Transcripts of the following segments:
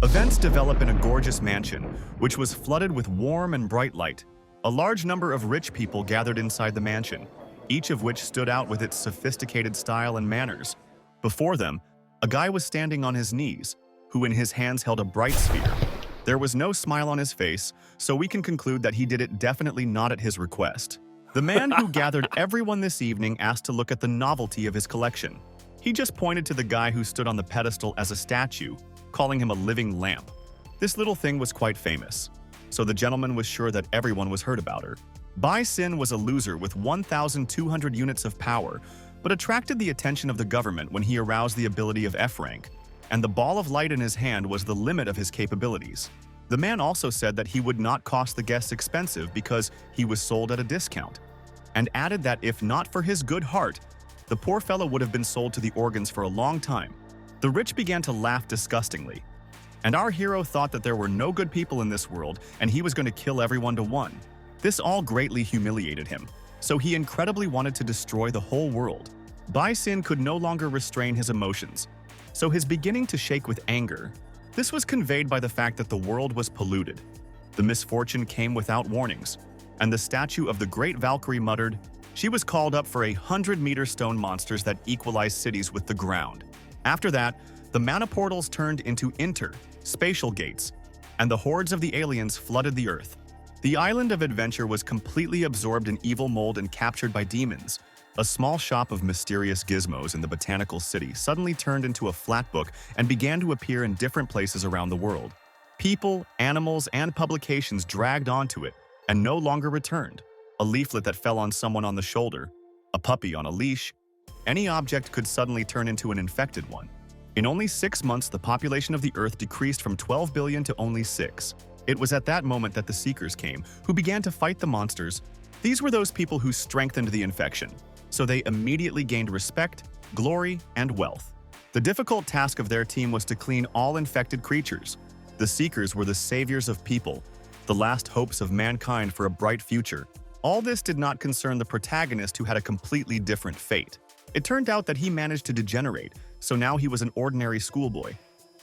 Events develop in a gorgeous mansion, which was flooded with warm and bright light. A large number of rich people gathered inside the mansion, each of which stood out with its sophisticated style and manners. Before them, a guy was standing on his knees, who in his hands held a bright sphere. There was no smile on his face, so we can conclude that he did it definitely not at his request. The man who gathered everyone this evening asked to look at the novelty of his collection. He just pointed to the guy who stood on the pedestal as a statue, calling him a living lamp. This little thing was quite famous, so the gentleman was sure that everyone was heard about her. Bai Xin was a loser with 1,200 units of power, but attracted the attention of the government when he aroused the ability of F rank, and the ball of light in his hand was the limit of his capabilities. The man also said that he would not cost the guests expensive because he was sold at a discount, and added that if not for his good heart, the poor fellow would have been sold to the organs for a long time. The rich began to laugh disgustingly, and our hero thought that there were no good people in this world and he was going to kill everyone to one. This all greatly humiliated him, so he incredibly wanted to destroy the whole world. Bai Xin could no longer restrain his emotions, so his beginning to shake with anger. This was conveyed by the fact that the world was polluted. The misfortune came without warnings, and the statue of the great Valkyrie muttered, "She was called up for 100-meter stone monsters that equalize cities with the ground." After that, the mana portals turned into spatial gates, and the hordes of the aliens flooded the Earth. The island of adventure was completely absorbed in evil mold and captured by demons. A small shop of mysterious gizmos in the botanical city suddenly turned into a flat book and began to appear in different places around the world. People, animals, and publications dragged onto it and no longer returned. A leaflet that fell on someone on the shoulder, a puppy on a leash, any object could suddenly turn into an infected one. In only 6 months, the population of the Earth decreased from 12 billion to only 6. It was at that moment that the Seekers came, who began to fight the monsters. These were those people who strengthened the infection, so they immediately gained respect, glory, and wealth. The difficult task of their team was to clean all infected creatures. The Seekers were the saviors of people, the last hopes of mankind for a bright future. All this did not concern the protagonist, who had a completely different fate. It turned out that he managed to degenerate, so now he was an ordinary schoolboy.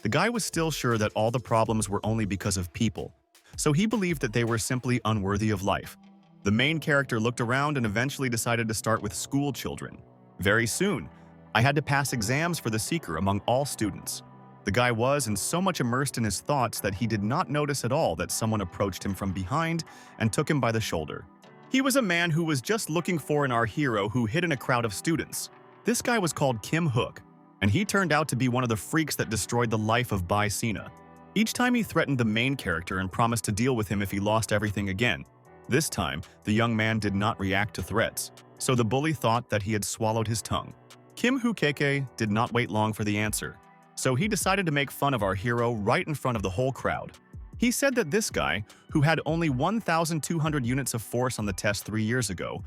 The guy was still sure that all the problems were only because of people, so he believed that they were simply unworthy of life. The main character looked around and eventually decided to start with school children. Very soon, I had to pass exams for the Seeker among all students. The guy was so much immersed in his thoughts that he did not notice at all that someone approached him from behind and took him by the shoulder. He was a man who was just looking for our hero who hid in a crowd of students. This guy was called Kim Hook, and he turned out to be one of the freaks that destroyed the life of Bai Sina. Each time he threatened the main character and promised to deal with him if he lost everything again. This time, the young man did not react to threats, so the bully thought that he had swallowed his tongue. Kim Hookeke did not wait long for the answer, so he decided to make fun of our hero right in front of the whole crowd. He said that this guy, who had only 1,200 units of force on the test 3 years ago,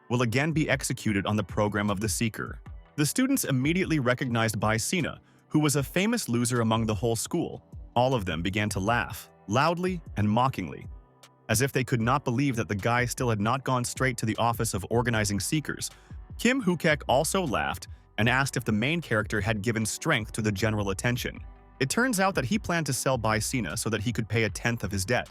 will again be executed on the program of the Seeker. The students immediately recognized Bai Sina, who was a famous loser among the whole school. All of them began to laugh, loudly and mockingly, as if they could not believe that the guy still had not gone straight to the office of organizing Seekers. Kim Hookek also laughed and asked if the main character had given strength to the general attention. It turns out that he planned to sell Bai Sina so that he could pay a tenth of his debt.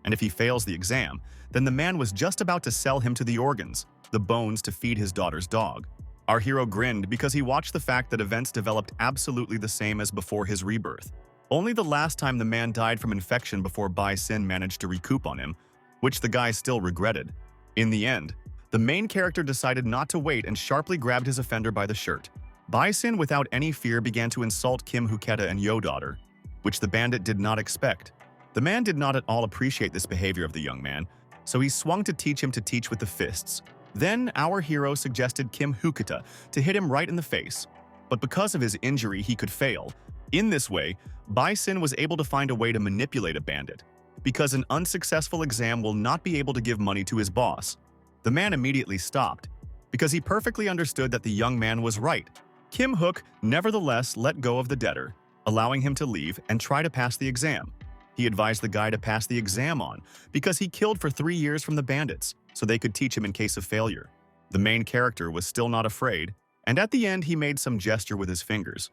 And if he fails the exam, then the man was just about to sell him to the organs, the bones to feed his daughter's dog. Our hero grinned because he watched the fact that events developed absolutely the same as before his rebirth. Only the last time the man died from infection before Bai Sin managed to recoup on him, which the guy still regretted. In the end, the main character decided not to wait and sharply grabbed his offender by the shirt. Bai Sin, without any fear, began to insult Kim Huketa and Yo daughter, which the bandit did not expect. The man did not at all appreciate this behavior of the young man, so he swung to teach him to teach with the fists. Then our hero suggested Kim Huketa to hit him right in the face, but because of his injury he could fail. In this way, Bai Sin was able to find a way to manipulate a bandit, because an unsuccessful exam will not be able to give money to his boss. The man immediately stopped, because he perfectly understood that the young man was right. Kim Hook nevertheless let go of the debtor, allowing him to leave and try to pass the exam. He advised the guy to pass the exam on because he killed for 3 years from the bandits, so they could teach him in case of failure. The main character was still not afraid, and at the end he made some gesture with his fingers,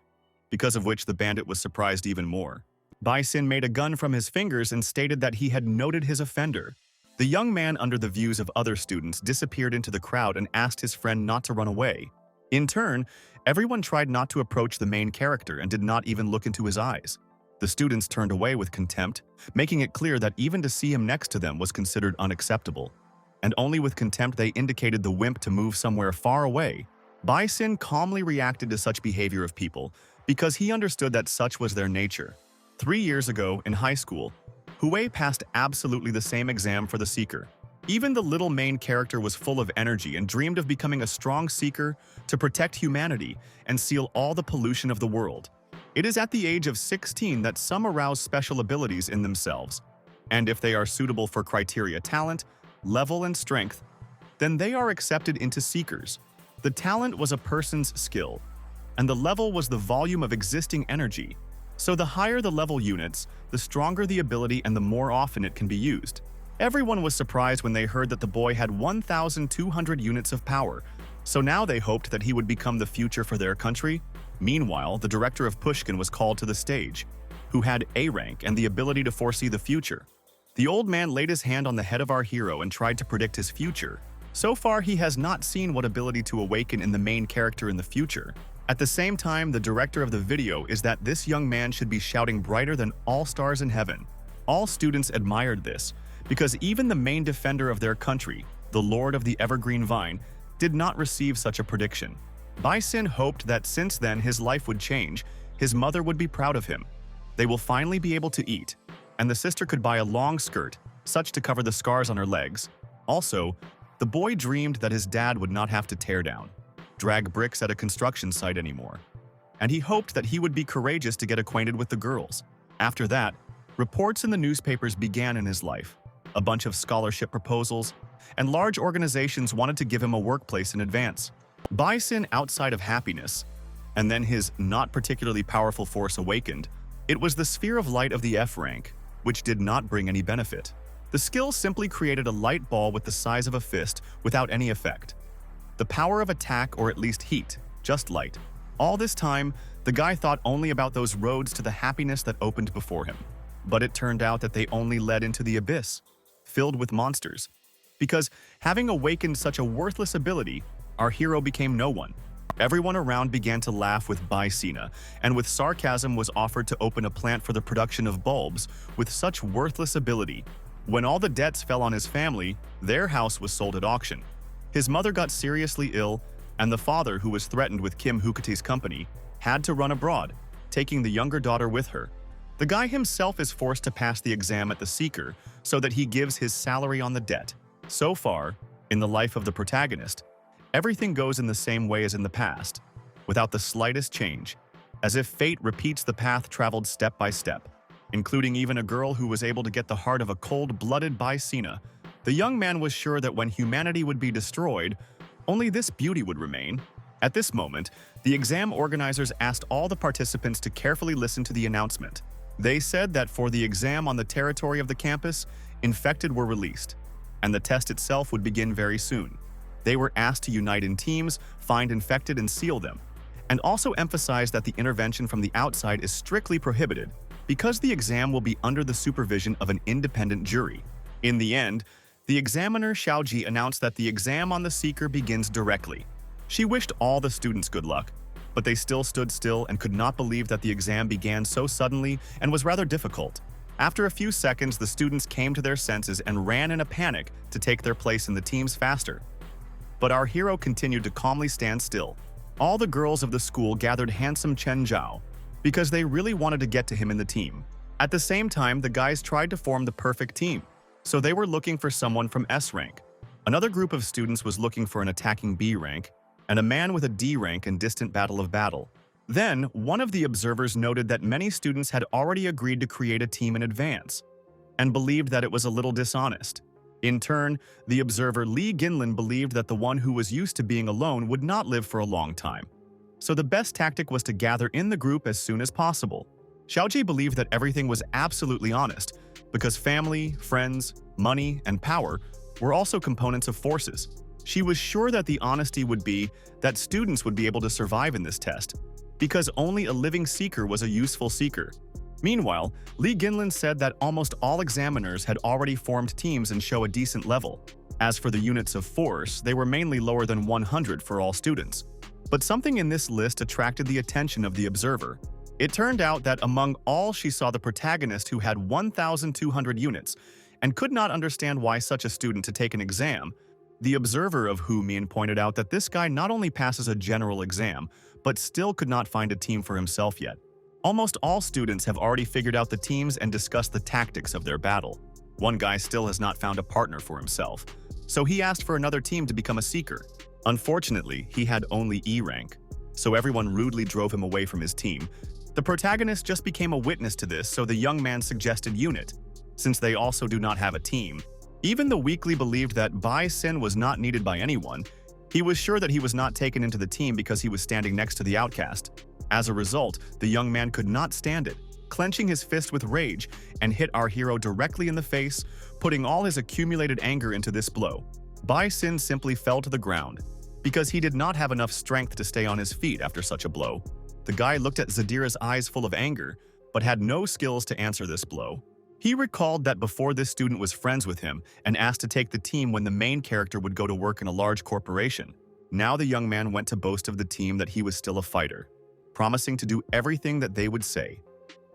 because of which the bandit was surprised even more. Bai-sin made a gun from his fingers and stated that he had noted his offender. The young man, under the views of other students, disappeared into the crowd and asked his friend not to run away. In turn, everyone tried not to approach the main character and did not even look into his eyes. The students turned away with contempt, making it clear that even to see him next to them was considered unacceptable. And only with contempt they indicated the wimp to move somewhere far away. Bai-sin calmly reacted to such behavior of people because he understood that such was their nature. 3 years ago, in high school, Hui passed absolutely the same exam for the Seeker. Even the little main character was full of energy and dreamed of becoming a strong Seeker to protect humanity and seal all the pollution of the world. It is at the age of 16 that some arouse special abilities in themselves, and if they are suitable for criteria talent, level, and strength, then they are accepted into Seekers. The talent was a person's skill, and the level was the volume of existing energy. So the higher the level units, the stronger the ability and the more often it can be used. Everyone was surprised when they heard that the boy had 1,200 units of power, so now they hoped that he would become the future for their country. Meanwhile, the director of Pushkin was called to the stage, who had A rank and the ability to foresee the future. The old man laid his hand on the head of our hero and tried to predict his future. So far, he has not seen what ability to awaken in the main character in the future. At the same time, the director of the video is that this young man should be shouting brighter than all stars in heaven. All students admired this, because even the main defender of their country, the Lord of the Evergreen Vine, did not receive such a prediction. Bai-sin hoped that since then his life would change, his mother would be proud of him. They will finally be able to eat, and the sister could buy a long skirt, such to cover the scars on her legs. Also, the boy dreamed that his dad would not have to tear down, drag bricks at a construction site anymore. And he hoped that he would be courageous to get acquainted with the girls. After that, reports in the newspapers began in his life. A bunch of scholarship proposals, and large organizations wanted to give him a workplace in advance. Bai-sin outside of happiness, and then his not particularly powerful force awakened. It was the sphere of light of the F rank, which did not bring any benefit. The skill simply created a light ball with the size of a fist without any effect. The power of attack, or at least heat, just light. All this time, the guy thought only about those roads to the happiness that opened before him. But it turned out that they only led into the abyss, filled with monsters. Because having awakened such a worthless ability, our hero became no one. Everyone around began to laugh with Bai-sin, and with sarcasm was offered to open a plant for the production of bulbs with such worthless ability. When all the debts fell on his family, their house was sold at auction. His mother got seriously ill, and the father, who was threatened with Kim Hukati's company, had to run abroad, taking the younger daughter with her. The guy himself is forced to pass the exam at the Seeker so that he gives his salary on the debt. So far, in the life of the protagonist, everything goes in the same way as in the past, without the slightest change, as if fate repeats the path traveled step by step, including even a girl who was able to get the heart of a cold-blooded Bai-sin. The young man was sure that when humanity would be destroyed, only this beauty would remain. At this moment, the exam organizers asked all the participants to carefully listen to the announcement. They said that for the exam on the territory of the campus, infected were released, and the test itself would begin very soon. They were asked to unite in teams, find infected and seal them, and also emphasized that the intervention from the outside is strictly prohibited because the exam will be under the supervision of an independent jury. In the end, the examiner Xiaoji announced that the exam on the Seeker begins directly. She wished all the students good luck, but they still stood still and could not believe that the exam began so suddenly and was rather difficult. After a few seconds, the students came to their senses and ran in a panic to take their place in the teams faster. But our hero continued to calmly stand still. All the girls of the school gathered handsome Chen Zhao because they really wanted to get to him in the team. At the same time, the guys tried to form the perfect team, so they were looking for someone from S rank. Another group of students was looking for an attacking B rank, and a man with a D rank in distant battle of battle. Then, one of the observers noted that many students had already agreed to create a team in advance, and believed that it was a little dishonest. In turn, the observer Li Ginlin believed that the one who was used to being alone would not live for a long time. So the best tactic was to gather in the group as soon as possible. Xiaoji believed that everything was absolutely honest, because family, friends, money, and power were also components of forces. She was sure that the honesty would be that students would be able to survive in this test, because only a living seeker was a useful seeker. Meanwhile, Lee Ginlin said that almost all examiners had already formed teams and show a decent level. As for the units of force, they were mainly lower than 100 for all students. But something in this list attracted the attention of the observer. It turned out that among all she saw the protagonist who had 1,200 units and could not understand why such a student to take an exam. The observer of Hu Min pointed out that this guy not only passes a general exam, but still could not find a team for himself yet. Almost all students have already figured out the teams and discussed the tactics of their battle. One guy still has not found a partner for himself, so he asked for another team to become a seeker. Unfortunately, he had only E rank, so everyone rudely drove him away from his team. The protagonist just became a witness to this, so the young man suggested unit, since they also do not have a team. Even the weakly believed that Bai Sin was not needed by anyone. He was sure that he was not taken into the team because he was standing next to the outcast. As a result, the young man could not stand it, clenching his fist with rage and hit our hero directly in the face, putting all his accumulated anger into this blow. Bai Sin simply fell to the ground because he did not have enough strength to stay on his feet after such a blow. The guy looked at Zadira's eyes full of anger, but had no skills to answer this blow. He recalled that before this student was friends with him and asked to take the team when the main character would go to work in a large corporation. Now the young man went to boast of the team that he was still a fighter, promising to do everything that they would say.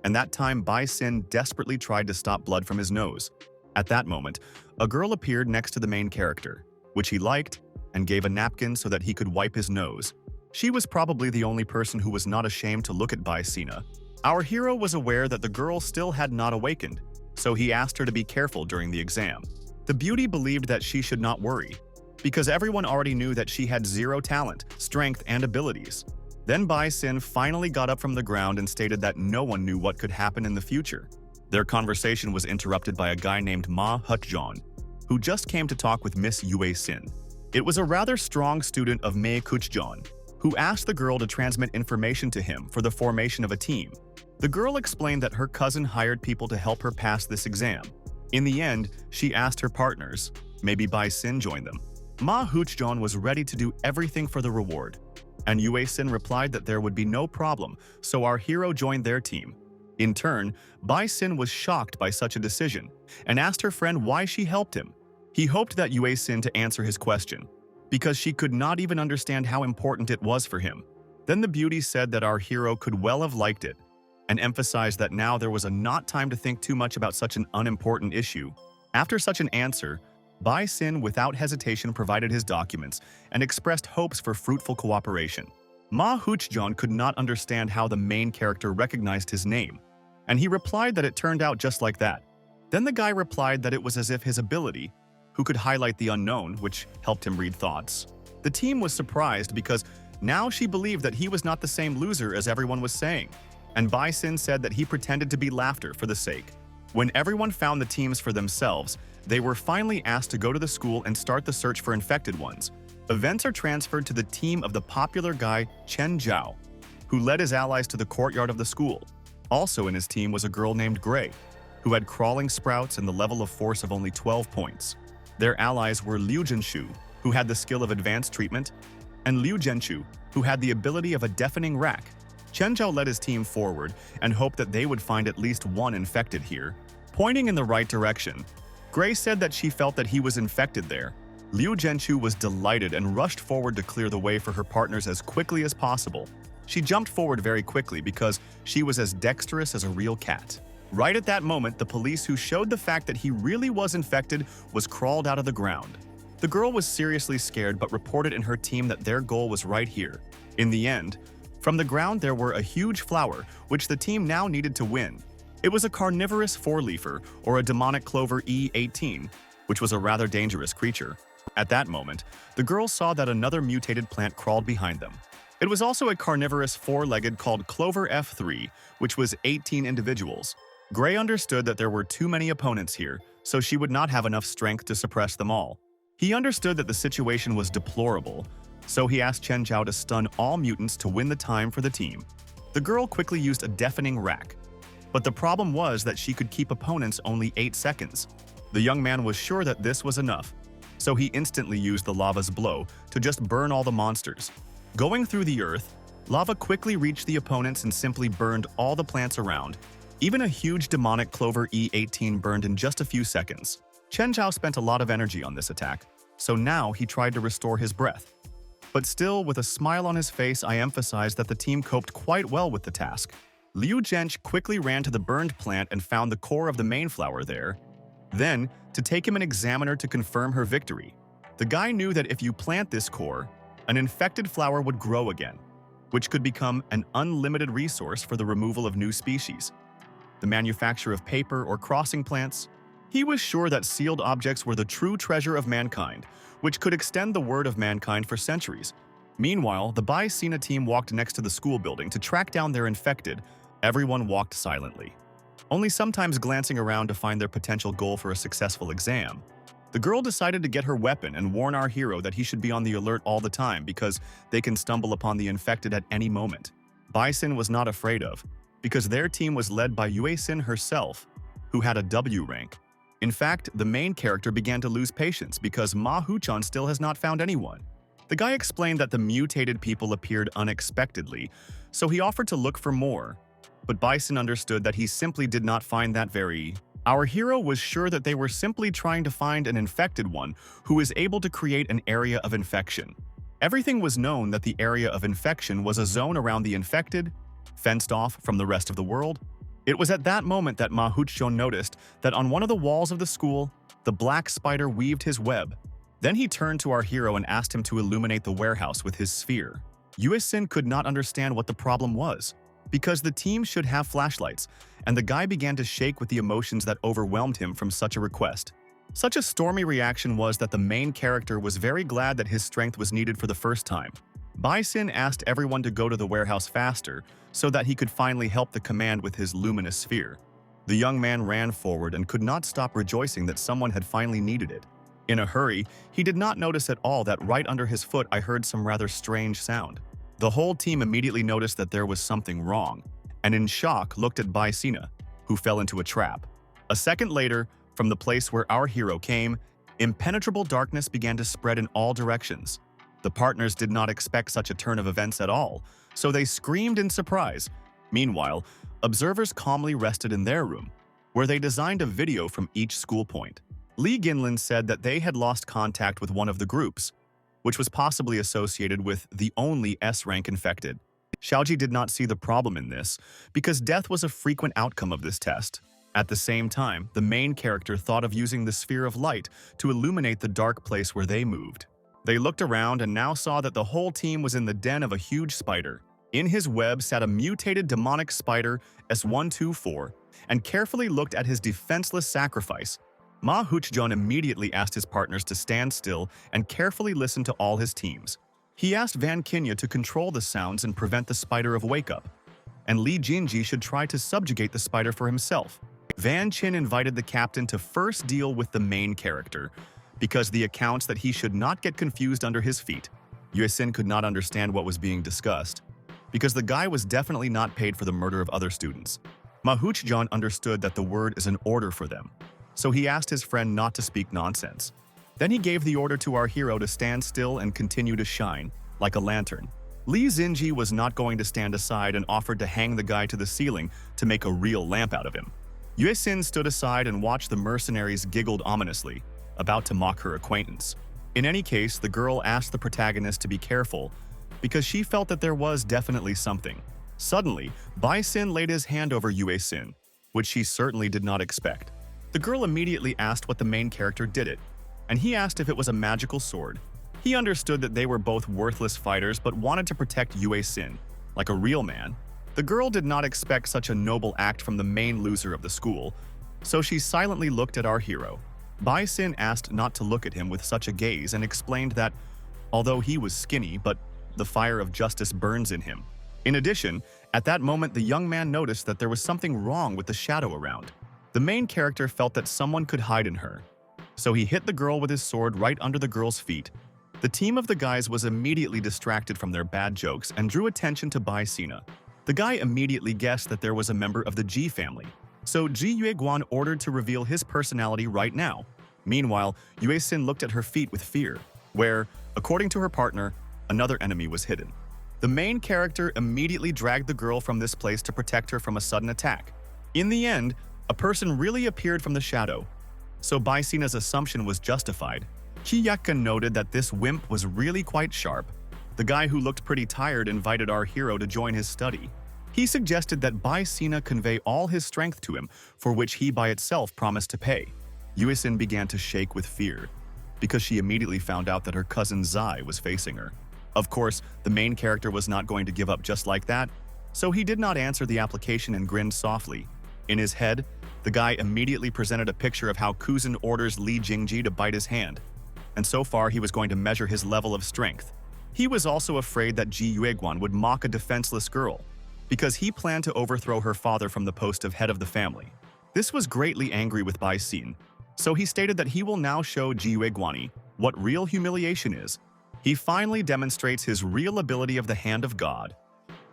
And that time Bai Sin desperately tried to stop blood from his nose. At that moment, a girl appeared next to the main character, which he liked, and gave a napkin so that he could wipe his nose. She was probably the only person who was not ashamed to look at Bai Sina. Our hero was aware that the girl still had not awakened, so he asked her to be careful during the exam. The beauty believed that she should not worry, because everyone already knew that she had zero talent, strength, and abilities. Then Bai Sin finally got up from the ground and stated that no one knew what could happen in the future. Their conversation was interrupted by a guy named Ma Hutjon, who just came to talk with Miss Yue Sin. It was a rather strong student of Mei Kuchjon, who asked the girl to transmit information to him for the formation of a team. The girl explained that her cousin hired people to help her pass this exam. In the end, she asked her partners, maybe Bai Sin joined them. Ma Hutjon was ready to do everything for the reward, and Yue Sin replied that there would be no problem, so our hero joined their team. In turn, Bai Sin was shocked by such a decision and asked her friend why she helped him. He hoped that Yue Sin to answer his question, because she could not even understand how important it was for him. Then the beauty said that our hero could well have liked it, and emphasized that now there was not time to think too much about such an unimportant issue. After such an answer, Bai Sin without hesitation provided his documents and expressed hopes for fruitful cooperation. Ma Hutjon could not understand how the main character recognized his name, and he replied that it turned out just like that. Then the guy replied that it was as if his ability, who could highlight the unknown, which helped him read thoughts. The team was surprised because now she believed that he was not the same loser as everyone was saying, and Bai Sin said that he pretended to be laughter for the sake. When everyone found the teams for themselves, they were finally asked to go to the school and start the search for infected ones. Events are transferred to the team of the popular guy Chen Zhao, who led his allies to the courtyard of the school. Also in his team was a girl named Gray, who had crawling sprouts and the level of force of only 12 points. Their allies were Liu Jinshu, who had the skill of advanced treatment, and Liu Zhenchu, who had the ability of a deafening rack. Chen Zhao led his team forward and hoped that they would find at least one infected here. Pointing in the right direction, Gray said that she felt that he was infected there. Liu Zhenchu was delighted and rushed forward to clear the way for her partners as quickly as possible. She jumped forward very quickly because she was as dexterous as a real cat. Right at that moment, the police who showed the fact that he really was infected was crawled out of the ground. The girl was seriously scared but reported in her team that their goal was right here. In the end, from the ground there were a huge flower, which the team now needed to win. It was a carnivorous four-leafer, or a demonic clover E18, which was a rather dangerous creature. At that moment, the girls saw that another mutated plant crawled behind them. It was also a carnivorous four-legged called Clover F3, which was 18 individuals. Gray understood that there were too many opponents here, so she would not have enough strength to suppress them all. He understood that the situation was deplorable, so he asked Chen Zhao to stun all mutants to win the time for the team. The girl quickly used a deafening rack, but the problem was that she could keep opponents only 8 seconds. The young man was sure that this was enough, so he instantly used the lava's blow to just burn all the monsters. Going through the earth, lava quickly reached the opponents and simply burned all the plants around. Even a huge demonic Clover E18 burned in just a few seconds. Chen Zhao spent a lot of energy on this attack, so now he tried to restore his breath. But still, with a smile on his face, I emphasized that the team coped quite well with the task. Liu Zhench quickly ran to the burned plant and found the core of the main flower there. Then, to take him an examiner to confirm her victory. The guy knew that if you plant this core, an infected flower would grow again, which could become an unlimited resource for the removal of new species. The manufacture of paper or crossing plants. He was sure that sealed objects were the true treasure of mankind, which could extend the word of mankind for centuries. Meanwhile, the Bai Sina team walked next to the school building to track down their infected. Everyone walked silently, only sometimes glancing around to find their potential goal for a successful exam. The girl decided to get her weapon and warn our hero that he should be on the alert all the time because they can stumble upon the infected at any moment. Bai Sin was not afraid of, because their team was led by Yue Sin herself, who had a W rank. In fact, the main character began to lose patience because Ma Huchan still has not found anyone. The guy explained that the mutated people appeared unexpectedly, so he offered to look for more. But Bison understood that he simply did not find that very... Our hero was sure that they were simply trying to find an infected one who is able to create an area of infection. Everything was known that the area of infection was a zone around the infected, fenced off from the rest of the world. It was at that moment that Ma Huchon noticed that on one of the walls of the school, the black spider weaved his web. Then he turned to our hero and asked him to illuminate the warehouse with his sphere. Yue Sin could not understand what the problem was, because the team should have flashlights, and the guy began to shake with the emotions that overwhelmed him from such a request. Such a stormy reaction was that the main character was very glad that his strength was needed for the first time. Bai Sin asked everyone to go to the warehouse faster so that he could finally help the command with his luminous sphere. The young man ran forward and could not stop rejoicing that someone had finally needed it. In a hurry, he did not notice at all that right under his foot I heard some rather strange sound. The whole team immediately noticed that there was something wrong, and in shock looked at Bai Sina, who fell into a trap. A second later, from the place where our hero came, impenetrable darkness began to spread in all directions. The partners did not expect such a turn of events at all, so they screamed in surprise. Meanwhile, observers calmly rested in their room, where they designed a video from each school point. Li Ginlin said that they had lost contact with one of the groups, which was possibly associated with the only S-rank infected. Xiaoji did not see the problem in this, because death was a frequent outcome of this test. At the same time, the main character thought of using the sphere of light to illuminate the dark place where they moved. They looked around and now saw that the whole team was in the den of a huge spider. In his web sat a mutated demonic spider, S124, and carefully looked at his defenseless sacrifice. Ma Huchjun immediately asked his partners to stand still and carefully listen to all his teams. He asked Van Kinya to control the sounds and prevent the spider of wake-up, and Li Jinji should try to subjugate the spider for himself. Van Chin invited the captain to first deal with the main character, because the accounts that he should not get confused under his feet. Yue Sin could not understand what was being discussed, because the guy was definitely not paid for the murder of other students. Ma Huchjun understood that the word is an order for them, so he asked his friend not to speak nonsense. Then he gave the order to our hero to stand still and continue to shine, like a lantern. Li Xinji was not going to stand aside and offered to hang the guy to the ceiling to make a real lamp out of him. Yue Sin stood aside and watched the mercenaries giggled ominously, about to mock her acquaintance. In any case, the girl asked the protagonist to be careful, because she felt that there was definitely something. Suddenly, Bai Sin laid his hand over Yue Sin, which she certainly did not expect. The girl immediately asked what the main character did it, and he asked if it was a magical sword. He understood that they were both worthless fighters but wanted to protect Yue Sin, like a real man. The girl did not expect such a noble act from the main loser of the school, so she silently looked at our hero. Bai Sin asked not to look at him with such a gaze and explained that, although he was skinny, but the fire of justice burns in him. In addition, at that moment the young man noticed that there was something wrong with the shadow around. The main character felt that someone could hide in her, so he hit the girl with his sword right under the girl's feet. The team of the guys was immediately distracted from their bad jokes and drew attention to Bai Sina. The guy immediately guessed that there was a member of the Ji family, so Ji Yueguan ordered to reveal his personality right now. Meanwhile, Yue Sin looked at her feet with fear, where, according to her partner, another enemy was hidden. The main character immediately dragged the girl from this place to protect her from a sudden attack. In the end, a person really appeared from the shadow, so Baisina's assumption was justified. Kiyaka noted that this wimp was really quite sharp. The guy who looked pretty tired invited our hero to join his study. He suggested that Baisina convey all his strength to him, for which he by itself promised to pay. Yuesin began to shake with fear, because she immediately found out that her cousin Zai was facing her. Of course, the main character was not going to give up just like that, so he did not answer the application and grinned softly. In his head, the guy immediately presented a picture of how Kuzan orders Li Jingji to bite his hand, and so far he was going to measure his level of strength. He was also afraid that Ji Yueguan would mock a defenseless girl, because he planned to overthrow her father from the post of head of the family. This was greatly angry with Bai Xin, so he stated that he will now show Ji Yueguani what real humiliation is. He finally demonstrates his real ability of the Hand of God,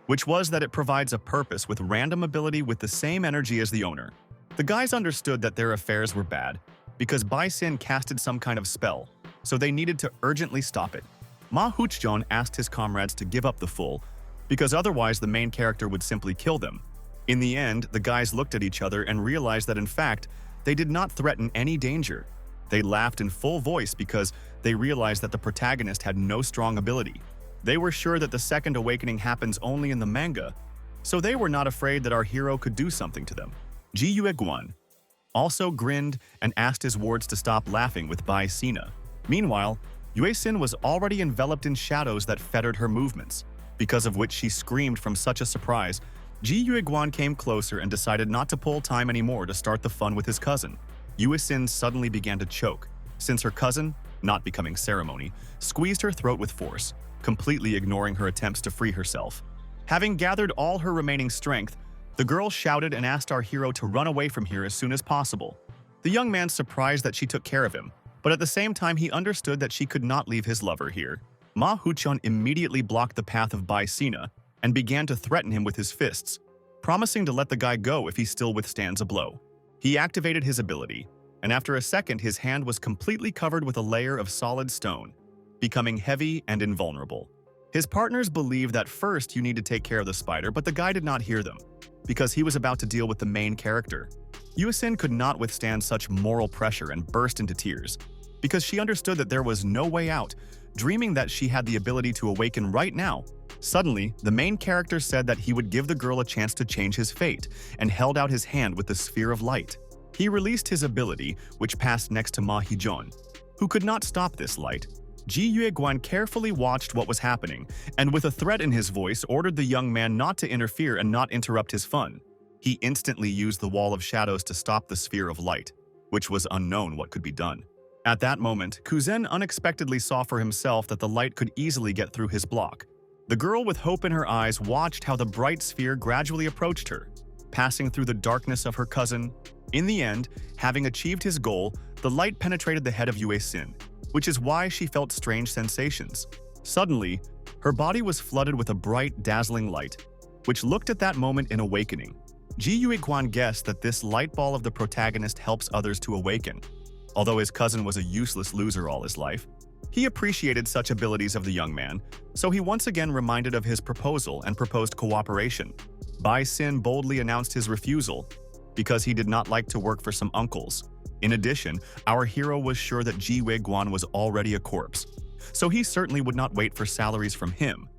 which was that it provides a purpose with random ability with the same energy as the owner. The guys understood that their affairs were bad, because Bai Xin casted some kind of spell, so they needed to urgently stop it. Ma Huchjon asked his comrades to give up the fool, because otherwise the main character would simply kill them. In the end, the guys looked at each other and realized that in fact, they did not threaten any danger. They laughed in full voice because they realized that the protagonist had no strong ability. They were sure that the second awakening happens only in the manga, so they were not afraid that our hero could do something to them. Ji Yueguan also grinned and asked his wards to stop laughing with Bai Sina. Meanwhile, Yuesin was already enveloped in shadows that fettered her movements, because of which she screamed from such a surprise. Ji Yueguan came closer and decided not to pull time anymore to start the fun with his cousin. Yuesin suddenly began to choke, since her cousin, not becoming ceremony, squeezed her throat with force, completely ignoring her attempts to free herself. Having gathered all her remaining strength, the girl shouted and asked our hero to run away from here as soon as possible. The young man surprised that she took care of him, but at the same time he understood that she could not leave his lover here. Ma Huchon immediately blocked the path of Bai Sina and began to threaten him with his fists, promising to let the guy go if he still withstands a blow. He activated his ability, and after a second his hand was completely covered with a layer of solid stone, becoming heavy and invulnerable. His partners believed that first you need to take care of the spider, but the guy did not hear them, because he was about to deal with the main character. Yuesin could not withstand such moral pressure and burst into tears, because she understood that there was no way out, dreaming that she had the ability to awaken right now. Suddenly, the main character said that he would give the girl a chance to change his fate, and held out his hand with the sphere of light. He released his ability, which passed next to Ma Hijon, who could not stop this light. Ji Yueguan carefully watched what was happening, and with a threat in his voice ordered the young man not to interfere and not interrupt his fun. He instantly used the wall of shadows to stop the sphere of light, which was unknown what could be done. At that moment, Kuzen unexpectedly saw for himself that the light could easily get through his block. The girl with hope in her eyes watched how the bright sphere gradually approached her, passing through the darkness of her cousin. In the end, having achieved his goal, the light penetrated the head of Yuesin, which is why she felt strange sensations. Suddenly, her body was flooded with a bright, dazzling light, which looked at that moment in awakening. Ji Yueguan guessed that this light ball of the protagonist helps others to awaken. Although his cousin was a useless loser all his life, he appreciated such abilities of the young man, so he once again reminded of his proposal and proposed cooperation. Bai Xin boldly announced his refusal, because he did not like to work for some uncles. In addition, our hero was sure that Ji Yueguan was already a corpse, so he certainly would not wait for salaries from him.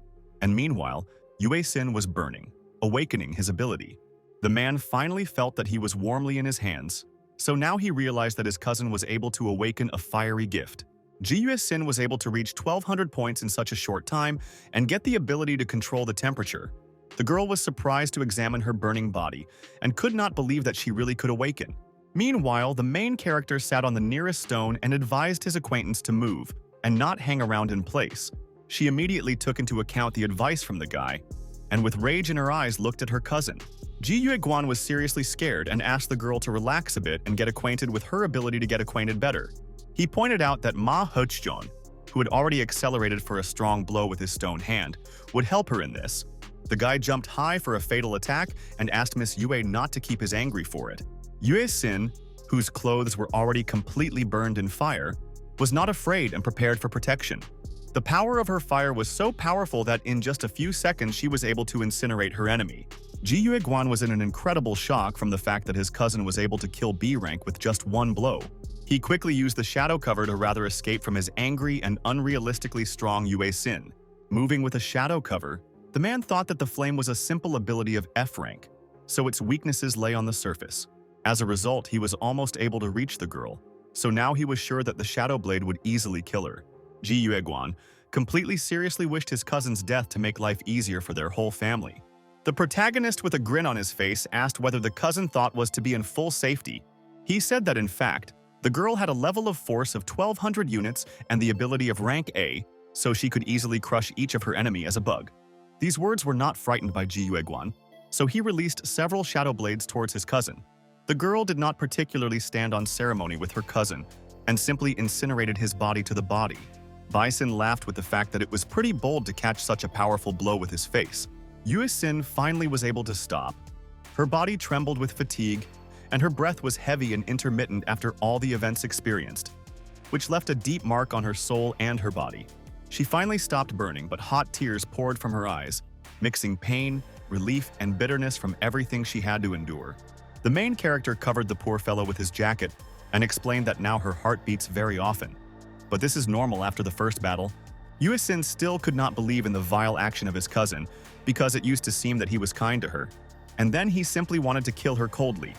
And meanwhile, Yuesin was burning, awakening his ability. The man finally felt that he was warmly in his hands, so now he realized that his cousin was able to awaken a fiery gift. Ji Yuesin was able to reach 1200 points in such a short time and get the ability to control the temperature. The girl was surprised to examine her burning body and could not believe that she really could awaken. Meanwhile, the main character sat on the nearest stone and advised his acquaintance to move and not hang around in place. She immediately took into account the advice from the guy, and with rage in her eyes looked at her cousin. Ji Yueguan was seriously scared and asked the girl to relax a bit and get acquainted with her ability to get acquainted better. He pointed out that Ma Huchjon, who had already accelerated for a strong blow with his stone hand, would help her in this. The guy jumped high for a fatal attack and asked Miss Yue not to keep his angry for it. Yuesin, whose clothes were already completely burned in fire, was not afraid and prepared for protection. The power of her fire was so powerful that in just a few seconds she was able to incinerate her enemy. Ji Yueguan was in an incredible shock from the fact that his cousin was able to kill B rank with just one blow. He quickly used the shadow cover to rather escape from his angry and unrealistically strong Yue Sin. Moving with a shadow cover, the man thought that the flame was a simple ability of F rank, so its weaknesses lay on the surface. As a result, he was almost able to reach the girl, so now he was sure that the shadow blade would easily kill her. Ji Yueguan completely seriously wished his cousin's death to make life easier for their whole family. The protagonist, with a grin on his face, asked whether the cousin thought was to be in full safety. He said that, in fact, the girl had a level of force of 1200 units and the ability of rank A, so she could easily crush each of her enemy as a bug. These words were not frightened by Ji Yueguan, so he released several shadow blades towards his cousin. The girl did not particularly stand on ceremony with her cousin and simply incinerated his body to the body. Bison laughed with the fact that it was pretty bold to catch such a powerful blow with his face. Yue Sin finally was able to stop. Her body trembled with fatigue, and her breath was heavy and intermittent after all the events experienced, which left a deep mark on her soul and her body. She finally stopped burning, but hot tears poured from her eyes, mixing pain, relief, and bitterness from everything she had to endure. The main character covered the poor fellow with his jacket and explained that now her heart beats very often. But this is normal after the first battle. Yue Sin still could not believe in the vile action of his cousin because it used to seem that he was kind to her, and then he simply wanted to kill her coldly.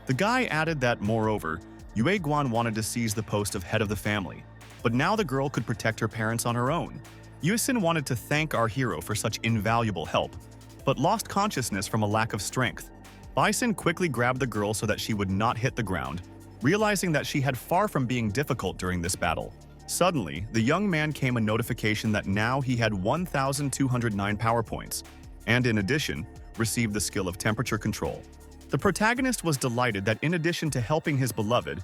The guy added that, moreover, Yue Guan wanted to seize the post of head of the family, but now the girl could protect her parents on her own. Yue Sin wanted to thank our hero for such invaluable help, but lost consciousness from a lack of strength. Bison quickly grabbed the girl so that she would not hit the ground, realizing that she had far from being difficult during this battle. Suddenly, the young man came a notification that now he had 1,209 power points, and in addition, received the skill of temperature control. The protagonist was delighted that in addition to helping his beloved,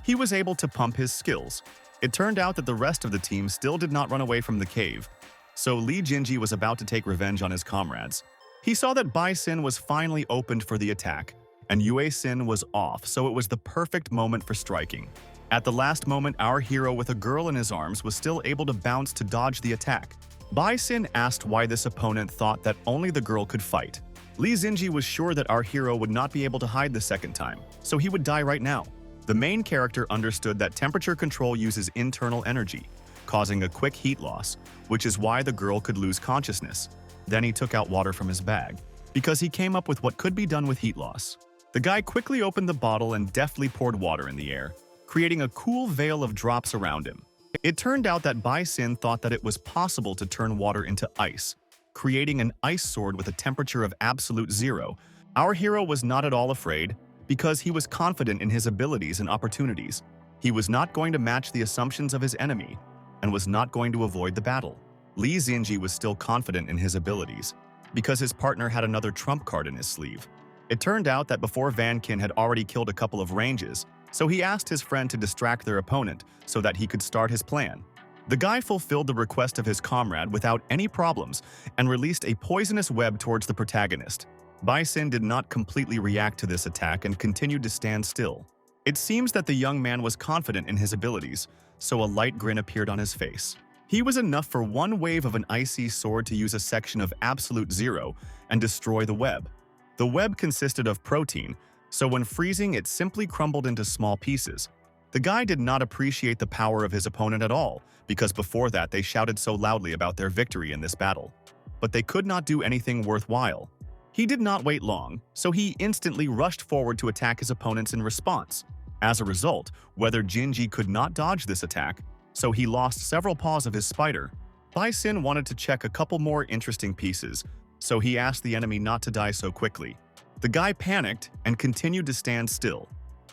he was able to pump his skills. It turned out that the rest of the team still did not run away from the cave, so Li Jinji was about to take revenge on his comrades. He saw that Bai Sin was finally opened for the attack, and Yue Sin was off, so it was the perfect moment for striking. At the last moment, our hero with a girl in his arms was still able to bounce to dodge the attack. Bai Sin asked why this opponent thought that only the girl could fight. Li Jinji was sure that our hero would not be able to hide the second time, so he would die right now. The main character understood that temperature control uses internal energy, causing a quick heat loss, which is why the girl could lose consciousness. Then he took out water from his bag, because he came up with what could be done with heat loss. The guy quickly opened the bottle and deftly poured water in the air, creating a cool veil of drops around him. It turned out that Bai Sin thought that it was possible to turn water into ice, creating an ice sword with a temperature of absolute zero. Our hero was not at all afraid, because he was confident in his abilities and opportunities. He was not going to match the assumptions of his enemy, and was not going to avoid the battle. Li Jinji was still confident in his abilities, because his partner had another trump card in his sleeve. It turned out that before Van Kin had already killed a couple of ranges, so he asked his friend to distract their opponent so that he could start his plan. The guy fulfilled the request of his comrade without any problems and released a poisonous web towards the protagonist. Bai Sin did not completely react to this attack and continued to stand still. It seems that the young man was confident in his abilities, so a light grin appeared on his face. He was enough for one wave of an icy sword to use a section of absolute zero and destroy the web. The web consisted of protein, so when freezing it simply crumbled into small pieces. The guy did not appreciate the power of his opponent at all, because before that they shouted so loudly about their victory in this battle. But they could not do anything worthwhile. He did not wait long, so he instantly rushed forward to attack his opponents in response. As a result, whether Jinji could not dodge this attack, so he lost several paws of his spider. Bai Sin wanted to check a couple more interesting pieces, so he asked the enemy not to die so quickly. The guy panicked and continued to stand still,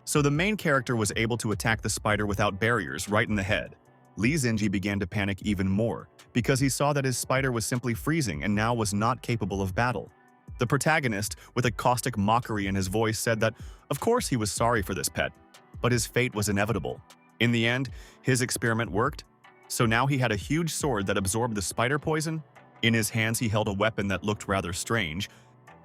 so the main character was able to attack the spider without barriers right in the head. Li Jinji began to panic even more, because he saw that his spider was simply freezing and now was not capable of battle. The protagonist, with a caustic mockery in his voice, said that, of course he was sorry for this pet, but his fate was inevitable. In the end, his experiment worked, so now he had a huge sword that absorbed the spider poison. In his hands he held a weapon that looked rather strange,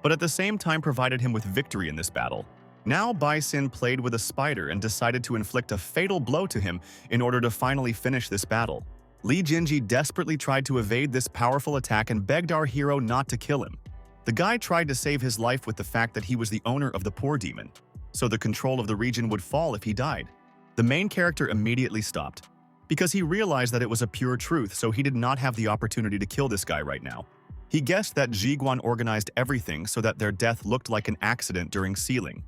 but at the same time provided him with victory in this battle. Now Bai Sin played with a spider and decided to inflict a fatal blow to him in order to finally finish this battle. Li Jinji desperately tried to evade this powerful attack and begged our hero not to kill him. The guy tried to save his life with the fact that he was the owner of the poor demon, so the control of the region would fall if he died. The main character immediately stopped, because he realized that it was a pure truth, so he did not have the opportunity to kill this guy right now. He guessed that Jiguan organized everything so that their death looked like an accident during sealing.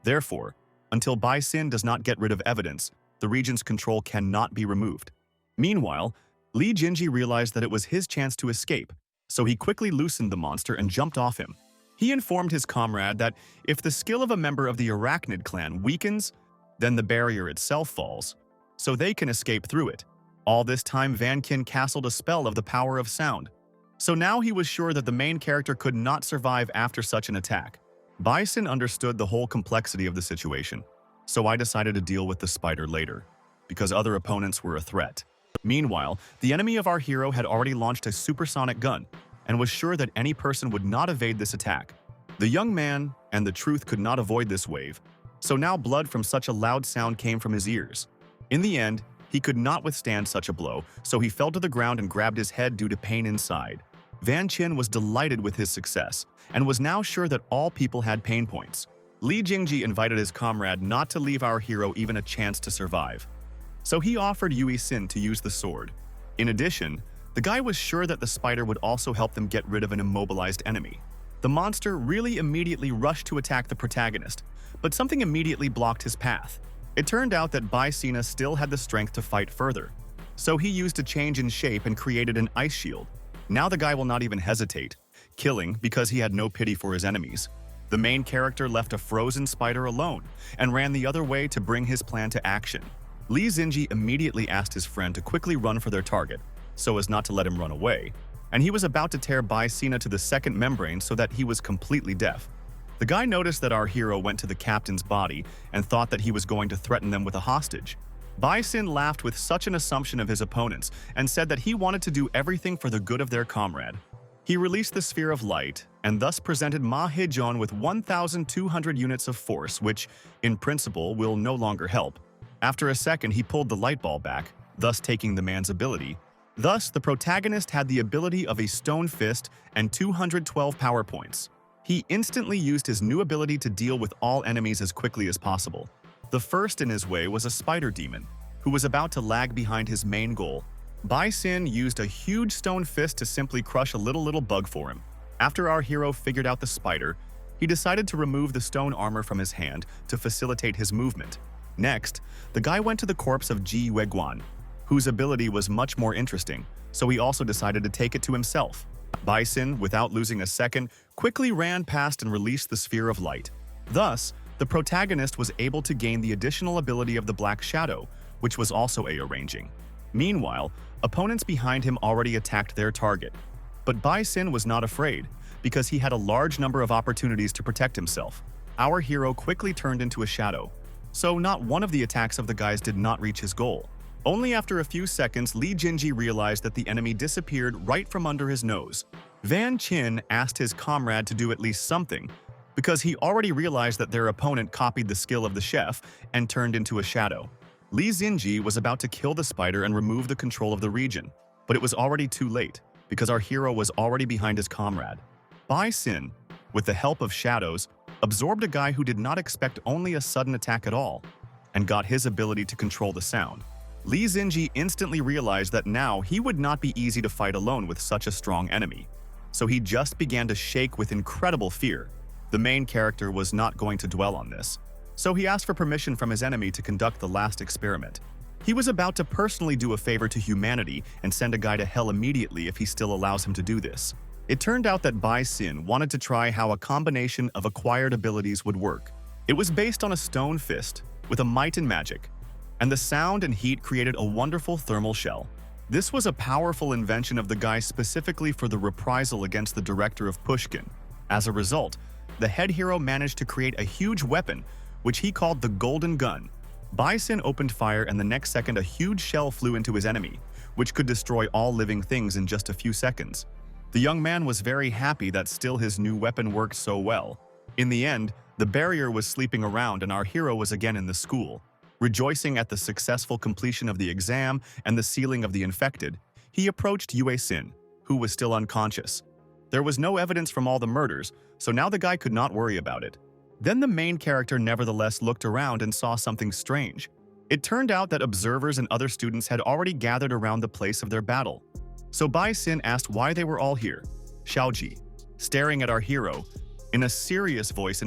Therefore, until Bai Xin does not get rid of evidence, the region's control cannot be removed. Meanwhile, Li Jinji realized that it was his chance to escape, so he quickly loosened the monster and jumped off him. He informed his comrade that if the skill of a member of the Arachnid clan weakens, then the barrier itself falls, so they can escape through it. All this time, Van Kin castled a spell of the power of sound. So now he was sure that the main character could not survive after such an attack. Bai Xin understood the whole complexity of the situation, so I decided to deal with the spider later, because other opponents were a threat. Meanwhile, the enemy of our hero had already launched a supersonic gun and was sure that any person would not evade this attack. The young man and the truth could not avoid this wave, so now blood from such a loud sound came from his ears. In the end, he could not withstand such a blow, so he fell to the ground and grabbed his head due to pain inside. Van Qin was delighted with his success and was now sure that all people had pain points. Li Jingji invited his comrade not to leave our hero even a chance to survive. So he offered Yui Sin to use the sword. In addition, the guy was sure that the spider would also help them get rid of an immobilized enemy. The monster really immediately rushed to attack the protagonist, but something immediately blocked his path. It turned out that Bai Sina still had the strength to fight further, so he used a change in shape and created an ice shield. Now the guy will not even hesitate, killing because he had no pity for his enemies. The main character left a frozen spider alone and ran the other way to bring his plan to action. Li Jinji immediately asked his friend to quickly run for their target, so as not to let him run away, and he was about to tear Bai Sina to the second membrane so that he was completely deaf. The guy noticed that our hero went to the captain's body and thought that he was going to threaten them with a hostage. Bai Sin laughed with such an assumption of his opponents and said that he wanted to do everything for the good of their comrade. He released the Sphere of Light and thus presented Ma Hejon with 1,200 units of force, which, in principle, will no longer help. After a second, he pulled the light ball back, thus taking the man's ability. Thus, the protagonist had the ability of a stone fist and 212 power points. He instantly used his new ability to deal with all enemies as quickly as possible. The first in his way was a spider demon, who was about to lag behind his main goal. Bai Sin used a huge stone fist to simply crush a little bug for him. After our hero figured out the spider, he decided to remove the stone armor from his hand to facilitate his movement. Next, the guy went to the corpse of Ji Weguan, whose ability was much more interesting, so he also decided to take it to himself. Bai Sin, without losing a second, quickly ran past and released the Sphere of Light. Thus, the protagonist was able to gain the additional ability of the Black Shadow, which was also arranging. Meanwhile, opponents behind him already attacked their target. But Bai Sin was not afraid, because he had a large number of opportunities to protect himself. Our hero quickly turned into a shadow, so not one of the attacks of the guys did not reach his goal. Only after a few seconds, Li Jinji realized that the enemy disappeared right from under his nose. Van Qin asked his comrade to do at least something, because he already realized that their opponent copied the skill of the chef and turned into a shadow. Li Jinji was about to kill the spider and remove the control of the region, but it was already too late, because our hero was already behind his comrade. Bai Sin, with the help of shadows, absorbed a guy who did not expect only a sudden attack at all, and got his ability to control the sound. Li Jinji instantly realized that now he would not be easy to fight alone with such a strong enemy, so he just began to shake with incredible fear. The main character was not going to dwell on this, so he asked for permission from his enemy to conduct the last experiment. He was about to personally do a favor to humanity and send a guy to hell immediately if he still allows him to do this. It turned out that Bai Sin wanted to try how a combination of acquired abilities would work. It was based on a stone fist with a might and magic, and the sound and heat created a wonderful thermal shell. This was a powerful invention of the guy specifically for the reprisal against the director of Pushkin. As a result, the head hero managed to create a huge weapon, which he called the Golden Gun. Bai Sin opened fire, and the next second a huge shell flew into his enemy, which could destroy all living things in just a few seconds. The young man was very happy that still his new weapon worked so well. In the end, the barrier was sleeping around and our hero was again in the school. Rejoicing at the successful completion of the exam and the sealing of the infected, he approached Yue Sin, who was still unconscious. There was no evidence from all the murders, so now the guy could not worry about it. Then the main character nevertheless looked around and saw something strange. It turned out that observers and other students had already gathered around the place of their battle. So Bai Xin asked why they were all here. Xiaoji, staring at our hero, in a serious voice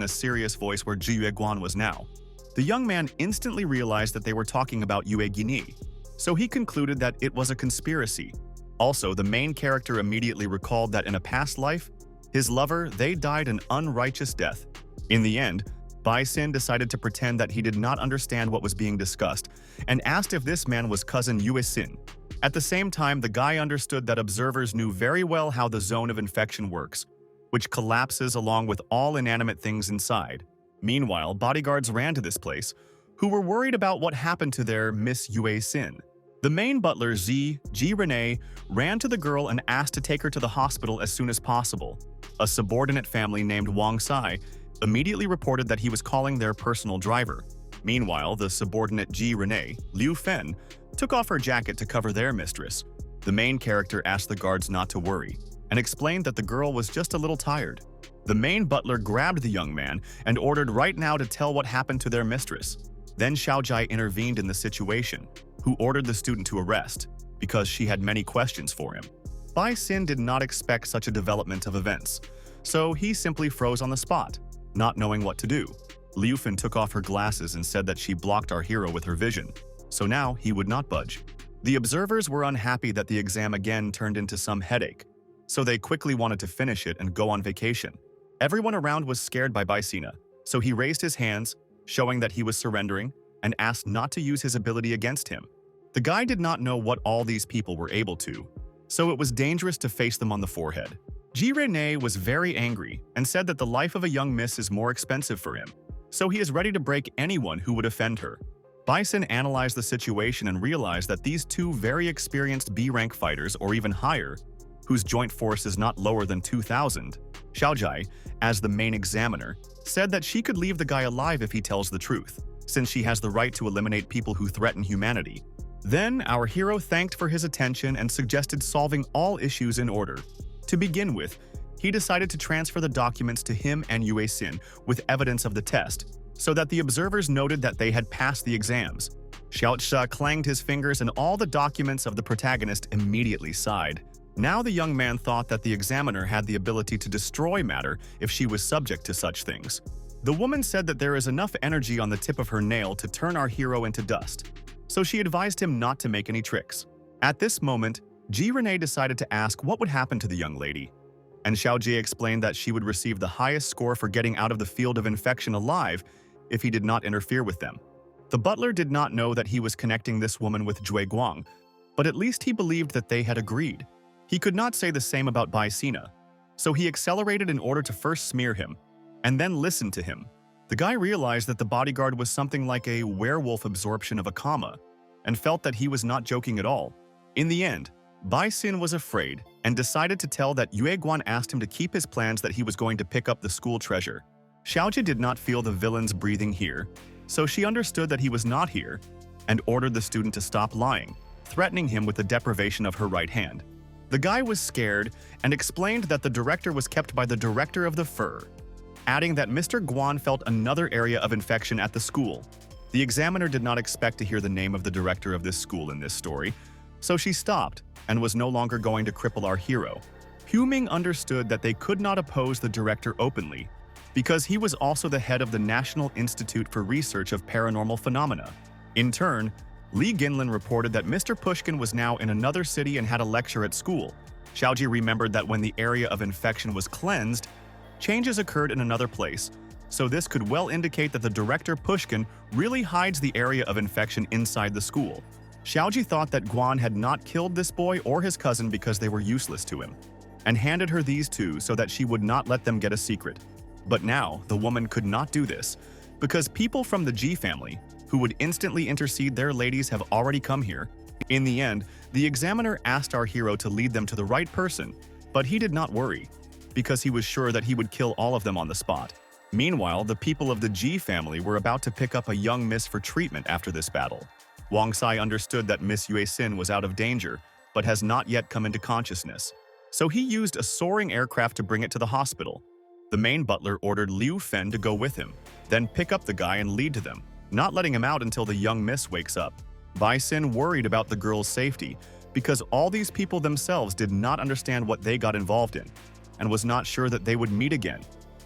where Ji Yueguan was now. The young man instantly realized that they were talking about Yue Guini, so he concluded that it was a conspiracy. Also, the main character immediately recalled that in a past life, his lover, they died an unrighteous death. In the end, Bai Xin decided to pretend that he did not understand what was being discussed and asked if this man was cousin Yue Xin. At the same time, the guy understood that observers knew very well how the zone of infection works, which collapses along with all inanimate things inside. Meanwhile, bodyguards ran to this place, who were worried about what happened to their Miss Yue Xin. The main butler, Ji Renee, ran to the girl and asked to take her to the hospital as soon as possible. A subordinate family named Wang Sai immediately reported that he was calling their personal driver. Meanwhile, the subordinate Ji Renee, Liu Fen, took off her jacket to cover their mistress. The main character asked the guards not to worry and explained that the girl was just a little tired. The main butler grabbed the young man and ordered right now to tell what happened to their mistress. Then Xiaojai intervened in the situation, who ordered the student to arrest because she had many questions for him. Bai Xin did not expect such a development of events, so he simply froze on the spot, not knowing what to do. Liu Fen took off her glasses and said that she blocked our hero with her vision, so now he would not budge. The observers were unhappy that the exam again turned into some headache, so they quickly wanted to finish it and go on vacation. Everyone around was scared by Bai Sina, so he raised his hands, showing that he was surrendering, and asked not to use his ability against him. The guy did not know what all these people were able to, so it was dangerous to face them on the forehead. Ji Renee was very angry and said that the life of a young miss is more expensive for him, so he is ready to break anyone who would offend her. Bai Xin analyzed the situation and realized that these two very experienced B-rank fighters, or even higher, whose joint force is not lower than 2,000, Xiaojai, as the main examiner, said that she could leave the guy alive if he tells the truth, since she has the right to eliminate people who threaten humanity. Then, our hero thanked for his attention and suggested solving all issues in order. To begin with, he decided to transfer the documents to him and Yue Xin with evidence of the test, so that the observers noted that they had passed the exams. Xiaoxia clanged his fingers and all the documents of the protagonist immediately sighed. Now the young man thought that the examiner had the ability to destroy matter if she was subject to such things. The woman said that there is enough energy on the tip of her nail to turn our hero into dust, so she advised him not to make any tricks. At this moment, Ji Renee decided to ask what would happen to the young lady, and Xiaojie explained that she would receive the highest score for getting out of the field of infection alive if he did not interfere with them. The butler did not know that he was connecting this woman with Jue Guang, but at least he believed that they had agreed. He could not say the same about Bai Sina, so he accelerated in order to first smear him, and then listen to him. The guy realized that the bodyguard was something like a werewolf absorption of a comma, and felt that he was not joking at all. In the end, Bai Xin was afraid and decided to tell that Yue Guan asked him to keep his plans that he was going to pick up the school treasure. Xiaojie did not feel the villain's breathing here, so she understood that he was not here, and ordered the student to stop lying, threatening him with the deprivation of her right hand. The guy was scared and explained that the director was kept by the director of the fur, adding that Mr. Guan felt another area of infection at the school. The examiner did not expect to hear the name of the director of this school in this story, so she stopped and was no longer going to cripple our hero. Hu-Ming understood that they could not oppose the director openly, because he was also the head of the National Institute for Research of Paranormal Phenomena. In turn, Li Ginlin reported that Mr. Pushkin was now in another city and had a lecture at school. Xiaoji remembered that when the area of infection was cleansed, changes occurred in another place, so this could well indicate that the director Pushkin really hides the area of infection inside the school. Xiaoji thought that Guan had not killed this boy or his cousin because they were useless to him, and handed her these two so that she would not let them get a secret. But now, the woman could not do this, because people from the Ji family, who would instantly intercede their ladies, have already come here. In the end, the examiner asked our hero to lead them to the right person, but he did not worry, because he was sure that he would kill all of them on the spot. Meanwhile, the people of the Ji family were about to pick up a young miss for treatment after this battle. Wang Sai understood that Miss Yue Xin was out of danger, but has not yet come into consciousness. so he used a soaring aircraft to bring it to the hospital. The main butler ordered Liu Fen to go with him, then pick up the guy and lead to them, not letting him out until the young miss wakes up. Bai Xin worried about the girl's safety because all these people themselves did not understand what they got involved in and was not sure that they would meet again.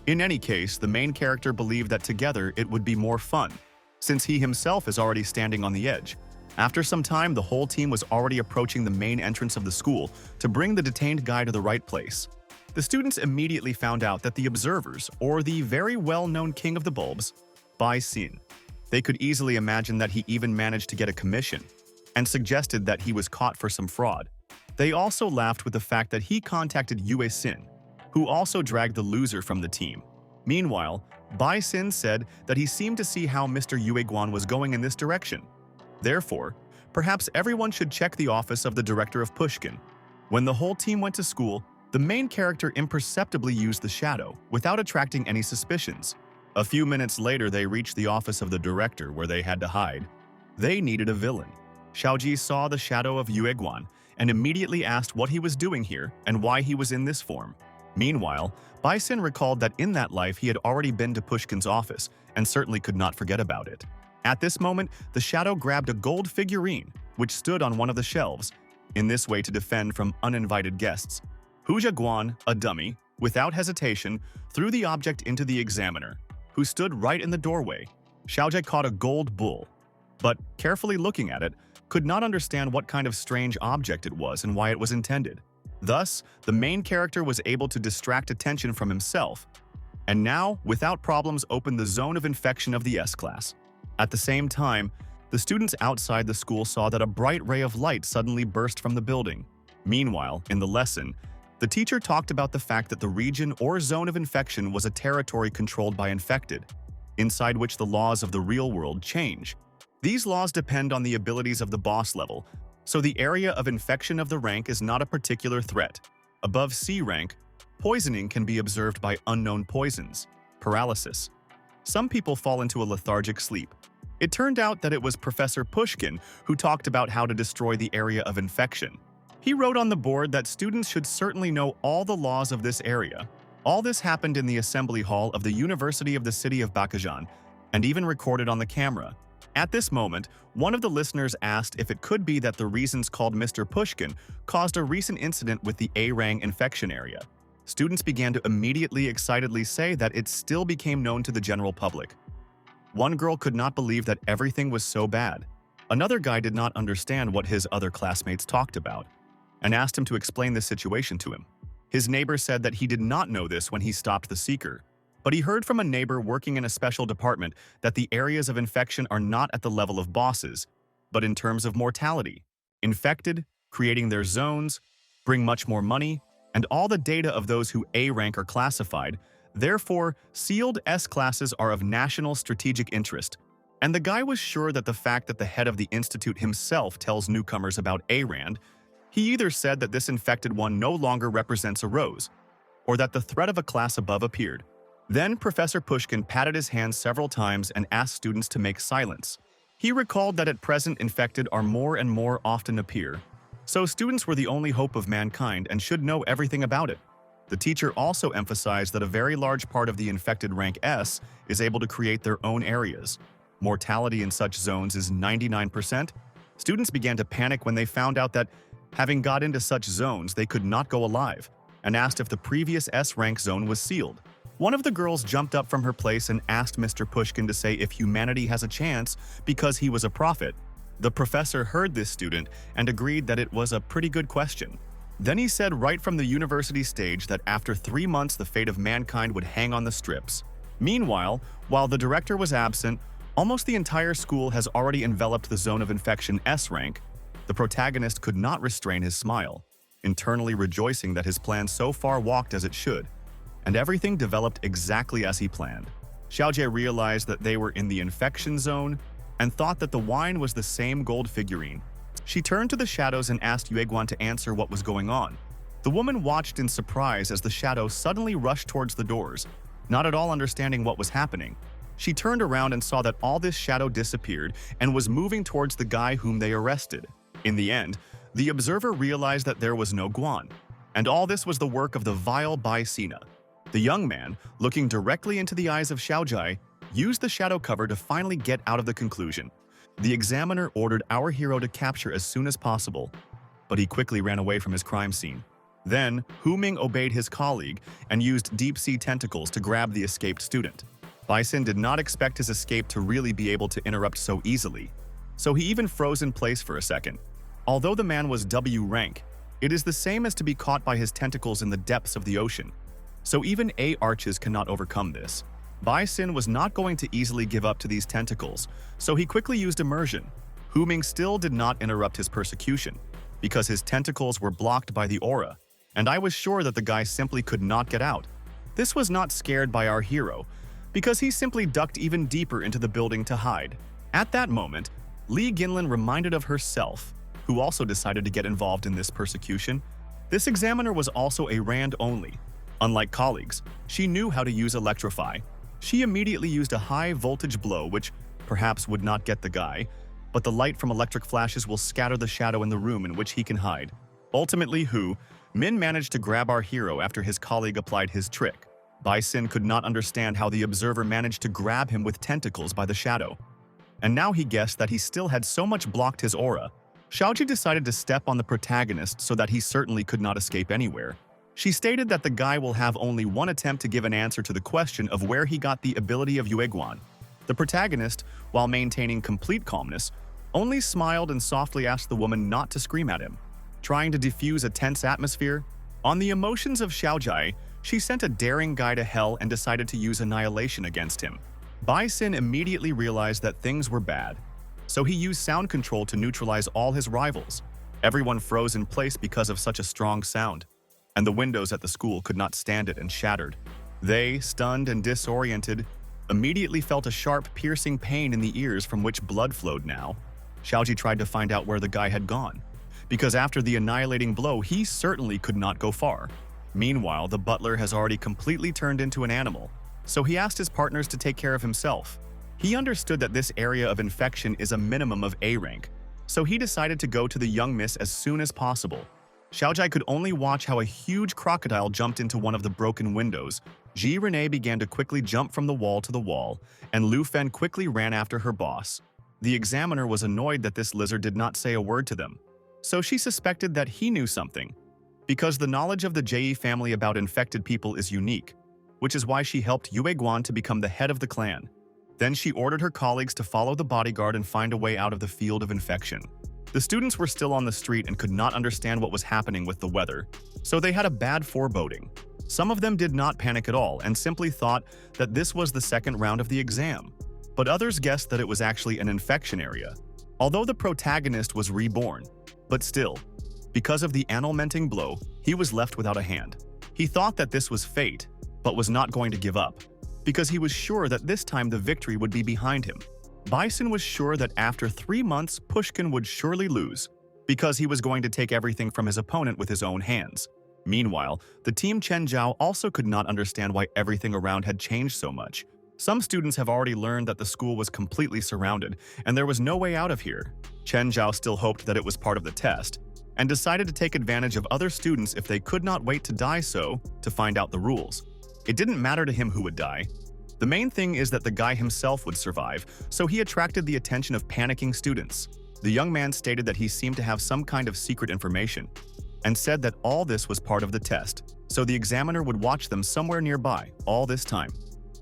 In any case, the main character believed that together it would be more fun, since he himself is already standing on the edge. After some time, the whole team was already approaching the main entrance of the school to bring the detained guy to the right place. The students immediately found out that the observers, or the very well-known king of the bulbs, Bai Xin. They could easily imagine that he even managed to get a commission, and suggested that he was caught for some fraud. They also laughed with the fact that he contacted Yue Xin, who also dragged the loser from the team. Meanwhile, Bai Xin said that he seemed to see how Mr. Yue Guan was going in this direction. Therefore, perhaps everyone should check the office of the director of Pushkin. When the whole team went to school, the main character imperceptibly used the shadow, without attracting any suspicions. A few minutes later, they reached the office of the director where they had to hide. They needed a villain. Xiaoji saw the shadow of Yue Guan and immediately asked what he was doing here and why he was in this form. Meanwhile, Bai Xin recalled that in that life he had already been to Pushkin's office and certainly could not forget about it. At this moment, the shadow grabbed a gold figurine, which stood on one of the shelves, in this way to defend from uninvited guests. Huzha Guan, a dummy, without hesitation, threw the object into the examiner, who stood right in the doorway. Xiaojie caught a gold bull, but, carefully looking at it, could not understand what kind of strange object it was and why it was intended. Thus, the main character was able to distract attention from himself, and now, without problems, opened the zone of infection of the S-class. At the same time, the students outside the school saw that a bright ray of light suddenly burst from the building. Meanwhile, in the lesson, the teacher talked about the fact that the region or zone of infection was a territory controlled by infected, inside which the laws of the real world change. These laws depend on the abilities of the boss level, so the area of infection of the rank is not a particular threat. Above C rank, poisoning can be observed by unknown poisons, paralysis. Some people fall into a lethargic sleep. It turned out that it was Professor Pushkin who talked about how to destroy the area of infection. He wrote on the board that students should certainly know all the laws of this area. All this happened in the assembly hall of the University of the City of Bakajan, and even recorded on the camera. At this moment, one of the listeners asked if it could be that the reasons called Mr. Pushkin caused a recent incident with the A-Rang infection area. Students began to immediately excitedly say that it still became known to the general public. One girl could not believe that everything was so bad. Another guy did not understand what his other classmates talked about, and asked him to explain the situation to him. His neighbor said that he did not know this when he stopped the seeker, but he heard from a neighbor working in a special department that the areas of infection are not at the level of bosses, but in terms of mortality. Infected, creating their zones, bring much more money, and all the data of those who A rank are classified. Therefore, sealed S classes are of national strategic interest. And the guy was sure that the fact that the head of the institute himself tells newcomers about A-Rand, he either said that this infected one no longer represents a rose, or that the threat of a class above appeared. Then Professor Pushkin patted his hands several times and asked students to make silence. He recalled that at present infected are more and more often appear, so students were the only hope of mankind and should know everything about it. The teacher also emphasized that a very large part of the infected rank S is able to create their own areas. Mortality in such zones is 99%. Students began to panic when they found out that, having got into such zones, they could not go alive, and asked if the previous S rank zone was sealed. One of the girls jumped up from her place and asked Mr. Pushkin to say if humanity has a chance because he was a prophet. The professor heard this student and agreed that it was a pretty good question. Then he said right from the university stage that after 3 months the fate of mankind would hang on the strips. Meanwhile, while the director was absent, almost the entire school has already enveloped the zone of infection S rank. The protagonist could not restrain his smile, internally rejoicing that his plan so far walked as it should, and everything developed exactly as he planned. Xiaojie realized that they were in the infection zone and thought that the wine was the same gold figurine. She turned to the shadows and asked Yue Guan to answer what was going on. The woman watched in surprise as the shadow suddenly rushed towards the doors, not at all understanding what was happening. She turned around and saw that all this shadow disappeared and was moving towards the guy whom they arrested. In the end, the observer realized that there was no Guan. And all this was the work of the vile Bai Sina. The young man, looking directly into the eyes of Xiaojai, used the shadow cover to finally get out of the conclusion. The examiner ordered our hero to capture as soon as possible, but he quickly ran away from his crime scene. Then, Hu Ming obeyed his colleague and used deep-sea tentacles to grab the escaped student. Bison did not expect his escape to really be able to interrupt so easily, so he even froze in place for a second. Although the man was W rank, it is the same as to be caught by his tentacles in the depths of the ocean, so even A arches cannot overcome this. Bai Xin was not going to easily give up to these tentacles, so he quickly used immersion. Hu Ming still did not interrupt his persecution, because his tentacles were blocked by the aura, and I was sure that the guy simply could not get out. This was not scared by our hero, because he simply ducked even deeper into the building to hide. At that moment, Li Ginlin reminded of herself, who also decided to get involved in this persecution. This examiner was also a Rand only. Unlike colleagues, she knew how to use electrify. She immediately used a high-voltage blow which perhaps would not get the guy, but the light from electric flashes will scatter the shadow in the room in which he can hide. Ultimately, Min managed to grab our hero after his colleague applied his trick. Bai Xin could not understand how the observer managed to grab him with tentacles by the shadow. And now he guessed that he still had so much blocked his aura. Xiaoji decided to step on the protagonist so that he certainly could not escape anywhere. She stated that the guy will have only one attempt to give an answer to the question of where he got the ability of Yueguan. The protagonist, while maintaining complete calmness, only smiled and softly asked the woman not to scream at him, trying to diffuse a tense atmosphere. On the emotions of Xiaojai, she sent a daring guy to hell and decided to use annihilation against him. Bai Xin immediately realized that things were bad, so he used sound control to neutralize all his rivals. Everyone froze in place because of such a strong sound, and the windows at the school could not stand it and shattered. They, stunned and disoriented, immediately felt a sharp, piercing pain in the ears from which blood flowed now. Xiaoji tried to find out where the guy had gone, because after the annihilating blow, he certainly could not go far. Meanwhile, the butler has already completely turned into an animal, so he asked his partners to take care of himself. He understood that this area of infection is a minimum of A rank, so he decided to go to the young miss as soon as possible. Xiaojai could only watch how a huge crocodile jumped into one of the broken windows. Ji Renee began to quickly jump from the wall to the wall, and Lu Fen quickly ran after her boss. The examiner was annoyed that this lizard did not say a word to them, so she suspected that he knew something, because the knowledge of the Jie family about infected people is unique, which is why she helped Yue Guan to become the head of the clan. Then she ordered her colleagues to follow the bodyguard and find a way out of the field of infection. The students were still on the street and could not understand what was happening with the weather, so they had a bad foreboding. Some of them did not panic at all and simply thought that this was the second round of the exam, but others guessed that it was actually an infection area. Although the protagonist was reborn, but still, because of the annulmenting blow, he was left without a hand. He thought that this was fate, but was not going to give up, because he was sure that this time the victory would be behind him. Bison was sure that after 3 months, Pushkin would surely lose, because he was going to take everything from his opponent with his own hands. Meanwhile, the team Chen Zhao also could not understand why everything around had changed so much. Some students have already learned that the school was completely surrounded, and there was no way out of here. Chen Zhao still hoped that it was part of the test, and decided to take advantage of other students if they could not wait to die to find out the rules. It didn't matter to him who would die. The main thing is that the guy himself would survive, so he attracted the attention of panicking students. The young man stated that he seemed to have some kind of secret information, and said that all this was part of the test, so the examiner would watch them somewhere nearby all this time.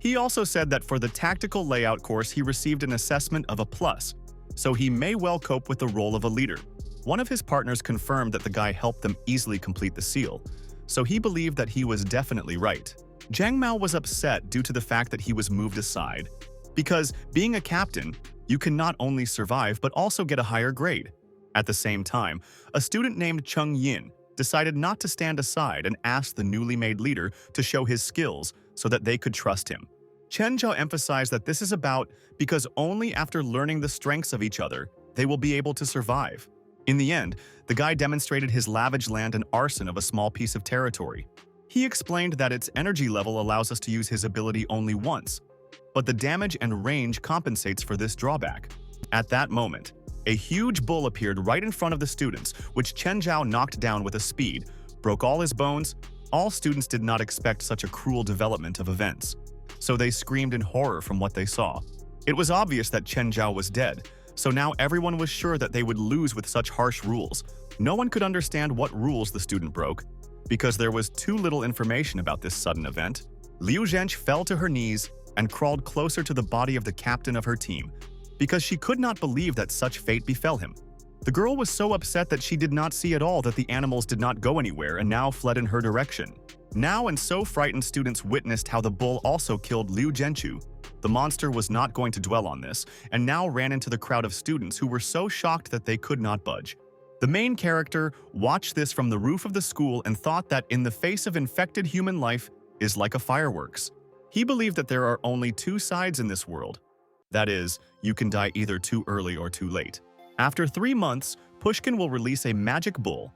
He also said that for the tactical layout course he received an assessment of a+, so he may well cope with the role of a leader. One of his partners confirmed that the guy helped them easily complete the seal, so he believed that he was definitely right. Zhang Mao was upset due to the fact that he was moved aside, because being a captain, you can not only survive but also get a higher grade. At the same time, a student named Cheng Yin decided not to stand aside and asked the newly made leader to show his skills so that they could trust him. Chen Zhao emphasized that this is about because only after learning the strengths of each other, they will be able to survive. In the end, the guy demonstrated his lavish land and arson of a small piece of territory. He explained that its energy level allows us to use his ability only once, but the damage and range compensates for this drawback. At that moment, a huge bull appeared right in front of the students, which Chen Zhao knocked down with a speed, broke all his bones. All students did not expect such a cruel development of events, so they screamed in horror from what they saw. It was obvious that Chen Zhao was dead, so now everyone was sure that they would lose with such harsh rules. No one could understand what rules the student broke, because there was too little information about this sudden event. Liu Zhench fell to her knees and crawled closer to the body of the captain of her team, because she could not believe that such fate befell him. The girl was so upset that she did not see at all that the animals did not go anywhere and now fled in her direction. Now and so frightened students witnessed how the bull also killed Liu Zhenchu. The monster was not going to dwell on this, and now ran into the crowd of students who were so shocked that they could not budge. The main character watched this from the roof of the school and thought that in the face of infected human life is like a fireworks. He believed that there are only two sides in this world. That is, you can die either too early or too late. After 3 months, Pushkin will release a magic bull,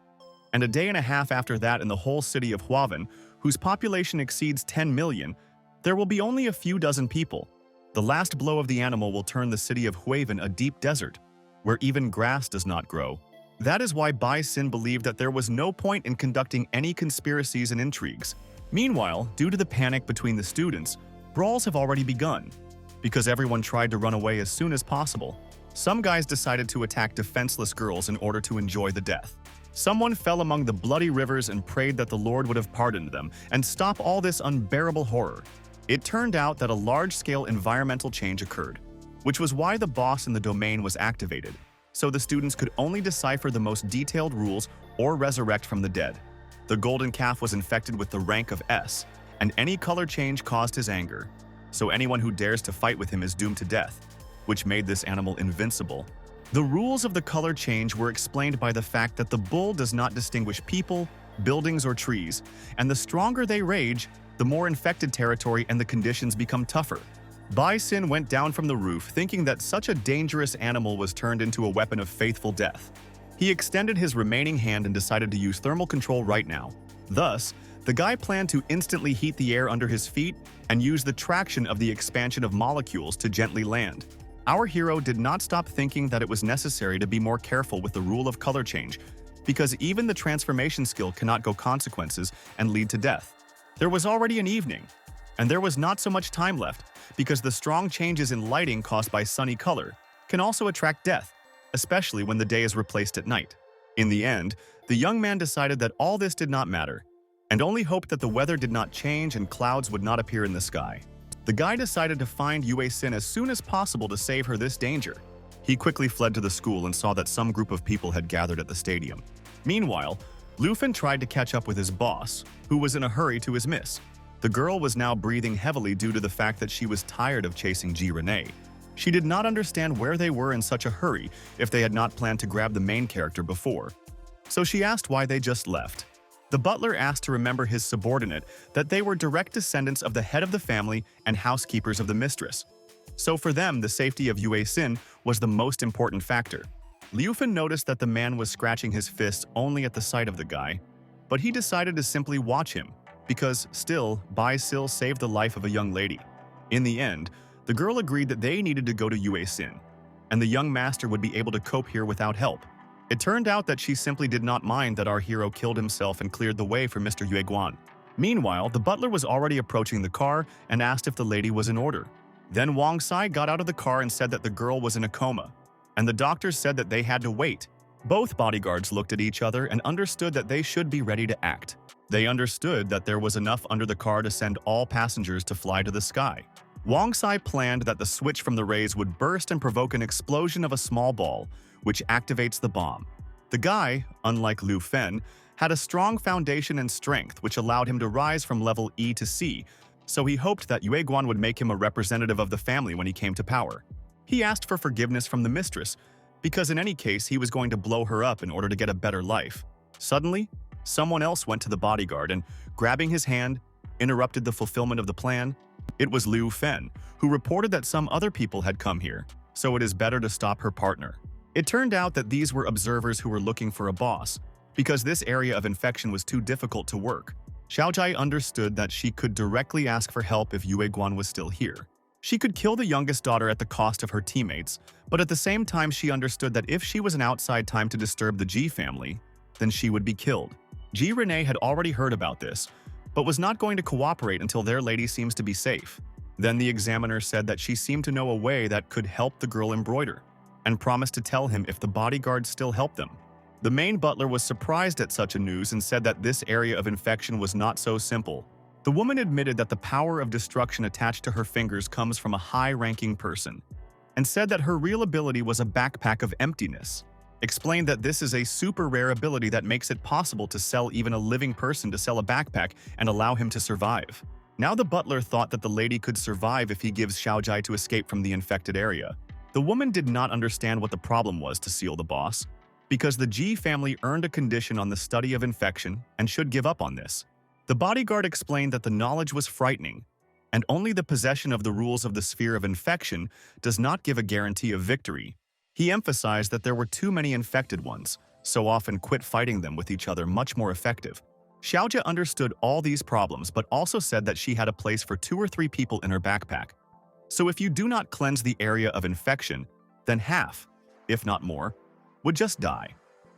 and a day and a half after that in the whole city of Huavan, whose population exceeds 10 million, there will be only a few dozen people. The last blow of the animal will turn the city of Huavan a deep desert, where even grass does not grow. That is why Bai Xin believed that there was no point in conducting any conspiracies and intrigues. Meanwhile, due to the panic between the students, brawls have already begun. Because everyone tried to run away as soon as possible, some guys decided to attack defenseless girls in order to enjoy the death. Someone fell among the bloody rivers and prayed that the Lord would have pardoned them and stop all this unbearable horror. It turned out that a large-scale environmental change occurred, which was why the boss in the domain was activated, so the students could only decipher the most detailed rules or resurrect from the dead. The golden calf was infected with the rank of S, and any color change caused his anger, so anyone who dares to fight with him is doomed to death, which made this animal invincible. The rules of the color change were explained by the fact that the bull does not distinguish people, buildings, or trees, and the stronger they rage, the more infected territory and the conditions become tougher. Bai Xin went down from the roof thinking that such a dangerous animal was turned into a weapon of faithful death. He extended his remaining hand and decided to use thermal control right now. Thus, the guy planned to instantly heat the air under his feet and use the traction of the expansion of molecules to gently land. Our hero did not stop thinking that it was necessary to be more careful with the rule of color change, because even the transformation skill cannot go consequences and lead to death. There was already an evening, and there was not so much time left, because the strong changes in lighting caused by sunny color can also attract death, especially when the day is replaced at night. In the end, the young man decided that all this did not matter, and only hoped that the weather did not change and clouds would not appear in the sky. The guy decided to find Yue Xin as soon as possible to save her this danger. He quickly fled to the school and saw that some group of people had gathered at the stadium. Meanwhile, Lufin tried to catch up with his boss, who was in a hurry to his miss. The girl was now breathing heavily due to the fact that she was tired of chasing Ji Renee. She did not understand where they were in such a hurry if they had not planned to grab the main character before. So she asked why they just left. The butler asked to remember his subordinate that they were direct descendants of the head of the family and housekeepers of the mistress. So for them, the safety of Yue Xin was the most important factor. Liufin noticed that the man was scratching his fists only at the sight of the guy, but he decided to simply watch him, because still, Bai Sil saved the life of a young lady. In the end, the girl agreed that they needed to go to Yue Xin, and the young master would be able to cope here without help. It turned out that she simply did not mind that our hero killed himself and cleared the way for Mr. Yue Guan. Meanwhile, the butler was already approaching the car and asked if the lady was in order. Then Wang Sai got out of the car and said that the girl was in a coma, and the doctors said that they had to wait. Both bodyguards looked at each other and understood that they should be ready to act. They understood that there was enough under the car to send all passengers to fly to the sky. Wang Sai planned that the switch from the rays would burst and provoke an explosion of a small ball, which activates the bomb. The guy, unlike Lu Fen, had a strong foundation and strength which allowed him to rise from level E to C, so he hoped that Yue Guan would make him a representative of the family when he came to power. He asked for forgiveness from the mistress, because in any case he was going to blow her up in order to get a better life. Suddenly, someone else went to the bodyguard and, grabbing his hand, interrupted the fulfillment of the plan. It was Liu Fen, who reported that some other people had come here, so it is better to stop her partner. It turned out that these were observers who were looking for a boss, because this area of infection was too difficult to work. Xiaojai understood that she could directly ask for help if Yue Guan was still here. She could kill the youngest daughter at the cost of her teammates, but at the same time she understood that if she was an outside time to disturb the Ji family, then she would be killed. Ji Renee had already heard about this, but was not going to cooperate until their lady seems to be safe. Then the examiner said that she seemed to know a way that could help the girl embroider, and promised to tell him if the bodyguards still helped them. The main butler was surprised at such a news and said that this area of infection was not so simple. The woman admitted that the power of destruction attached to her fingers comes from a high-ranking person, and said that her real ability was a backpack of emptiness. Explained that this is a super rare ability that makes it possible to sell even a living person to sell a backpack and allow him to survive. Now the butler thought that the lady could survive if he gives Xiaojai to escape from the infected area. The woman did not understand what the problem was to seal the boss, because the Ji family earned a condition on the study of infection and should give up on this. The bodyguard explained that the knowledge was frightening, and only the possession of the rules of the sphere of infection does not give a guarantee of victory. He emphasized that there were too many infected ones, so often quit fighting them with each other much more effective. Xiaojia understood all these problems but also said that she had a place for 2 or 3 people in her backpack. So if you do not cleanse the area of infection, then half, if not more, would just die.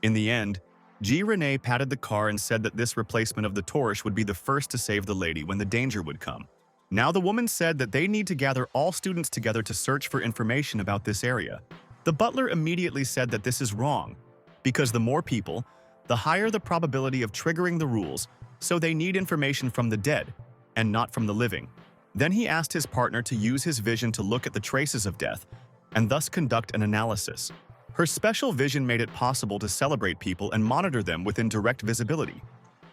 In the end, Ji Renee patted the car and said that this replacement of the Torish would be the first to save the lady when the danger would come. Now the woman said that they need to gather all students together to search for information about this area. The butler immediately said that this is wrong, because the more people, the higher the probability of triggering the rules, so they need information from the dead, and not from the living. Then he asked his partner to use his vision to look at the traces of death, and thus conduct an analysis. Her special vision made it possible to celebrate people and monitor them within direct visibility.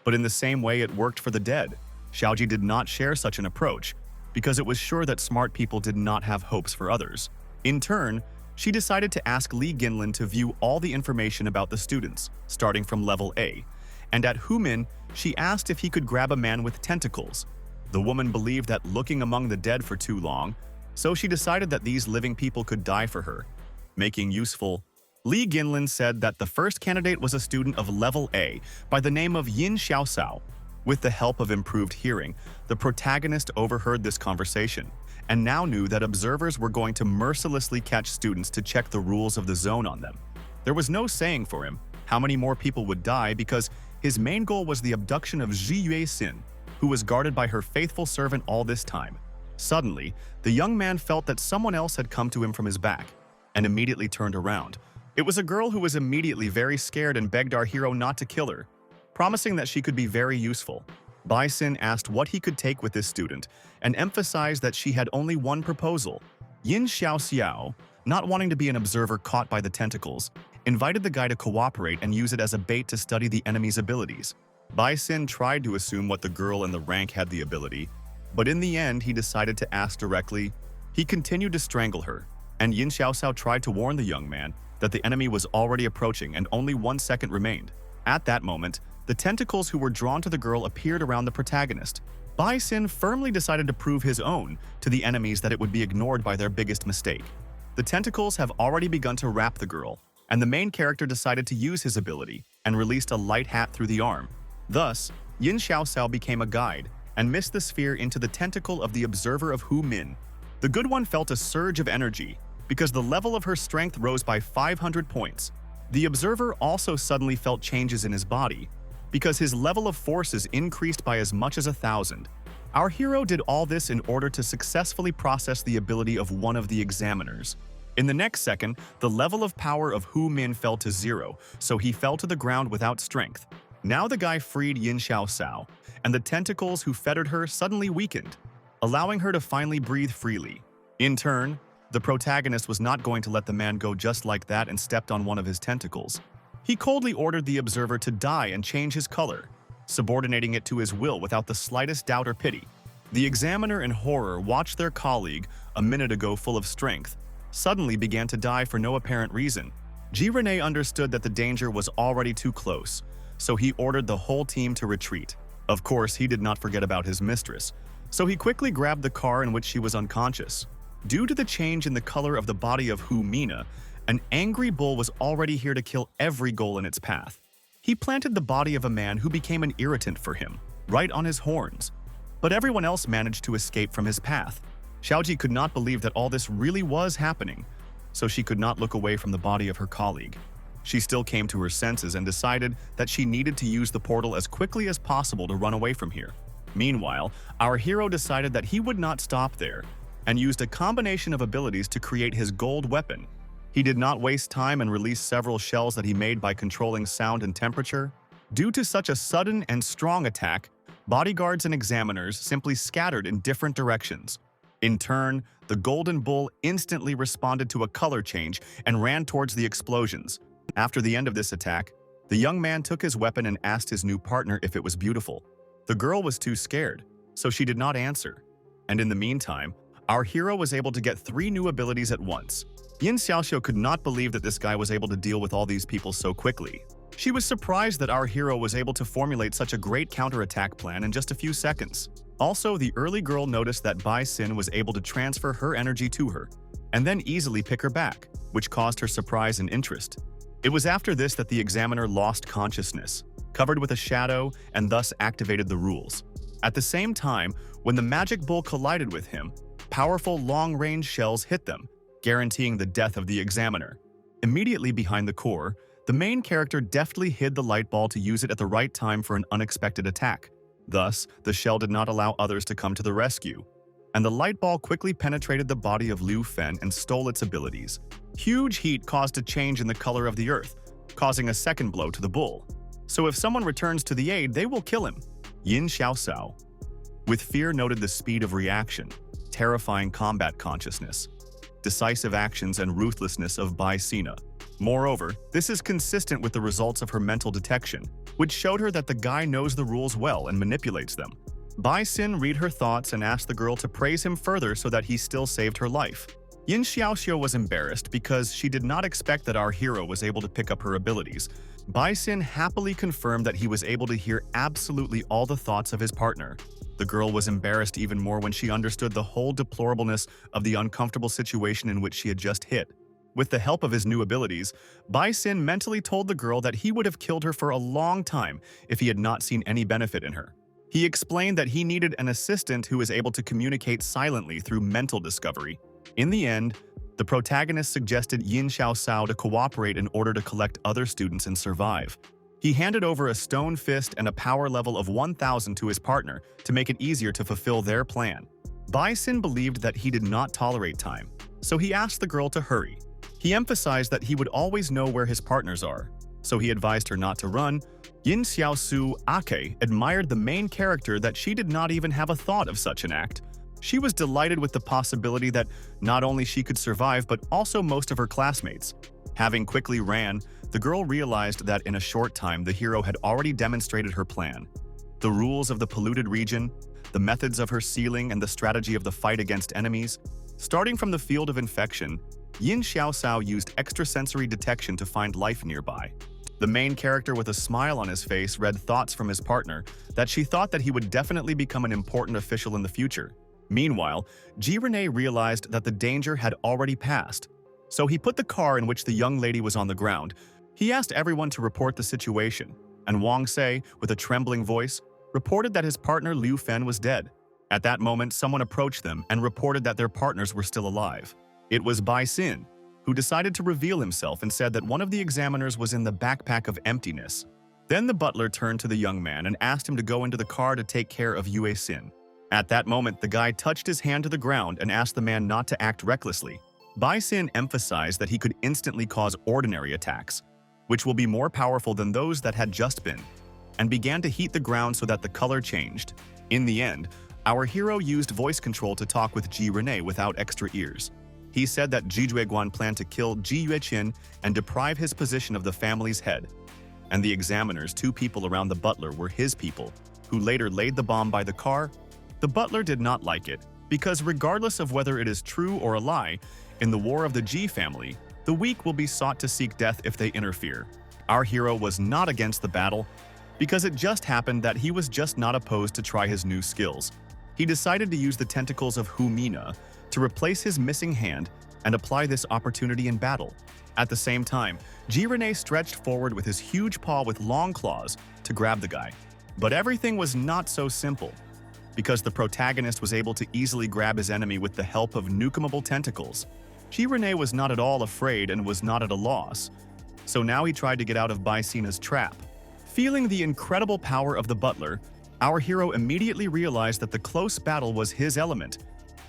But in the same way it worked for the dead, Xiaoji did not share such an approach, because it was sure that smart people did not have hopes for others. In turn, she decided to ask Li Ginlin to view all the information about the students, starting from level A, and at Humin, she asked if he could grab a man with tentacles. The woman believed that looking among the dead for too long, so she decided that these living people could die for her. Making useful, Li Ginlin said that the first candidate was a student of level A by the name of Yin Xiaosao. With the help of improved hearing, the protagonist overheard this conversation, and now knew that observers were going to mercilessly catch students to check the rules of the zone on them. There was no saying for him how many more people would die because his main goal was the abduction of Ji Yuexin, who was guarded by her faithful servant all this time. Suddenly, the young man felt that someone else had come to him from his back, and immediately turned around. It was a girl who was immediately very scared and begged our hero not to kill her, promising that she could be very useful. Bai Xin asked what he could take with this student and emphasized that she had only one proposal. Yin Xiaoxiao, not wanting to be an observer caught by the tentacles, invited the guy to cooperate and use it as a bait to study the enemy's abilities. Bai Xin tried to assume what the girl in the rank had the ability, but in the end he decided to ask directly. He continued to strangle her, and Yin Xiaoxiao tried to warn the young man that the enemy was already approaching and only 1 second remained. At that moment, the tentacles who were drawn to the girl appeared around the protagonist. Bai Xin firmly decided to prove his own to the enemies that it would be ignored by their biggest mistake. The tentacles have already begun to wrap the girl, and the main character decided to use his ability and released a light hat through the arm. Thus, Yin Xiaosao became a guide and missed the sphere into the tentacle of the observer of Hu Min. The good one felt a surge of energy because the level of her strength rose by 500 points. The observer also suddenly felt changes in his body because his level of forces increased by as much as 1,000. Our hero did all this in order to successfully process the ability of one of the examiners. In the next second, the level of power of Hu Min fell to 0, so he fell to the ground without strength. Now the guy freed Yin Xiaosao, and the tentacles who fettered her suddenly weakened, allowing her to finally breathe freely. In turn, the protagonist was not going to let the man go just like that and stepped on one of his tentacles. He coldly ordered the observer to die and change his color, subordinating it to his will without the slightest doubt or pity. The examiner in horror watched their colleague, a minute ago full of strength, suddenly began to die for no apparent reason. Ji Renee understood that the danger was already too close, so he ordered the whole team to retreat. Of course, he did not forget about his mistress, so he quickly grabbed the car in which she was unconscious. Due to the change in the color of the body of Hu Mina, an angry bull was already here to kill every goal in its path. He planted the body of a man who became an irritant for him, right on his horns. But everyone else managed to escape from his path. Xiaoji could not believe that all this really was happening, so she could not look away from the body of her colleague. She still came to her senses and decided that she needed to use the portal as quickly as possible to run away from here. Meanwhile, our hero decided that he would not stop there and used a combination of abilities to create his gold weapon. He did not waste time and released several shells that he made by controlling sound and temperature. Due to such a sudden and strong attack, bodyguards and examiners simply scattered in different directions. In turn, the Golden Bull instantly responded to a color change and ran towards the explosions. After the end of this attack, the young man took his weapon and asked his new partner if it was beautiful. The girl was too scared, so she did not answer. And in the meantime, our hero was able to get 3 new abilities at once. Yin Xiaoxiu could not believe that this guy was able to deal with all these people so quickly. She was surprised that our hero was able to formulate such a great counterattack plan in just a few seconds. Also, the early girl noticed that Bai Xin was able to transfer her energy to her, and then easily pick her back, which caused her surprise and interest. It was after this that the examiner lost consciousness, covered with a shadow, and thus activated the rules. At the same time, when the magic bull collided with him, powerful long-range shells hit them, guaranteeing the death of the examiner. Immediately behind the core, the main character deftly hid the light ball to use it at the right time for an unexpected attack. Thus, the shell did not allow others to come to the rescue, and the light ball quickly penetrated the body of Liu Fen and stole its abilities. Huge heat caused a change in the color of the earth, causing a second blow to the bull. So if someone returns to the aid, they will kill him. Yin Xiaosao, with fear, noted the speed of reaction, terrifying combat consciousness, decisive actions, and ruthlessness of Bai Sina. Moreover, this is consistent with the results of her mental detection, which showed her that the guy knows the rules well and manipulates them. Bai Xin read her thoughts and asked the girl to praise him further so that he still saved her life. Yin Xiaoxiu was embarrassed because she did not expect that our hero was able to pick up her abilities. Bai Xin happily confirmed that he was able to hear absolutely all the thoughts of his partner. The girl was embarrassed even more when she understood the whole deplorableness of the uncomfortable situation in which she had just hit. With the help of his new abilities, Bai Xin mentally told the girl that he would have killed her for a long time if he had not seen any benefit in her. He explained that he needed an assistant who was able to communicate silently through mental discovery. In the end, the protagonist suggested Yin Xiaosao to cooperate in order to collect other students and survive. He handed over a stone fist and a power level of 1000 to his partner to make it easier to fulfill their plan. Bai Xin believed that he did not tolerate time, so he asked the girl to hurry. He emphasized that he would always know where his partners are, so he advised her not to run. Yin Xiaosu Ake admired the main character that she did not even have a thought of such an act. She was delighted with the possibility that not only she could survive but also most of her classmates. Having quickly ran, the girl realized that in a short time the hero had already demonstrated her plan. The rules of the polluted region, the methods of her sealing, and the strategy of the fight against enemies. Starting from the field of infection, Yin Xiaosao used extrasensory detection to find life nearby. The main character, with a smile on his face, read thoughts from his partner that she thought that he would definitely become an important official in the future. Meanwhile, Ji Renee realized that the danger had already passed, so he put the car in which the young lady was on the ground. He asked everyone to report the situation, and Wang Se, with a trembling voice, reported that his partner Liu Fen was dead. At that moment, someone approached them and reported that their partners were still alive. It was Bai Xin, who decided to reveal himself and said that one of the examiners was in the backpack of emptiness. Then the butler turned to the young man and asked him to go into the car to take care of Yue Xin. At that moment, the guy touched his hand to the ground and asked the man not to act recklessly. Bai Xin emphasized that he could instantly cause ordinary attacks, which will be more powerful than those that had just been, and began to heat the ground so that the color changed. In the end, our hero used voice control to talk with Ji Renee without extra ears. He said that Ji Jueguan planned to kill Ji Yueqin and deprive his position of the family's head. And the examiners, 2 people around the butler, were his people, who later laid the bomb by the car. The butler did not like it, because regardless of whether it is true or a lie, in the war of the Ji family, the weak will be sought to seek death if they interfere. Our hero was not against the battle, because it just happened that he was just not opposed to try his new skills. He decided to use the tentacles of Hu Mina to replace his missing hand and apply this opportunity in battle. At the same time, Ji Renee stretched forward with his huge paw with long claws to grab the guy. But everything was not so simple, because the protagonist was able to easily grab his enemy with the help of nukemable tentacles. Ji Renee was not at all afraid and was not at a loss, So now he tried to get out of Baisina's trap. Feeling the incredible power of the butler, our hero immediately realized that the close battle was his element,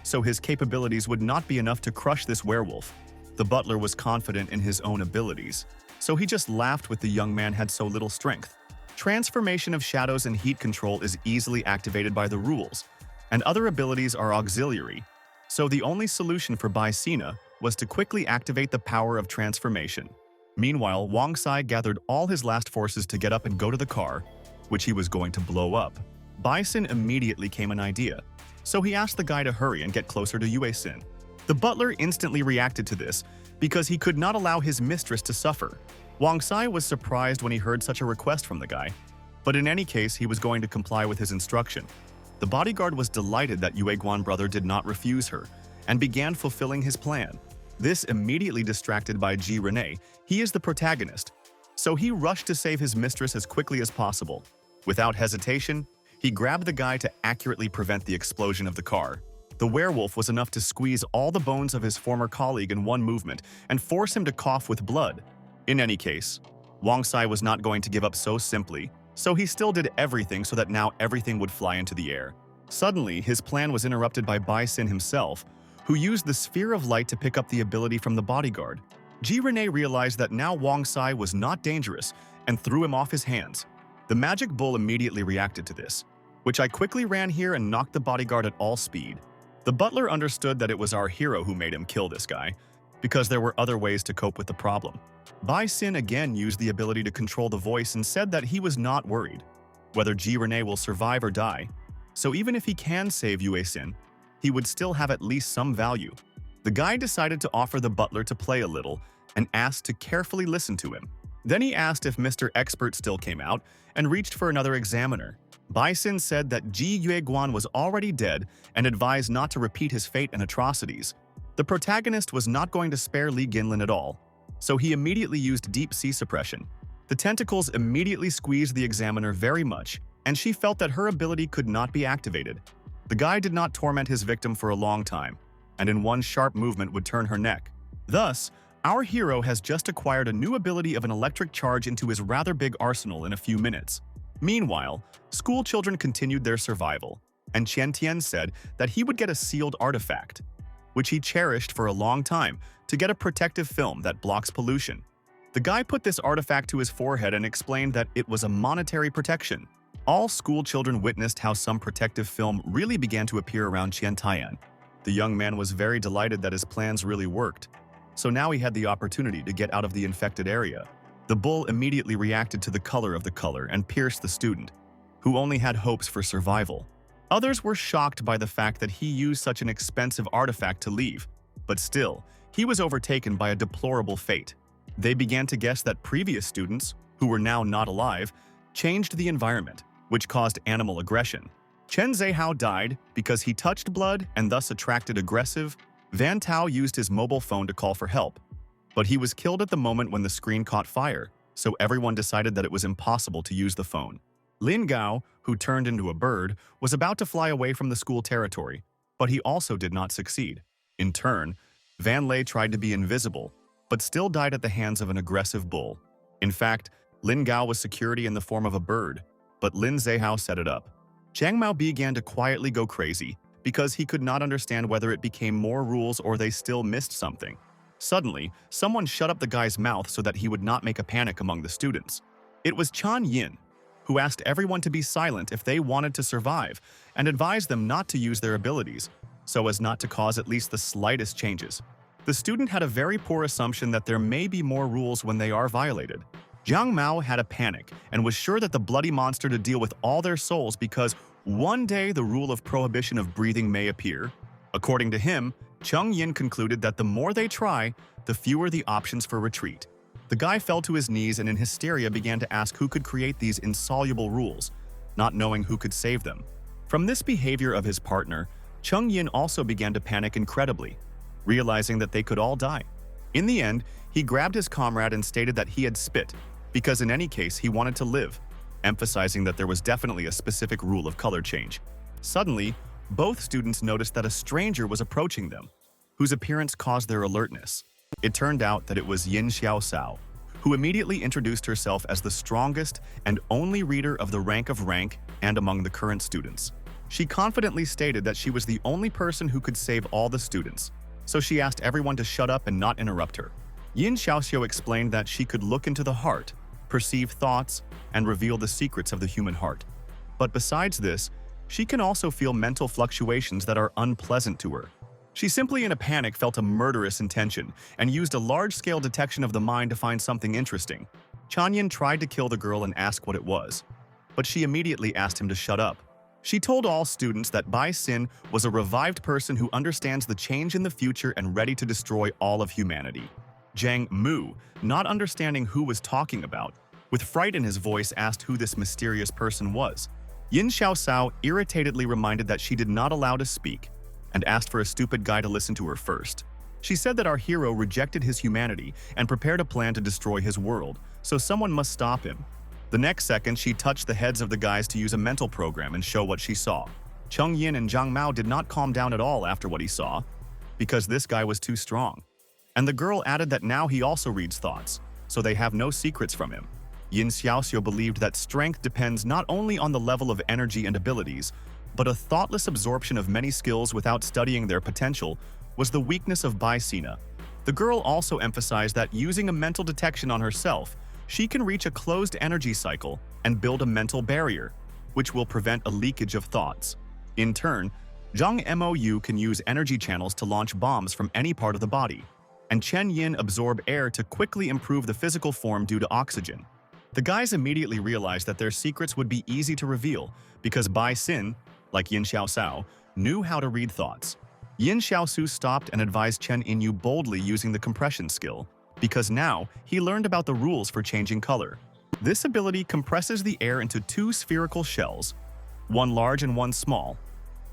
so his capabilities would not be enough to crush this werewolf. The butler was confident in his own abilities, so he just laughed with the young man had so little strength. Transformation of shadows and heat control is easily activated by the rules, and other abilities are auxiliary, so the only solution for Baisina was to quickly activate the power of transformation. Meanwhile, Wang Sai gathered all his last forces to get up and go to the car, which he was going to blow up. Baisin immediately came an idea, so he asked the guy to hurry and get closer to Yue Xin. The butler instantly reacted to this because he could not allow his mistress to suffer. Wang Sai was surprised when he heard such a request from the guy, but in any case he was going to comply with his instruction. The bodyguard was delighted that Yue Guan brother did not refuse her and began fulfilling his plan. This immediately distracted by Ji Renee, he is the protagonist, so he rushed to save his mistress as quickly as possible. Without hesitation, he grabbed the guy to accurately prevent the explosion of the car. The werewolf was enough to squeeze all the bones of his former colleague in one movement and force him to cough with blood. In any case, Wang Sai was not going to give up so simply, so he still did everything so that now everything would fly into the air. Suddenly, his plan was interrupted by Baisin himself, who used the sphere of light to pick up the ability from the bodyguard. Ji Renee realized that now Wang Sai was not dangerous and threw him off his hands. The magic bull immediately reacted to this, which I quickly ran here and knocked the bodyguard at all speed. The butler understood that it was our hero who made him kill this guy, because there were other ways to cope with the problem. Baisin again used the ability to control the voice and said that he was not worried whether Ji Renee will survive or die, so even if he can save Yue Xin, he would still have at least some value. The guy decided to offer the butler to play a little and asked to carefully listen to him. Then he asked if Mr. Expert still came out and reached for another examiner. Baisin said that Ji Yue Guan was already dead and advised not to repeat his fate and atrocities. The protagonist was not going to spare Li Ginlin at all, so he immediately used deep sea suppression. The tentacles immediately squeezed the examiner very much, and she felt that her ability could not be activated. The guy did not torment his victim for a long time, and in one sharp movement would turn her neck. Thus, our hero has just acquired a new ability of an electric charge into his rather big arsenal in a few minutes. Meanwhile, school children continued their survival, and Qian Tian said that he would get a sealed artifact, which he cherished for a long time, to get a protective film that blocks pollution. The guy put this artifact to his forehead and explained that it was a monetary protection. All school children witnessed how some protective film really began to appear around Qian Tian. The young man was very delighted that his plans really worked, so now he had the opportunity to get out of the infected area. The bull immediately reacted to the color of the color and pierced the student, who only had hopes for survival. Others were shocked by the fact that he used such an expensive artifact to leave, but still, he was overtaken by a deplorable fate. They began to guess that previous students, who were now not alive, changed the environment, which caused animal aggression. Chen Zihao died because he touched blood and thus attracted aggressive. Van Tao used his mobile phone to call for help, but he was killed at the moment when the screen caught fire, so everyone decided that it was impossible to use the phone. Lin Gao, who turned into a bird, was about to fly away from the school territory, but he also did not succeed. In turn, Van Lei tried to be invisible, but still died at the hands of an aggressive bull. In fact, Lin Gao was security in the form of a bird, but Lin Zihao set it up. Zhang Mao began to quietly go crazy because he could not understand whether it became more rules or they still missed something. Suddenly, someone shut up the guy's mouth so that he would not make a panic among the students. It was Chan Yin, who asked everyone to be silent if they wanted to survive and advised them not to use their abilities, so as not to cause at least the slightest changes. The student had a very poor assumption that there may be more rules when they are violated. Jiang Mao had a panic and was sure that the bloody monster to deal with all their souls because one day the rule of prohibition of breathing may appear. According to him, Cheng Yin concluded that the more they try, the fewer the options for retreat. The guy fell to his knees and in hysteria began to ask who could create these insoluble rules, not knowing who could save them. From this behavior of his partner, Cheng Yin also began to panic incredibly, realizing that they could all die. In the end, he grabbed his comrade and stated that he had spit, because in any case he wanted to live, emphasizing that there was definitely a specific rule of color change. Suddenly, both students noticed that a stranger was approaching them, whose appearance caused their alertness. It turned out that it was Yin Xiaosao, who immediately introduced herself as the strongest and only reader of the rank and among the current students. She confidently stated that she was the only person who could save all the students, so she asked everyone to shut up and not interrupt her. Yin Xiaoxiu explained that she could look into the heart, perceive thoughts, and reveal the secrets of the human heart. But besides this, she can also feel mental fluctuations that are unpleasant to her. She simply in a panic felt a murderous intention and used a large-scale detection of the mind to find something interesting. Chanyin tried to kill the girl and ask what it was, but she immediately asked him to shut up. She told all students that Bai Xin was a revived person who understands the change in the future and ready to destroy all of humanity. Zhang Mu, not understanding who was talking about, with fright in his voice asked who this mysterious person was. Yin Xiaosao irritatedly reminded that she did not allow to speak, and asked for a stupid guy to listen to her first. She said that our hero rejected his humanity and prepared a plan to destroy his world, so someone must stop him. The next second, she touched the heads of the guys to use a mental program and show what she saw. Cheng Yin and Zhang Mao did not calm down at all after what he saw, because this guy was too strong. And the girl added that now he also reads thoughts, so they have no secrets from him. Yin Xiaoxiu believed that strength depends not only on the level of energy and abilities, but a thoughtless absorption of many skills without studying their potential was the weakness of Bai Sina. The girl also emphasized that using a mental detection on herself, she can reach a closed energy cycle and build a mental barrier, which will prevent a leakage of thoughts. In turn, Zhang Mou can use energy channels to launch bombs from any part of the body, and Chen Yin absorb air to quickly improve the physical form due to oxygen. The guys immediately realized that their secrets would be easy to reveal because Bai Xin, like Yin Xiaosao, knew how to read thoughts. Yin Xiaosu stopped and advised Chen Yinyu boldly using the compression skill, because now he learned about the rules for changing color. This ability compresses the air into two spherical shells, one large and one small,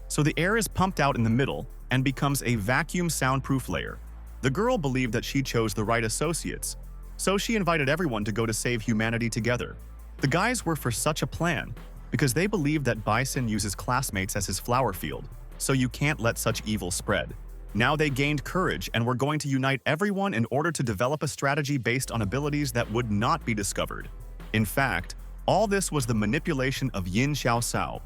so the air is pumped out in the middle and becomes a vacuum soundproof layer. The girl believed that she chose the right associates, so she invited everyone to go to save humanity together. The guys were for such a plan because they believed that Bison uses classmates as his flower field, so you can't let such evil spread. Now they gained courage and were going to unite everyone in order to develop a strategy based on abilities that would not be discovered. In fact, all this was the manipulation of Yin Xiaosao,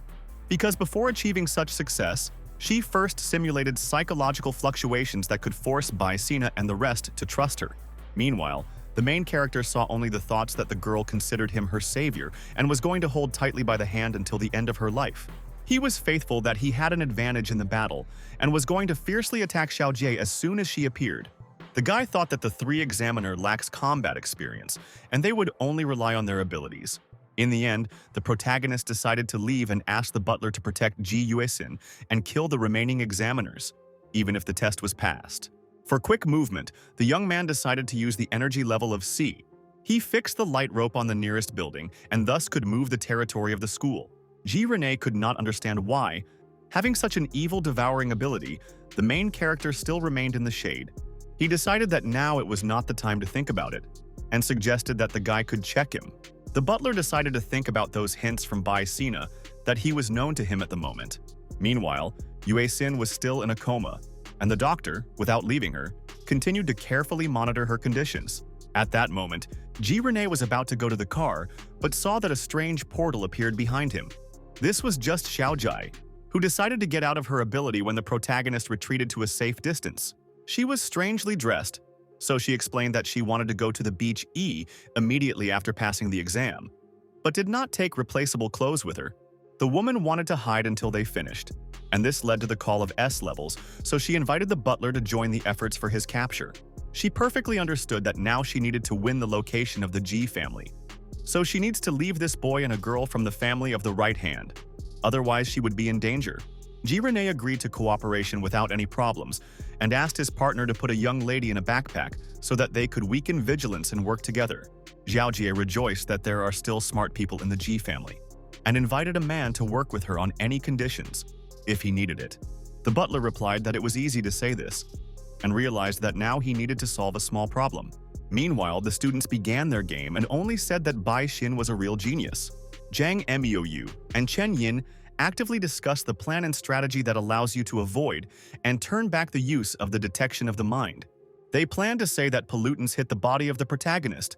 because before achieving such success, she first simulated psychological fluctuations that could force Bai Sina and the rest to trust her. Meanwhile, the main character saw only the thoughts that the girl considered him her savior and was going to hold tightly by the hand until the end of her life. He was faithful that he had an advantage in the battle and was going to fiercely attack Xiaojie as soon as she appeared. The guy thought that the three examiner lacks combat experience and they would only rely on their abilities. In the end, the protagonist decided to leave and asked the butler to protect Ji Yuesin and kill the remaining examiners, even if the test was passed. For quick movement, the young man decided to use the energy level of C. He fixed the light rope on the nearest building and thus could move the territory of the school. Ji Renee could not understand why, having such an evil devouring ability, the main character still remained in the shade. He decided that now it was not the time to think about it, and suggested that the guy could check him. The butler decided to think about those hints from Bai Sina that he was known to him at the moment. Meanwhile, Yue Xin was still in a coma, and the doctor, without leaving her, continued to carefully monitor her conditions. At that moment, Ji Renee was about to go to the car, but saw that a strange portal appeared behind him. This was just Xiaojie, who decided to get out of her ability when the protagonist retreated to a safe distance. She was strangely dressed, so she explained that she wanted to go to the beach E immediately after passing the exam, but did not take replaceable clothes with her. The woman wanted to hide until they finished, and this led to the call of S levels, so she invited the butler to join the efforts for his capture. She perfectly understood that now she needed to win the location of the G family. So she needs to leave this boy and a girl from the family of the right hand. Otherwise, she would be in danger. Ji Renee agreed to cooperation without any problems and asked his partner to put a young lady in a backpack so that they could weaken vigilance and work together. Xiaojie rejoiced that there are still smart people in the Ji family and invited a man to work with her on any conditions, if he needed it. The butler replied that it was easy to say this and realized that now he needed to solve a small problem. Meanwhile, the students began their game and only said that Bai Xin was a real genius. Zhang Miou and Chen Yin actively discussed the plan and strategy that allows you to avoid and turn back the use of the detection of the mind. They planned to say that pollutants hit the body of the protagonist,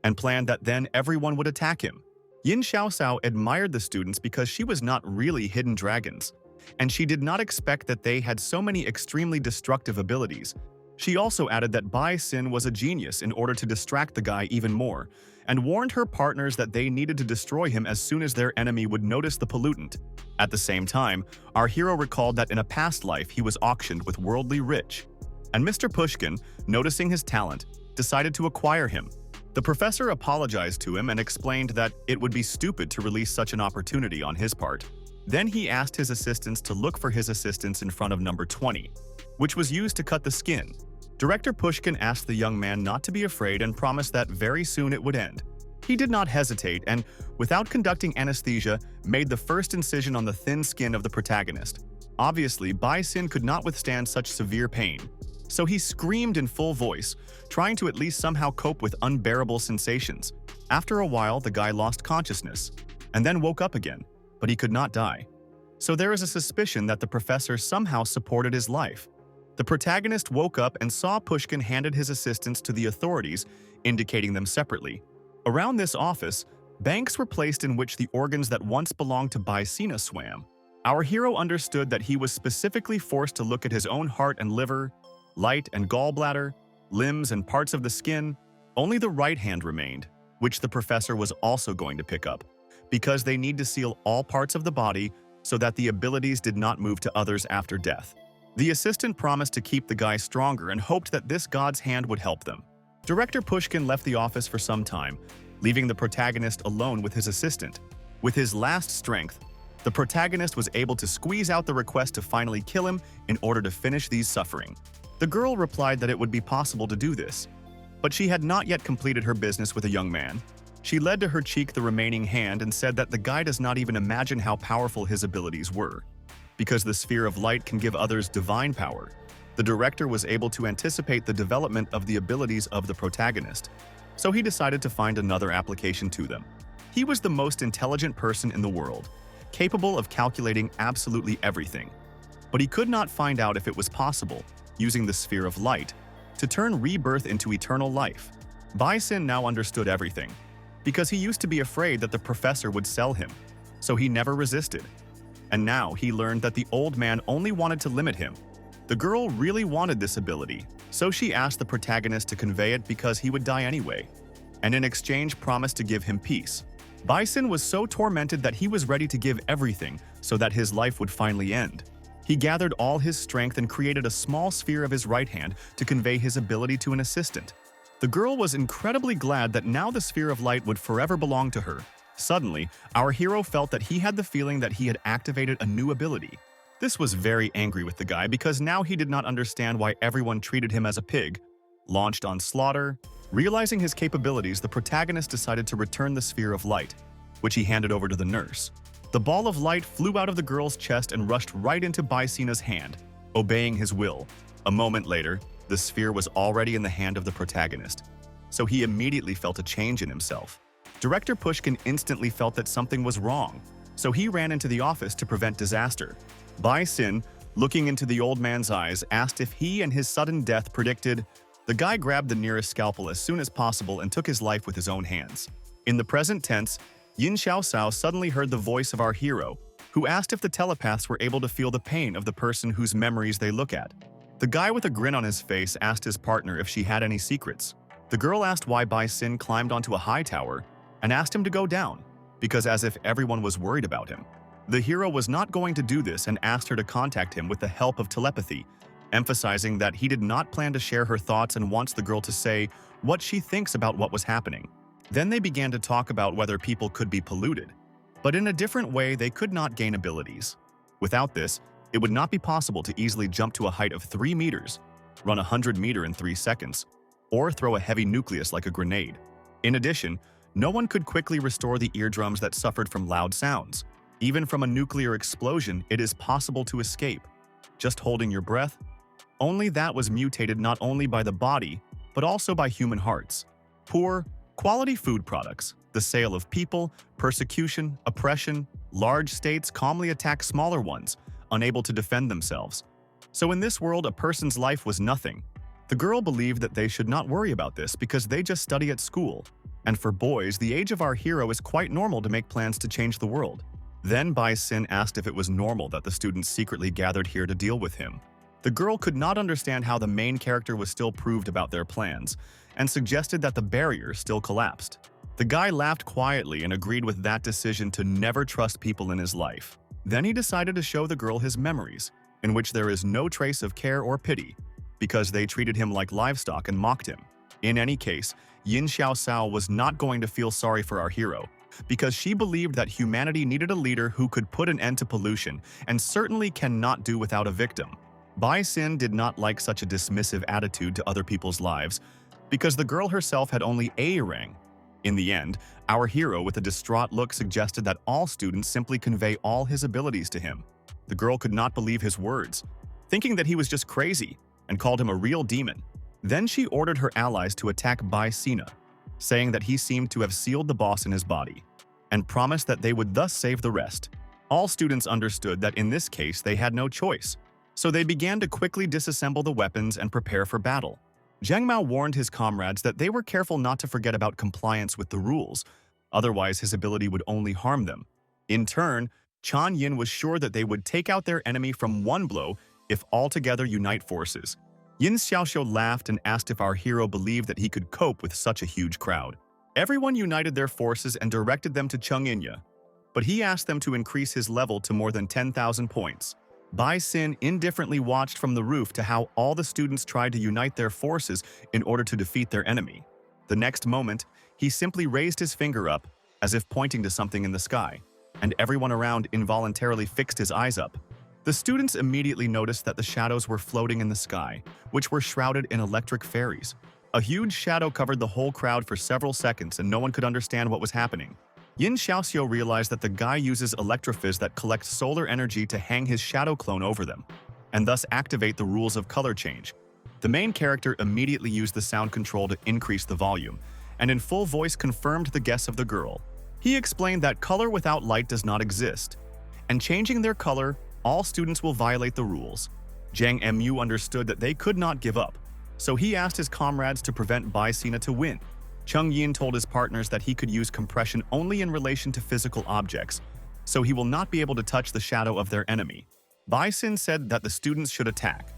and planned that then everyone would attack him. Yin Xiaosao admired the students because she was not really hidden dragons, and she did not expect that they had so many extremely destructive abilities. She also added that Bai Xin was a genius in order to distract the guy even more, and warned her partners that they needed to destroy him as soon as their enemy would notice the pollutant. At the same time, our hero recalled that in a past life he was auctioned with worldly rich, and Mr. Pushkin, noticing his talent, decided to acquire him. The professor apologized to him and explained that it would be stupid to release such an opportunity on his part. Then he asked his assistants to look for his assistants in front of number 20, which was used to cut the skin. Director Pushkin asked the young man not to be afraid and promised that very soon it would end. He did not hesitate and, without conducting anesthesia, made the first incision on the thin skin of the protagonist. Obviously, Bai Xin could not withstand such severe pain, so he screamed in full voice, trying to at least somehow cope with unbearable sensations. After a while, the guy lost consciousness, and then woke up again, but he could not die. So there is a suspicion that the professor somehow supported his life. The protagonist woke up and saw Pushkin handed his assistants to the authorities, indicating them separately. Around this office, banks were placed in which the organs that once belonged to Bai Sina swam. Our hero understood that he was specifically forced to look at his own heart and liver, light and gallbladder, limbs and parts of the skin. Only the right hand remained, which the professor was also going to pick up, because they need to seal all parts of the body so that the abilities did not move to others after death. The assistant promised to keep the guy stronger and hoped that this god's hand would help them. Director Pushkin left the office for some time, leaving the protagonist alone with his assistant. With his last strength, the protagonist was able to squeeze out the request to finally kill him in order to finish these suffering. The girl replied that it would be possible to do this, but she had not yet completed her business with a young man. She led to her cheek the remaining hand and said that the guy does not even imagine how powerful his abilities were. Because the sphere of light can give others divine power, the director was able to anticipate the development of the abilities of the protagonist, so he decided to find another application to them. He was the most intelligent person in the world, capable of calculating absolutely everything. But he could not find out if it was possible, using the sphere of light, to turn rebirth into eternal life. Bai Xin now understood everything, because he used to be afraid that the professor would sell him, so he never resisted. And now he learned that the old man only wanted to limit him. The girl really wanted this ability, so she asked the protagonist to convey it because he would die anyway, and in exchange promised to give him peace. Bai Xin was so tormented that he was ready to give everything so that his life would finally end. He gathered all his strength and created a small sphere of his right hand to convey his ability to an assistant. The girl was incredibly glad that now the sphere of light would forever belong to her. Suddenly, our hero felt that he had the feeling that he had activated a new ability. This was very angry with the guy because now he did not understand why everyone treated him as a pig. Launched on slaughter, realizing his capabilities, the protagonist decided to return the sphere of light, which he handed over to the nurse. The ball of light flew out of the girl's chest and rushed right into Bai Sina's hand, obeying his will. A moment later, the sphere was already in the hand of the protagonist, so he immediately felt a change in himself. Director Pushkin instantly felt that something was wrong, so he ran into the office to prevent disaster. Bai Xin, looking into the old man's eyes, asked if he and his sudden death predicted. The guy grabbed the nearest scalpel as soon as possible and took his life with his own hands. In the present tense, Yin Xiaosao suddenly heard the voice of our hero, who asked if the telepaths were able to feel the pain of the person whose memories they look at. The guy with a grin on his face asked his partner if she had any secrets. The girl asked why Bai Xin climbed onto a high tower and asked him to go down, because as if everyone was worried about him. The hero was not going to do this and asked her to contact him with the help of telepathy, emphasizing that he did not plan to share her thoughts and wants the girl to say what she thinks about what was happening. Then they began to talk about whether people could be polluted, but in a different way they could not gain abilities. Without this, it would not be possible to easily jump to a height of 3 meters, run 100 meters in 3 seconds, or throw a heavy nucleus like a grenade. In addition, no one could quickly restore the eardrums that suffered from loud sounds. Even from a nuclear explosion, it is possible to escape. Just holding your breath? Only that was mutated not only by the body, but also by human hearts. Poor, quality food products, the sale of people, persecution, oppression, large states calmly attack smaller ones, unable to defend themselves. So in this world, a person's life was nothing. The girl believed that they should not worry about this because they just study at school, And for boys, the age of our hero is quite normal to make plans to change the world. Then Bai Sin asked if it was normal that the students secretly gathered here to deal with him. The girl could not understand how the main character was still proved about their plans, and suggested that the barrier still collapsed. The guy laughed quietly and agreed with that decision to never trust people in his life. Then he decided to show the girl his memories, in which there is no trace of care or pity, because they treated him like livestock and mocked him. In any case, Yin Xiaosao was not going to feel sorry for our hero, because she believed that humanity needed a leader who could put an end to pollution and certainly cannot do without a victim. Bai Sin did not like such a dismissive attitude to other people's lives, because the girl herself had only a rank. In the end, our hero with a distraught look suggested that all students simply convey all his abilities to him. The girl could not believe his words, thinking that he was just crazy, and called him a real demon. Then she ordered her allies to attack Bai Sina, saying that he seemed to have sealed the boss in his body, and promised that they would thus save the rest. All students understood that in this case they had no choice, so they began to quickly disassemble the weapons and prepare for battle. Zhang Mao warned his comrades that they were careful not to forget about compliance with the rules, otherwise his ability would only harm them. In turn, Chan Yin was sure that they would take out their enemy from one blow if all together unite forces. Yin Xiaoxiu laughed and asked if our hero believed that he could cope with such a huge crowd. Everyone united their forces and directed them to Chengyinya, but he asked them to increase his level to more than 10,000 points. Bai Sin indifferently watched from the roof to how all the students tried to unite their forces in order to defeat their enemy. The next moment, he simply raised his finger up, as if pointing to something in the sky, and everyone around involuntarily fixed his eyes up. The students immediately noticed that the shadows were floating in the sky, which were shrouded in electric fairies. A huge shadow covered the whole crowd for several seconds and no one could understand what was happening. Yin Xiaoxiu realized that the guy uses electrophiz that collects solar energy to hang his shadow clone over them, and thus activate the rules of color change. The main character immediately used the sound control to increase the volume, and in full voice confirmed the guess of the girl. He explained that color without light does not exist, and changing their color, all students will violate the rules. Zhang Mu understood that they could not give up, so he asked his comrades to prevent Bai Sina to win. Cheng Yin told his partners that he could use compression only in relation to physical objects, so he will not be able to touch the shadow of their enemy. Bai Sin said that the students should attack.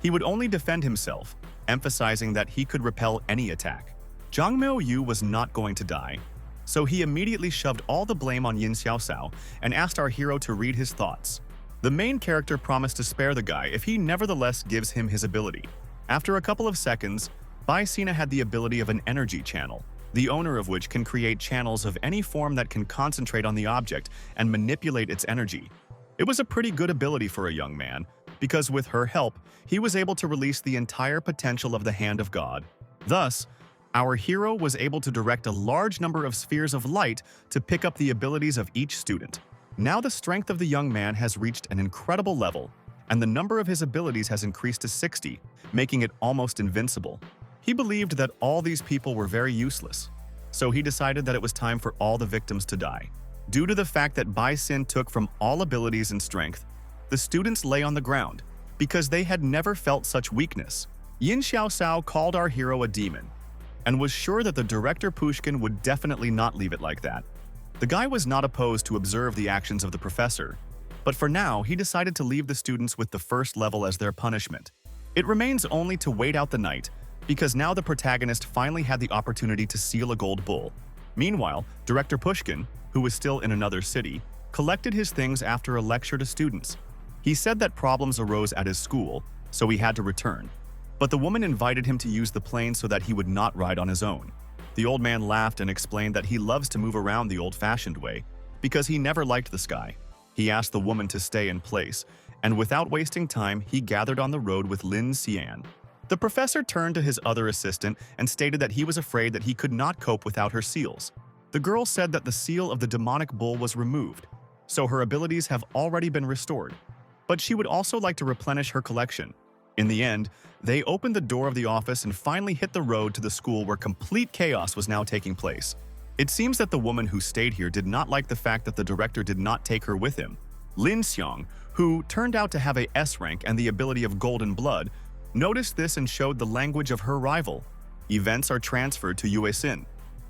He would only defend himself, emphasizing that he could repel any attack. Zhang Miaoyu was not going to die, so he immediately shoved all the blame on Yin Xiaosao and asked our hero to read his thoughts. The main character promised to spare the guy if he nevertheless gives him his ability. After a couple of seconds, Bai Sina had the ability of an energy channel, the owner of which can create channels of any form that can concentrate on the object and manipulate its energy. It was a pretty good ability for a young man, because with her help, he was able to release the entire potential of the Hand of God. Thus, our hero was able to direct a large number of spheres of light to pick up the abilities of each student. Now the strength of the young man has reached an incredible level, and the number of his abilities has increased to 60, making it almost invincible. He believed that all these people were very useless, so he decided that it was time for all the victims to die. Due to the fact that Bai Sin took from all abilities and strength, the students lay on the ground, because they had never felt such weakness. Yin Xiaosao called our hero a demon, and was sure that the director Pushkin would definitely not leave it like that. The guy was not opposed to observe the actions of the professor, but for now he decided to leave the students with the first level as their punishment. It remains only to wait out the night, because now the protagonist finally had the opportunity to seal a gold bull. Meanwhile, Director Pushkin, who was still in another city, collected his things after a lecture to students. He said that problems arose at his school, so he had to return. But the woman invited him to use the plane so that he would not ride on his own. The old man laughed and explained that he loves to move around the old-fashioned way, because he never liked the sky. He asked the woman to stay in place, and without wasting time, he gathered on the road with Lin Xian. The professor turned to his other assistant and stated that he was afraid that he could not cope without her seals. The girl said that the seal of the demonic bull was removed, so her abilities have already been restored. But she would also like to replenish her collection. In the end, they opened the door of the office and finally hit the road to the school where complete chaos was now taking place. It seems that the woman who stayed here did not like the fact that the director did not take her with him. Lin Xiang, who turned out to have a S rank and the ability of golden blood, noticed this and showed the language of her rival. Events are transferred to Yue Xin.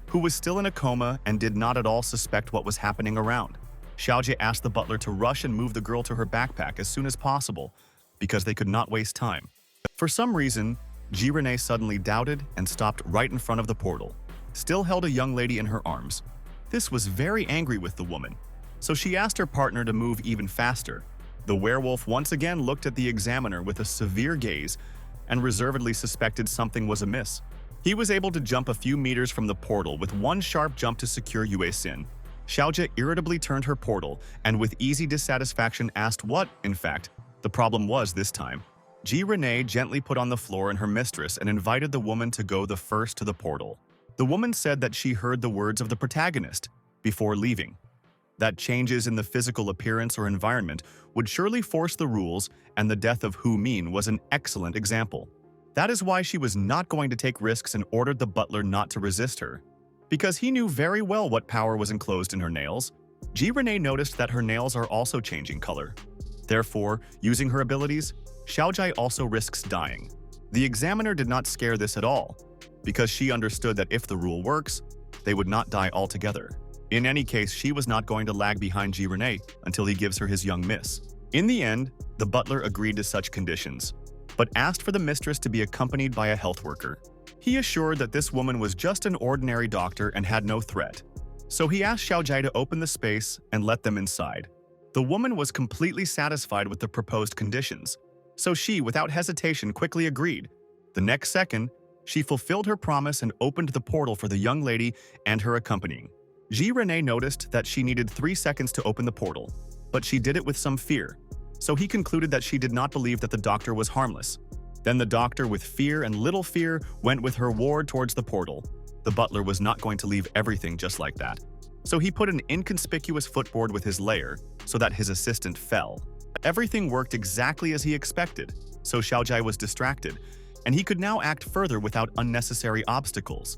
who was still in a coma and did not at all suspect what was happening around. Xiaojie asked the butler to rush and move the girl to her backpack as soon as possible, because they could not waste time. For some reason, Ji Renee suddenly doubted and stopped right in front of the portal, still held a young lady in her arms. This was very angry with the woman, so she asked her partner to move even faster. The werewolf once again looked at the examiner with a severe gaze and reservedly suspected something was amiss. He was able to jump a few meters from the portal with one sharp jump to secure Yue Xin. Xiaojie irritably turned her portal and with easy dissatisfaction asked what, in fact, the problem was this time. Ji Renee gently put on the floor and her mistress and invited the woman to go the first to the portal. The woman said that she heard the words of the protagonist before leaving, that changes in the physical appearance or environment would surely force the rules, and the death of Hu Min was an excellent example. That is why she was not going to take risks and ordered the butler not to resist her, because he knew very well what power was enclosed in her nails. Ji Renee noticed that her nails are also changing color. Therefore, using her abilities, Xiaojie also risks dying. The examiner did not scare this at all, because she understood that if the rule works, they would not die altogether. In any case, she was not going to lag behind Ji Renee until he gives her his young miss. In the end, the butler agreed to such conditions, but asked for the mistress to be accompanied by a health worker. He assured that this woman was just an ordinary doctor and had no threat. So he asked Xiaojie to open the space and let them inside. The woman was completely satisfied with the proposed conditions, so she, without hesitation, quickly agreed. The next second, she fulfilled her promise and opened the portal for the young lady and her accompanying. Ji Renee noticed that she needed 3 seconds to open the portal, but she did it with some fear, so he concluded that she did not believe that the doctor was harmless. Then the doctor, with fear and little fear, went with her ward towards the portal. The butler was not going to leave everything just like that, so he put an inconspicuous footboard with his layer so that his assistant fell. Everything worked exactly as he expected, so Xiaojie was distracted, and he could now act further without unnecessary obstacles.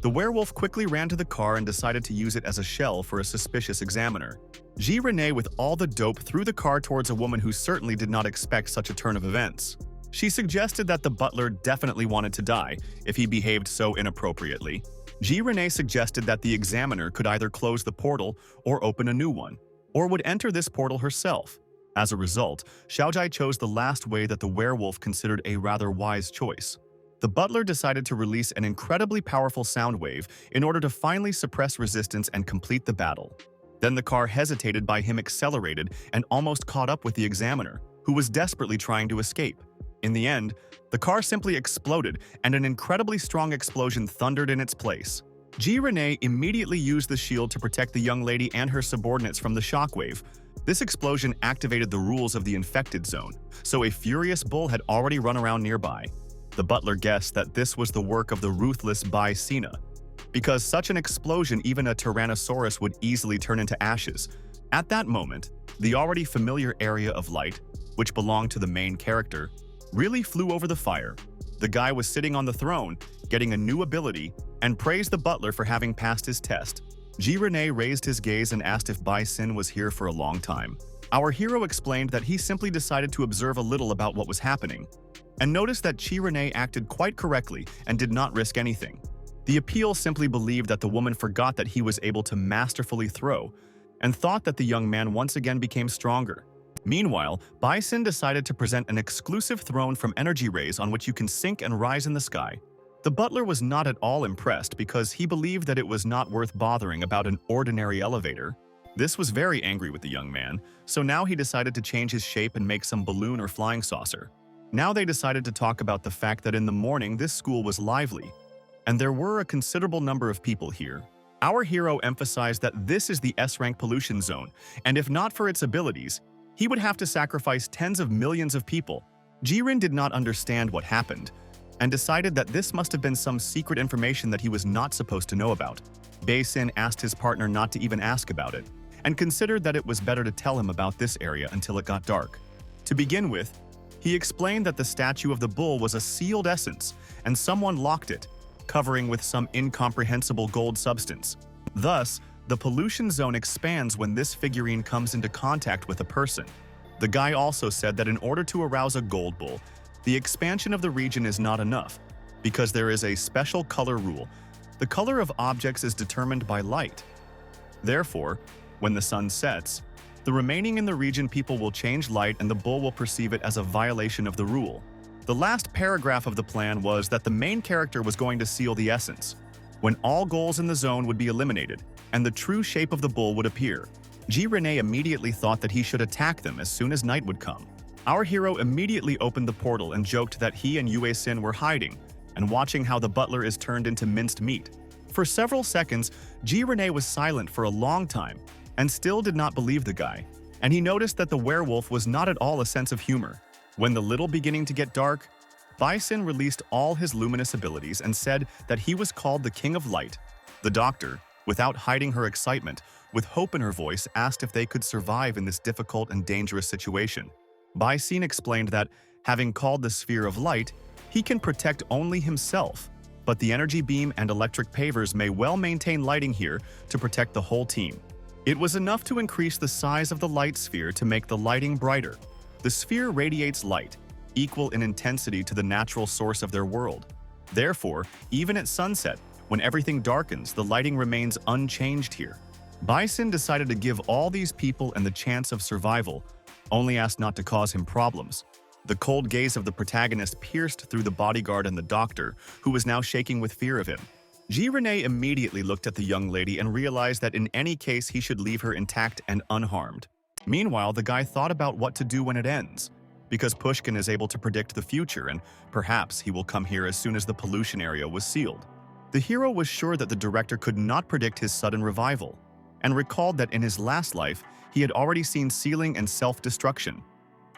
The werewolf quickly ran to the car and decided to use it as a shell for a suspicious examiner. Ji Renee, with all the dope, threw the car towards a woman who certainly did not expect such a turn of events. She suggested that the butler definitely wanted to die if he behaved so inappropriately. Ji Renee suggested that the examiner could either close the portal or open a new one, or would enter this portal herself. As a result, Xiaojie chose the last way that the werewolf considered a rather wise choice. The butler decided to release an incredibly powerful sound wave in order to finally suppress resistance and complete the battle. Then the car hesitated by him accelerated and almost caught up with the examiner, who was desperately trying to escape. In the end, the car simply exploded and an incredibly strong explosion thundered in its place. Ji Renee immediately used the shield to protect the young lady and her subordinates from the shockwave. This explosion activated the rules of the infected zone, so a furious bull had already run around nearby. The butler guessed that this was the work of the ruthless Bai Sina. Because such an explosion, even a Tyrannosaurus would easily turn into ashes. At that moment, the already familiar area of light, which belonged to the main character, really flew over the fire. The guy was sitting on the throne, getting a new ability, and praised the butler for having passed his test. Ji Renee raised his gaze and asked if Bai Sin was here for a long time. Our hero explained that he simply decided to observe a little about what was happening, and noticed that Ji Renee acted quite correctly and did not risk anything. The appeal simply believed that the woman forgot that he was able to masterfully throw, and thought that the young man once again became stronger. Meanwhile, Bai Sin decided to present an exclusive throne from energy rays on which you can sink and rise in the sky. The butler was not at all impressed because he believed that it was not worth bothering about an ordinary elevator. This was very angry with the young man, so now he decided to change his shape and make some balloon or flying saucer. Now they decided to talk about the fact that in the morning this school was lively, and there were a considerable number of people here. Our hero emphasized that this is the S-rank pollution zone, and if not for its abilities, he would have to sacrifice tens of millions of people. Jiren did not understand what happened, and decided that this must have been some secret information that he was not supposed to know about. Bei-sin asked his partner not to even ask about it, and considered that it was better to tell him about this area until it got dark. To begin with, he explained that the statue of the bull was a sealed essence, and someone locked it, covering with some incomprehensible gold substance. Thus, the pollution zone expands when this figurine comes into contact with a person. The guy also said that in order to arouse a gold bull, the expansion of the region is not enough, because there is a special color rule, The color of objects is determined by light. Therefore, when the sun sets, the remaining in the region people will change light and the bull will perceive it as a violation of the rule. The last paragraph of the plan was that the main character was going to seal the essence, when all goals in the zone would be eliminated and the true shape of the bull would appear. Ji-Rene immediately thought that he should attack them as soon as night would come. Our hero immediately opened the portal and joked that he and Yue Sin were hiding and watching how the butler is turned into minced meat. For several seconds, Ji-Rene was silent for a long time and still did not believe the guy, and he noticed that the werewolf was not at all a sense of humor. When the little beginning to get dark, Bison released all his luminous abilities and said that he was called the King of Light. The doctor, without hiding her excitement, with hope in her voice, asked if they could survive in this difficult and dangerous situation. Bison explained that, having called the Sphere of Light, he can protect only himself, but the energy beam and electric pavers may well maintain lighting here to protect the whole team. It was enough to increase the size of the light sphere to make the lighting brighter. The sphere radiates light, equal in intensity to the natural source of their world. Therefore, even at sunset, when everything darkens, the lighting remains unchanged here. Bison decided to give all these people and the chance of survival, only asked not to cause him problems. The cold gaze of the protagonist pierced through the bodyguard and the doctor, who was now shaking with fear of him. Ji-Rene immediately looked at the young lady and realized that in any case he should leave her intact and unharmed. Meanwhile, the guy thought about what to do when it ends, because Pushkin is able to predict the future and perhaps he will come here as soon as the pollution area was sealed. The hero was sure that the director could not predict his sudden revival, and recalled that in his last life he had already seen sealing and self-destruction,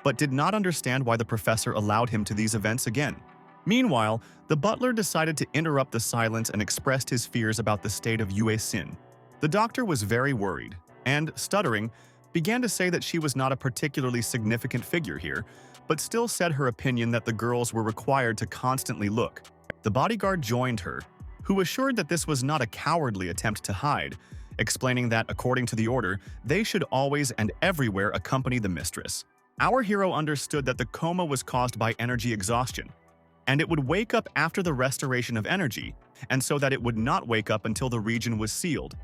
but did not understand why the professor allowed him to these events again. Meanwhile, the butler decided to interrupt the silence and expressed his fears about the state of Yue Sin. The doctor was very worried, and, stuttering, began to say that she was not a particularly significant figure here, but still said her opinion that the girls were required to constantly look. The bodyguard joined her, who assured that this was not a cowardly attempt to hide, explaining that, according to the order, they should always and everywhere accompany the mistress. Our hero understood that the coma was caused by energy exhaustion, and it would wake up after the restoration of energy, and so that it would not wake up until the region was sealed.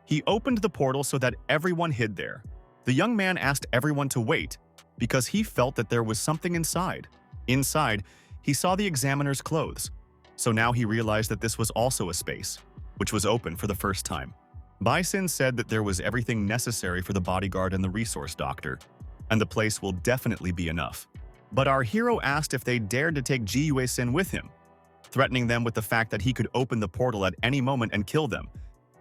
He opened the portal so that everyone hid there. The young man asked everyone to wait, because he felt that there was something inside. Inside, he saw the examiner's clothes, so now he realized that this was also a space, which was open for the first time. Bison said that there was everything necessary for the bodyguard and the resource doctor, and the place will definitely be enough. But our hero asked if they dared to take Ji Yue Sin with him, threatening them with the fact that he could open the portal at any moment and kill them,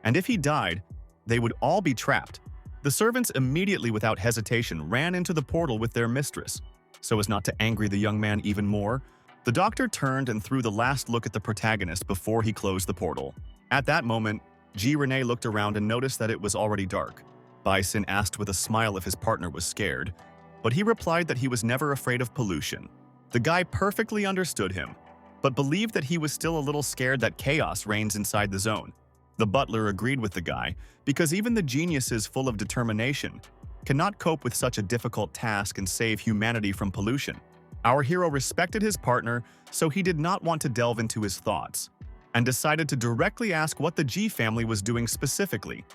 and if he died, they would all be trapped. The servants immediately, without hesitation, ran into the portal with their mistress. So as not to angry the young man even more, the doctor turned and threw the last look at the protagonist before he closed the portal. At that moment, Ji-Rene looked around and noticed that it was already dark. Bison asked with a smile if his partner was scared, but he replied that he was never afraid of pollution. The guy perfectly understood him, but believed that he was still a little scared that chaos reigns inside the zone. The butler agreed with the guy, because even the geniuses full of determination cannot cope with such a difficult task and save humanity from pollution. Our hero respected his partner, so he did not want to delve into his thoughts, and decided to directly ask what the Ji family was doing specifically.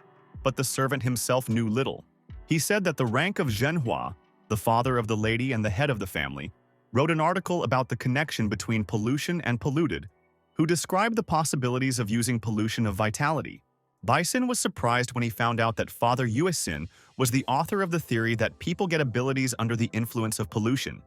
But the servant himself knew little. He said that the rank of Manhwa, the father of the lady and the head of the family, wrote an article about the connection between pollution and polluted, who described the possibilities of using pollution of vitality. Bison was surprised when he found out that Father Yue Sin was the author of the theory that people get abilities under the influence of pollution,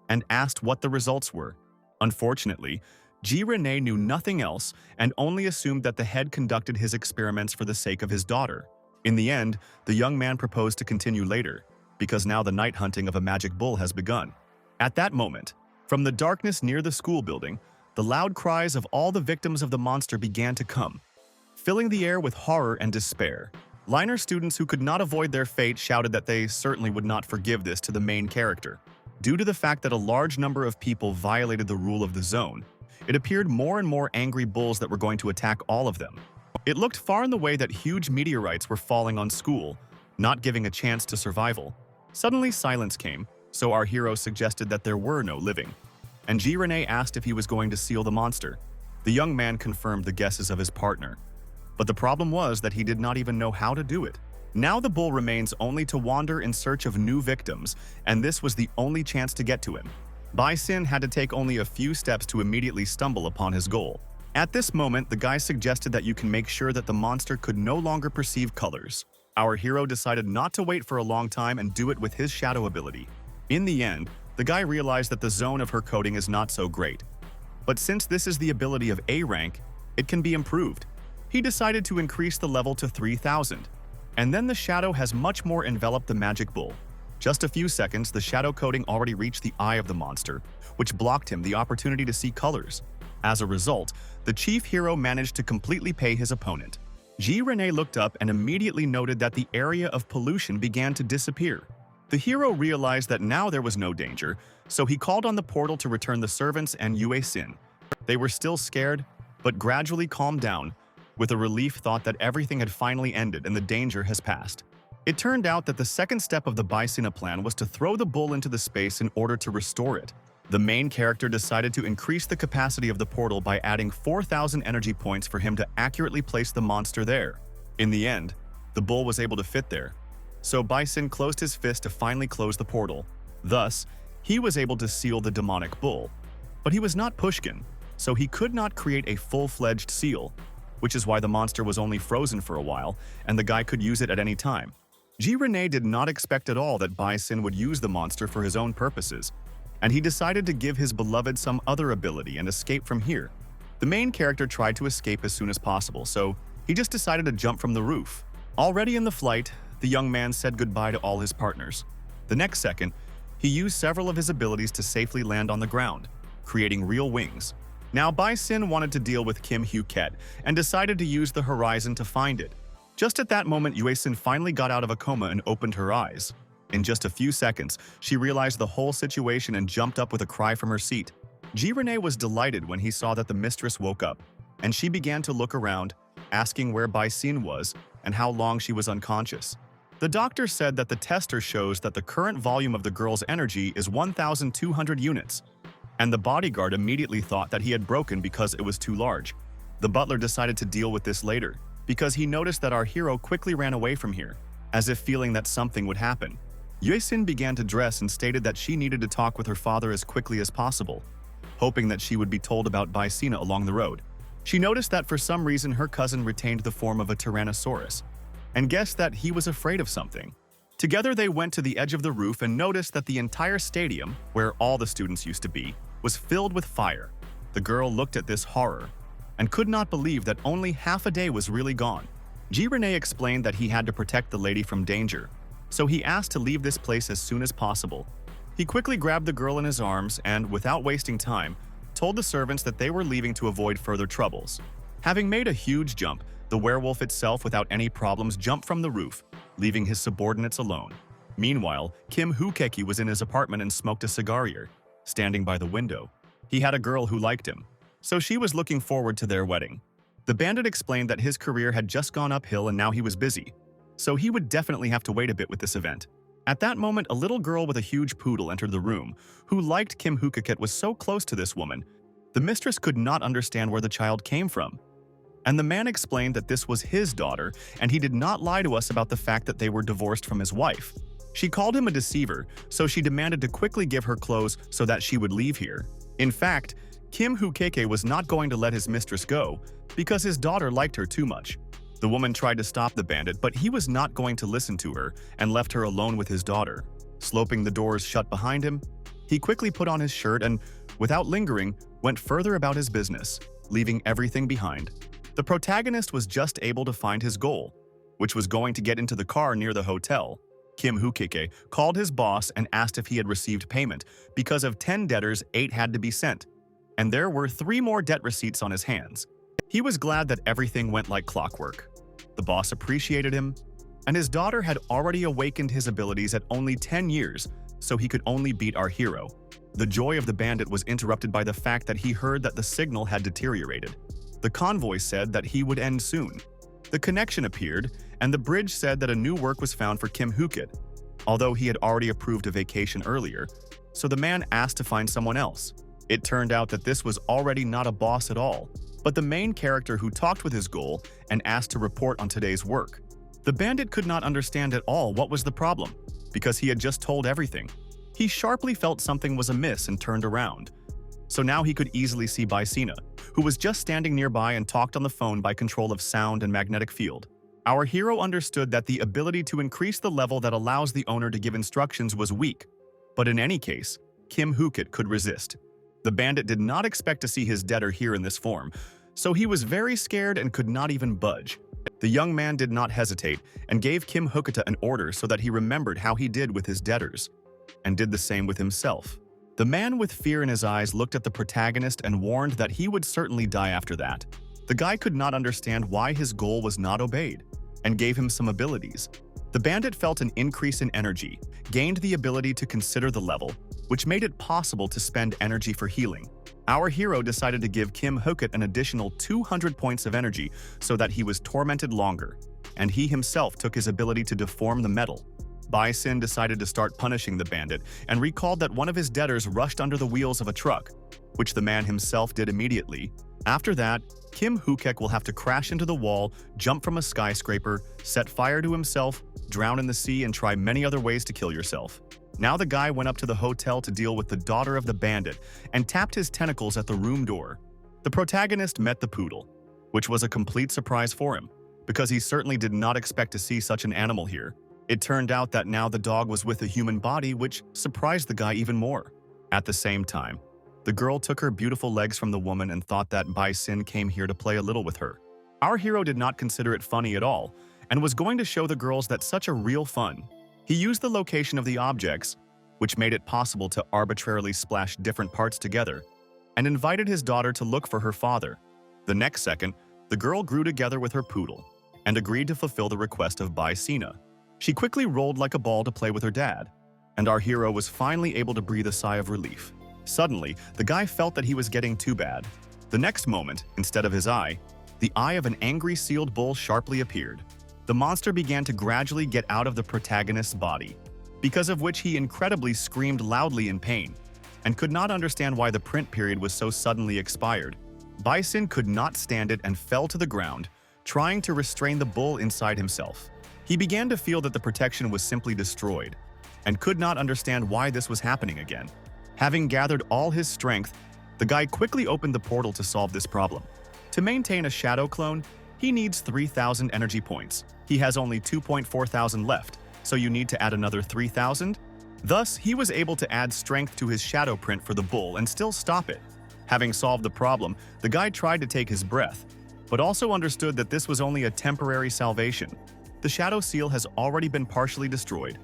and asked what the results were. Unfortunately, Ji-Rene knew nothing else and only assumed that the head conducted his experiments for the sake of his daughter. In the end, the young man proposed to continue later, because now the night hunting of a magic bull has begun. At that moment, from the darkness near the school building, the loud cries of all the victims of the monster began to come, filling the air with horror and despair. Liner students who could not avoid their fate shouted that they certainly would not forgive this to the main character. Due to the fact that a large number of people violated the rule of the zone, it appeared more and more angry bulls that were going to attack all of them. It looked far in the way that huge meteorites were falling on school, not giving a chance to survival. Suddenly silence came, so our hero suggested that there were no living, and Ji-Rene asked if he was going to seal the monster. The young man confirmed the guesses of his partner. But the problem was that he did not even know how to do it. Now the bull remains only to wander in search of new victims, and this was the only chance to get to him. Bison had to take only a few steps to immediately stumble upon his goal. At this moment, the guy suggested that you can make sure that the monster could no longer perceive colors. Our hero decided not to wait for a long time and do it with his shadow ability. In the end, the guy realized that the zone of her coding is not so great. But since this is the ability of A rank, it can be improved. He decided to increase the level to 3000. And then the shadow has much more enveloped the magic bull. Just a few seconds, the shadow coating already reached the eye of the monster, which blocked him the opportunity to see colors. As a result, the chief hero managed to completely pay his opponent. G-Rene looked up and immediately noted that the area of pollution began to disappear. The hero realized that now there was no danger, so he called on the portal to return the servants and Yue Xin. They were still scared, but gradually calmed down, with a relief thought that everything had finally ended and the danger has passed. It turned out that the second step of the Bison plan was to throw the bull into the space in order to restore it. The main character decided to increase the capacity of the portal by adding 4,000 energy points for him to accurately place the monster there. In the end, the bull was able to fit there. So Bison closed his fist to finally close the portal. Thus, he was able to seal the demonic bull. But he was not Pushkin, so he could not create a full-fledged seal, which is why the monster was only frozen for a while, and the guy could use it at any time. G-Rene did not expect at all that Bison would use the monster for his own purposes, and he decided to give his beloved some other ability and escape from here. The main character tried to escape as soon as possible, so he just decided to jump from the roof. Already in the flight, the young man said goodbye to all his partners. The next second, he used several of his abilities to safely land on the ground, creating real wings. Now Bison wanted to deal with Kim Hoo-ket and decided to use the horizon to find it. Just at that moment, Yue Xin finally got out of a coma and opened her eyes. In just a few seconds, she realized the whole situation and jumped up with a cry from her seat. G-Rene was delighted when he saw that the mistress woke up, and she began to look around, asking where Bison was and how long she was unconscious. The doctor said that the tester shows that the current volume of the girl's energy is 1,200 units, and the bodyguard immediately thought that he had broken because it was too large. The butler decided to deal with this later, because he noticed that our hero quickly ran away from here, as if feeling that something would happen. Yue Xin began to dress and stated that she needed to talk with her father as quickly as possible, hoping that she would be told about Bison along the road. She noticed that for some reason her cousin retained the form of a Tyrannosaurus, and guessed that he was afraid of something. Together they went to the edge of the roof and noticed that the entire stadium, where all the students used to be, was filled with fire. The girl looked at this horror and could not believe that only half a day was really gone. G-Rene explained that he had to protect the lady from danger, so he asked to leave this place as soon as possible. He quickly grabbed the girl in his arms and, without wasting time, told the servants that they were leaving to avoid further troubles. Having made a huge jump, the werewolf itself without any problems jumped from the roof, leaving his subordinates alone. Meanwhile, Kim Hoo-keki was in his apartment and smoked a cigar, standing by the window. He had a girl who liked him, so she was looking forward to their wedding. The bandit explained that his career had just gone uphill and now he was busy, so he would definitely have to wait a bit with this event. At that moment, a little girl with a huge poodle entered the room, who liked Kim Hoo-keket was so close to this woman. The mistress could not understand where the child came from. And the man explained that this was his daughter, and he did not lie to us about the fact that they were divorced from his wife. She called him a deceiver, so she demanded to quickly give her clothes so that she would leave here. In fact, Kim Hoo-keke was not going to let his mistress go because his daughter liked her too much. The woman tried to stop the bandit, but he was not going to listen to her and left her alone with his daughter. Sloping the doors shut behind him, he quickly put on his shirt and, without lingering, went further about his business, leaving everything behind. The protagonist was just able to find his goal, which was going to get into the car near the hotel. Kim Hoo-keke called his boss and asked if he had received payment. Because of 10 debtors, 8 had to be sent, and there were 3 more debt receipts on his hands. He was glad that everything went like clockwork. The boss appreciated him, and his daughter had already awakened his abilities at only 10 years, so he could only beat our hero. The joy of the bandit was interrupted by the fact that he heard that the signal had deteriorated. The convoy said that he would end soon. The connection appeared, and the bridge said that a new work was found for Kim Hoo-keket, although he had already approved a vacation earlier, so the man asked to find someone else. It turned out that this was already not a boss at all, but the main character who talked with his goal and asked to report on today's work. The bandit could not understand at all what was the problem, because he had just told everything. He sharply felt something was amiss and turned around. So now he could easily see Baisina, who was just standing nearby and talked on the phone by control of sound and magnetic field. Our hero understood that the ability to increase the level that allows the owner to give instructions was weak, but in any case, Kim Hookit could resist. The bandit did not expect to see his debtor here in this form, so he was very scared and could not even budge. The young man did not hesitate and gave Kim Hookita an order so that he remembered how he did with his debtors, and did the same with himself. The man with fear in his eyes looked at the protagonist and warned that he would certainly die after that. The guy could not understand why his goal was not obeyed, and gave him some abilities. The bandit felt an increase in energy, gained the ability to consider the level, which made it possible to spend energy for healing. Our hero decided to give Kim Hookit an additional 200 points of energy so that he was tormented longer, and he himself took his ability to deform the metal. Baisin decided to start punishing the bandit and recalled that one of his debtors rushed under the wheels of a truck, which the man himself did immediately. After that, Kim Hookek will have to crash into the wall, jump from a skyscraper, set fire to himself, drown in the sea, and try many other ways to kill yourself. Now the guy went up to the hotel to deal with the daughter of the bandit and tapped his tentacles at the room door. The protagonist met the poodle, which was a complete surprise for him, because he certainly did not expect to see such an animal here. It turned out that now the dog was with a human body, which surprised the guy even more. At the same time, the girl took her beautiful legs from the woman and thought that Baisin came here to play a little with her. Our hero did not consider it funny at all, and was going to show the girls that such a real fun. He used the location of the objects, which made it possible to arbitrarily splash different parts together, and invited his daughter to look for her father. The next second, the girl grew together with her poodle, and agreed to fulfill the request of Baisina. She quickly rolled like a ball to play with her dad, and our hero was finally able to breathe a sigh of relief. Suddenly, the guy felt that he was getting too bad. The next moment, instead of his eye, the eye of an angry sealed bull sharply appeared. The monster began to gradually get out of the protagonist's body, because of which he incredibly screamed loudly in pain, and could not understand why the print period was so suddenly expired. Baisin could not stand it and fell to the ground, trying to restrain the bull inside himself. He began to feel that the protection was simply destroyed, and could not understand why this was happening again. Having gathered all his strength, the guy quickly opened the portal to solve this problem. To maintain a shadow clone, he needs 3,000 energy points. He has only 2,400 left, so you need to add another 3,000? Thus, he was able to add strength to his shadow print for the bull and still stop it. Having solved the problem, the guy tried to take his breath, but also understood that this was only a temporary salvation. The shadow seal has already been partially destroyed.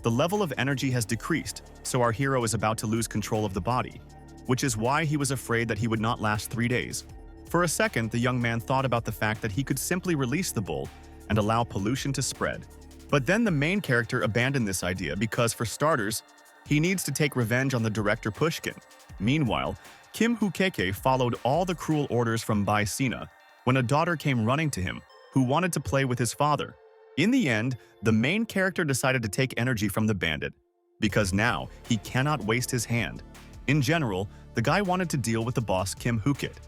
The level of energy has decreased, so our hero is about to lose control of the body, which is why he was afraid that he would not last 3 days. For a second, the young man thought about the fact that he could simply release the bull and allow pollution to spread. But then the main character abandoned this idea because, for starters, he needs to take revenge on the director Pushkin. Meanwhile, Kim Hookeke followed all the cruel orders from Baisina when a daughter came running to him, who wanted to play with his father. In the end, the main character decided to take energy from the bandit, because now he cannot waste his hand. In general, the guy wanted to deal with the boss Kim Hookit,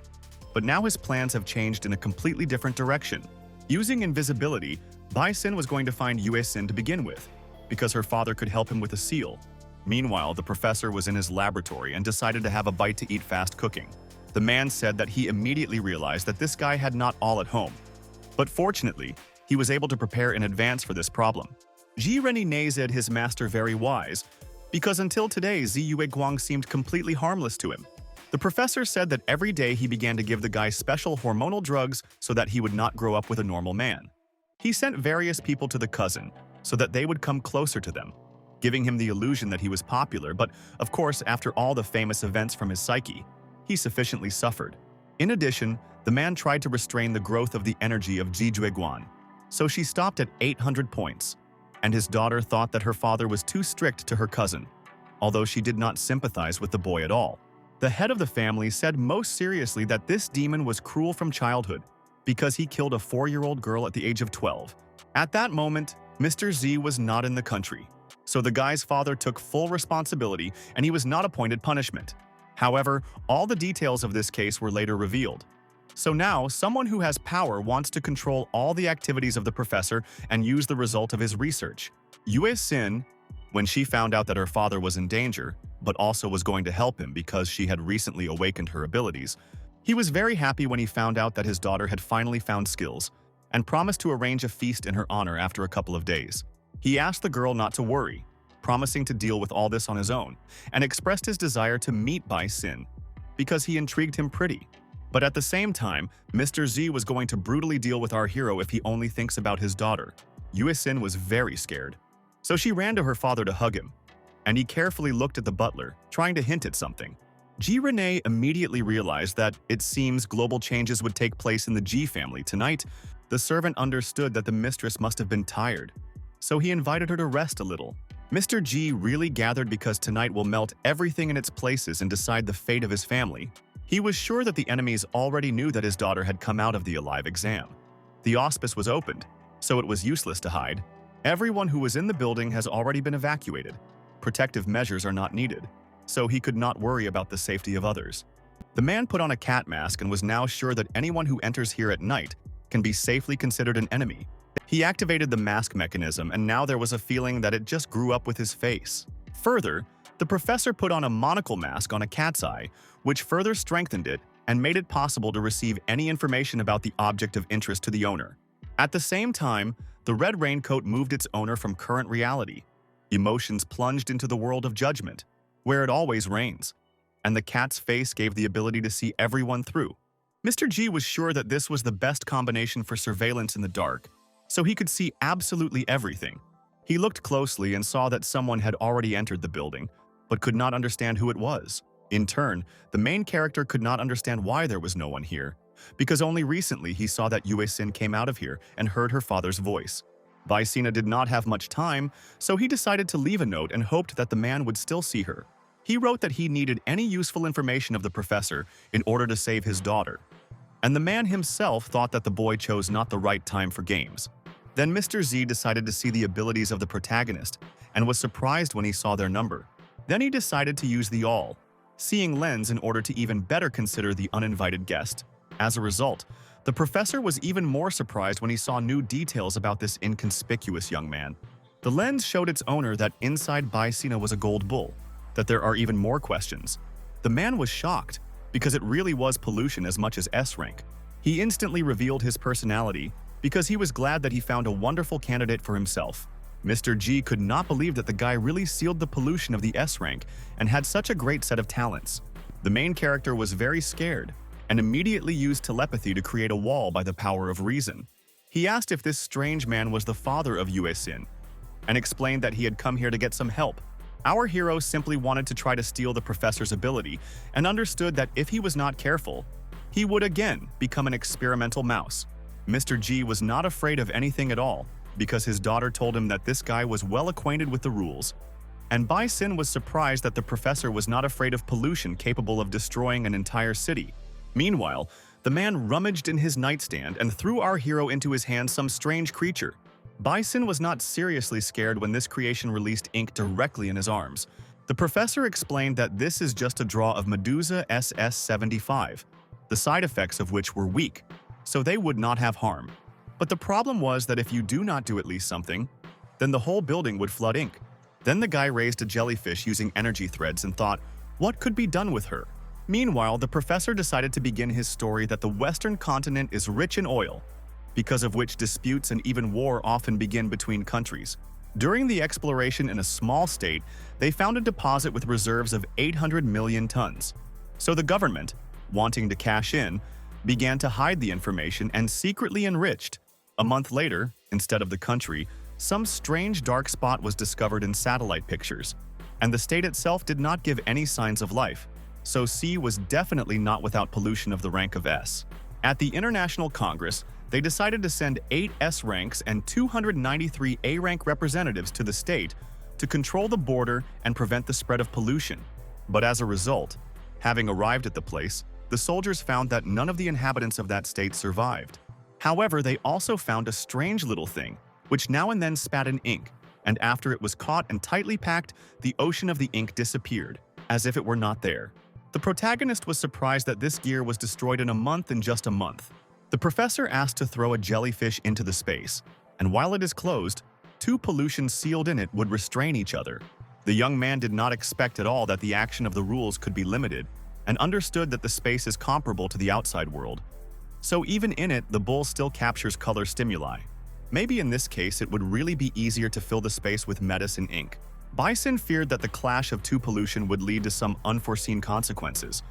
but now his plans have changed in a completely different direction. Using invisibility, Baisin was going to find Yuesin to begin with, because her father could help him with a seal. Meanwhile, the professor was in his laboratory and decided to have a bite to eat fast cooking. The man said that he immediately realized that this guy had not all at home, but fortunately, he was able to prepare in advance for this problem. Ji Reni nazed his master very wise, because until today Ziyue Guang seemed completely harmless to him. The professor said that every day he began to give the guy special hormonal drugs so that he would not grow up with a normal man. He sent various people to the cousin so that they would come closer to them, giving him the illusion that he was popular, but of course, after all the famous events from his psyche, he sufficiently suffered. In addition, the man tried to restrain the growth of the energy of Ji Jueguan, so she stopped at 800 points, and his daughter thought that her father was too strict to her cousin, although she did not sympathize with the boy at all. The head of the family said most seriously that this demon was cruel from childhood because he killed a 4-year-old girl at the age of 12. At that moment, Mr. Z was not in the country, so the guy's father took full responsibility and he was not appointed punishment. However, all the details of this case were later revealed. So now, someone who has power wants to control all the activities of the professor and use the result of his research. Yue Xin, when she found out that her father was in danger, but also was going to help him because she had recently awakened her abilities, he was very happy when he found out that his daughter had finally found skills and promised to arrange a feast in her honor after a couple of days. He asked the girl not to worry, promising to deal with all this on his own, and expressed his desire to meet Bai Xin because he intrigued him pretty. But at the same time, Mr. Z was going to brutally deal with our hero if he only thinks about his daughter. Yue Xin was very scared. So she ran to her father to hug him, and he carefully looked at the butler, trying to hint at something. Ji Renee immediately realized that it seems global changes would take place in the Ji family tonight. The servant understood that the mistress must have been tired, so he invited her to rest a little. Mr. Ji really gathered because tonight will melt everything in its places and decide the fate of his family. He was sure that the enemies already knew that his daughter had come out of the Alive exam. The auspice was opened, so it was useless to hide. Everyone who was in the building has already been evacuated. Protective measures are not needed, so he could not worry about the safety of others. The man put on a cat mask and was now sure that anyone who enters here at night can be safely considered an enemy. He activated the mask mechanism, and now there was a feeling that it just grew up with his face. Further, the professor put on a monocle mask on a cat's eye, which further strengthened it and made it possible to receive any information about the object of interest to the owner. At the same time, the red raincoat moved its owner from current reality. Emotions plunged into the world of judgment, where it always rains, and the cat's face gave the ability to see everyone through. Mr. G was sure that this was the best combination for surveillance in the dark, so he could see absolutely everything. He looked closely and saw that someone had already entered the building, but could not understand who it was. In turn, the main character could not understand why there was no one here, because only recently he saw that Yue Xin came out of here and heard her father's voice. Bai Sina did not have much time, so he decided to leave a note and hoped that the man would still see her. He wrote that he needed any useful information of the professor in order to save his daughter. And the man himself thought that the boy chose not the right time for games. Then Mr. Z decided to see the abilities of the protagonist and was surprised when he saw their number. Then he decided to use the all-seeing lens in order to even better consider the uninvited guest. As a result, the professor was even more surprised when he saw new details about this inconspicuous young man. The lens showed its owner that inside Bai Sina was a gold bull, that there are even more questions. The man was shocked, because it really was pollution as much as S rank. He instantly revealed his personality, because he was glad that he found a wonderful candidate for himself. Mr. G could not believe that the guy really sealed the pollution of the S rank and had such a great set of talents. The main character was very scared and immediately used telepathy to create a wall by the power of reason. He asked if this strange man was the father of Yue Xin and explained that he had come here to get some help. Our hero simply wanted to try to steal the professor's ability and understood that if he was not careful, he would again become an experimental mouse. Mr. G was not afraid of anything at all because his daughter told him that this guy was well acquainted with the rules. And Bai Xin was surprised that the professor was not afraid of pollution capable of destroying an entire city. Meanwhile, the man rummaged in his nightstand and threw our hero into his hand some strange creature. Bai Xin was not seriously scared when this creation released ink directly in his arms. The professor explained that this is just a draw of Medusa SS-75, the side effects of which were weak, so they would not have harm. But the problem was that if you do not do at least something, then the whole building would flood ink. Then the guy raised a jellyfish using energy threads and thought, what could be done with her? Meanwhile, the professor decided to begin his story that the Western continent is rich in oil, because of which disputes and even war often begin between countries. During the exploration in a small state, they found a deposit with reserves of 800 million tons. So the government, wanting to cash in, began to hide the information and secretly enriched. A month later, instead of the country, some strange dark spot was discovered in satellite pictures, and the state itself did not give any signs of life. So C was definitely not without pollution of the rank of S. At the International Congress, they decided to send 8 S ranks and 293 A rank representatives to the state to control the border and prevent the spread of pollution. But as a result, having arrived at the place, the soldiers found that none of the inhabitants of that state survived. However, they also found a strange little thing, which now and then spat in ink, and after it was caught and tightly packed, the ocean of the ink disappeared, as if it were not there. The protagonist was surprised that this gear was destroyed in just a month. The professor asked to throw a jellyfish into the space, and while it is closed, two pollutions sealed in it would restrain each other. The young man did not expect at all that the action of the rules could be limited, and understood that the space is comparable to the outside world. So even in it, the bull still captures color stimuli. Maybe in this case, it would really be easier to fill the space with medicine ink. Bison feared that the clash of two pollution would lead to some unforeseen consequences,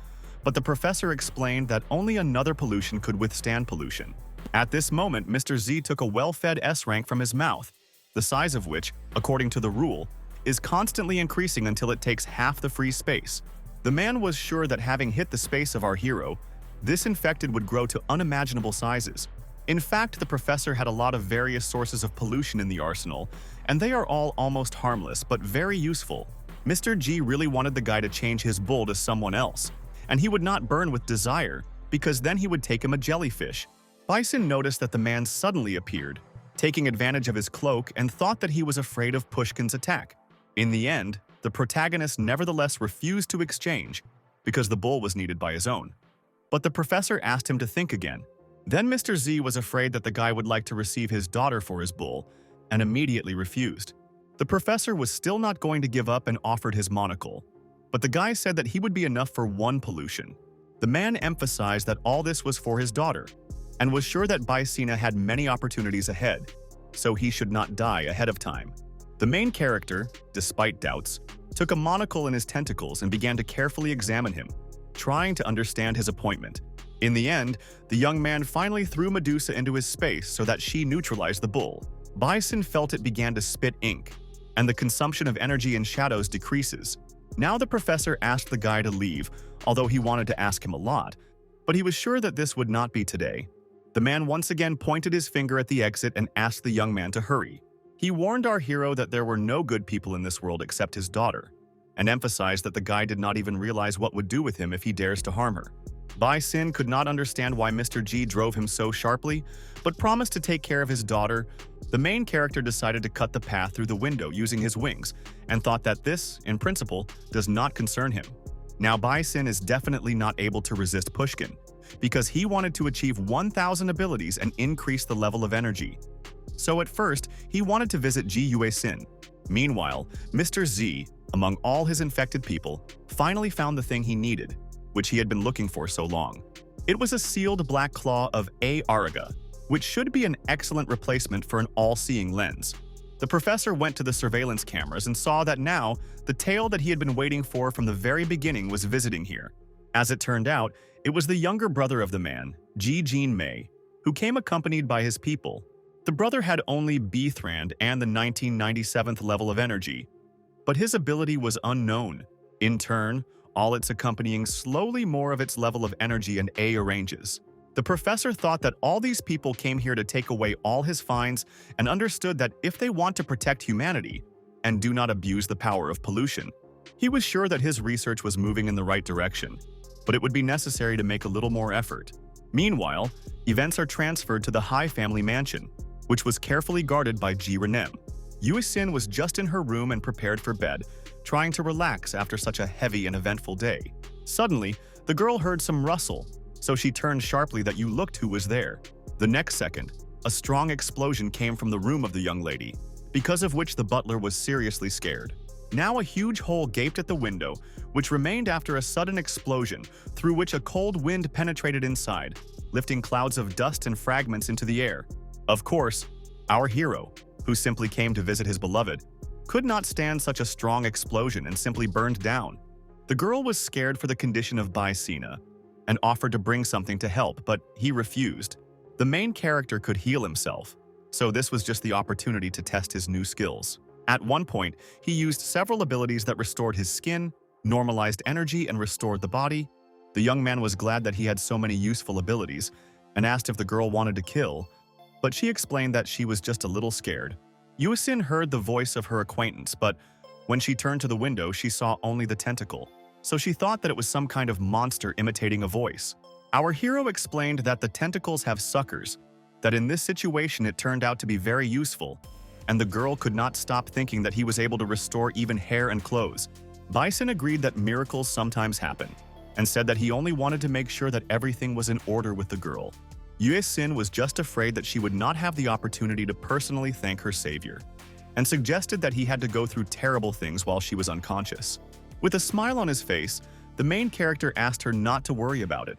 but the professor explained that only another pollution could withstand pollution. At this moment, Mr. Z took a well-fed S-rank from his mouth, the size of which, according to the rule, is constantly increasing until it takes half the free space. The man was sure that having hit the space of our hero, this infected would grow to unimaginable sizes. In fact, the professor had a lot of various sources of pollution in the arsenal, and they are all almost harmless but very useful. Mr. G really wanted the guy to change his bull to someone else, and he would not burn with desire, because then he would take him a jellyfish. Bison noticed that the man suddenly appeared, taking advantage of his cloak, and thought that he was afraid of Pushkin's attack. In the end, the protagonist nevertheless refused to exchange, because the bull was needed by his own. But the professor asked him to think again. Then Mr. Z was afraid that the guy would like to receive his daughter for his bull, and immediately refused. The professor was still not going to give up and offered his monocle, but the guy said that he would be enough for one pollution. The man emphasized that all this was for his daughter, and was sure that Bicina had many opportunities ahead, so he should not die ahead of time. The main character, despite doubts, took a monocle in his tentacles and began to carefully examine him, trying to understand his appointment. In the end, the young man finally threw Medusa into his space so that she neutralized the bull. Bison felt it began to spit ink, and the consumption of energy in shadows decreases. Now the professor asked the guy to leave, although he wanted to ask him a lot, but he was sure that this would not be today. The man once again pointed his finger at the exit and asked the young man to hurry. He warned our hero that there were no good people in this world except his daughter, and emphasized that the guy did not even realize what would do with him if he dares to harm her. Bison could not understand why Mr. G drove him so sharply, but promised to take care of his daughter. The main character decided to cut the path through the window using his wings, and thought that this, in principle, does not concern him. Now Bison is definitely not able to resist Pushkin, because he wanted to achieve 1,000 abilities and increase the level of energy. So at first, he wanted to visit Ji Yue-sin. Meanwhile, Mr. Z, among all his infected people, finally found the thing he needed, which he had been looking for so long. It was a sealed black claw of A. Ariga, which should be an excellent replacement for an all-seeing lens. The professor went to the surveillance cameras and saw that now the tail that he had been waiting for from the very beginning was visiting here. As it turned out, it was the younger brother of the man, Ji Jin Mei, who came accompanied by his people. The brother had only B-Thrand and the 1997th level of energy, but his ability was unknown. In turn, all its accompanying slowly more of its level of energy and A ranges. The professor thought that all these people came here to take away all his finds and understood that if they want to protect humanity and do not abuse the power of pollution, he was sure that his research was moving in the right direction, but it would be necessary to make a little more effort. Meanwhile, events are transferred to the High family mansion, which was carefully guarded by Ji Renem. Yue-sin was just in her room and prepared for bed, trying to relax after such a heavy and eventful day. Suddenly, the girl heard some rustle, so she turned sharply that you looked who was there. The next second, a strong explosion came from the room of the young lady, because of which the butler was seriously scared. Now a huge hole gaped at the window, which remained after a sudden explosion, through which a cold wind penetrated inside, lifting clouds of dust and fragments into the air. Of course, our hero, who simply came to visit his beloved, could not stand such a strong explosion and simply burned down. The girl was scared for the condition of Bicina and offered to bring something to help, but he refused. The main character could heal himself, so this was just the opportunity to test his new skills. At one point, he used several abilities that restored his skin, normalized energy, and restored the body. The young man was glad that he had so many useful abilities and asked if the girl wanted to kill, but she explained that she was just a little scared. Yue-sin heard the voice of her acquaintance, but when she turned to the window, she saw only the tentacle, so she thought that it was some kind of monster imitating a voice. Our hero explained that the tentacles have suckers, that in this situation it turned out to be very useful, and the girl could not stop thinking that he was able to restore even hair and clothes. Bison agreed that miracles sometimes happen, and said that he only wanted to make sure that everything was in order with the girl. Yue Sin was just afraid that she would not have the opportunity to personally thank her savior, and suggested that he had to go through terrible things while she was unconscious. With a smile on his face, the main character asked her not to worry about it,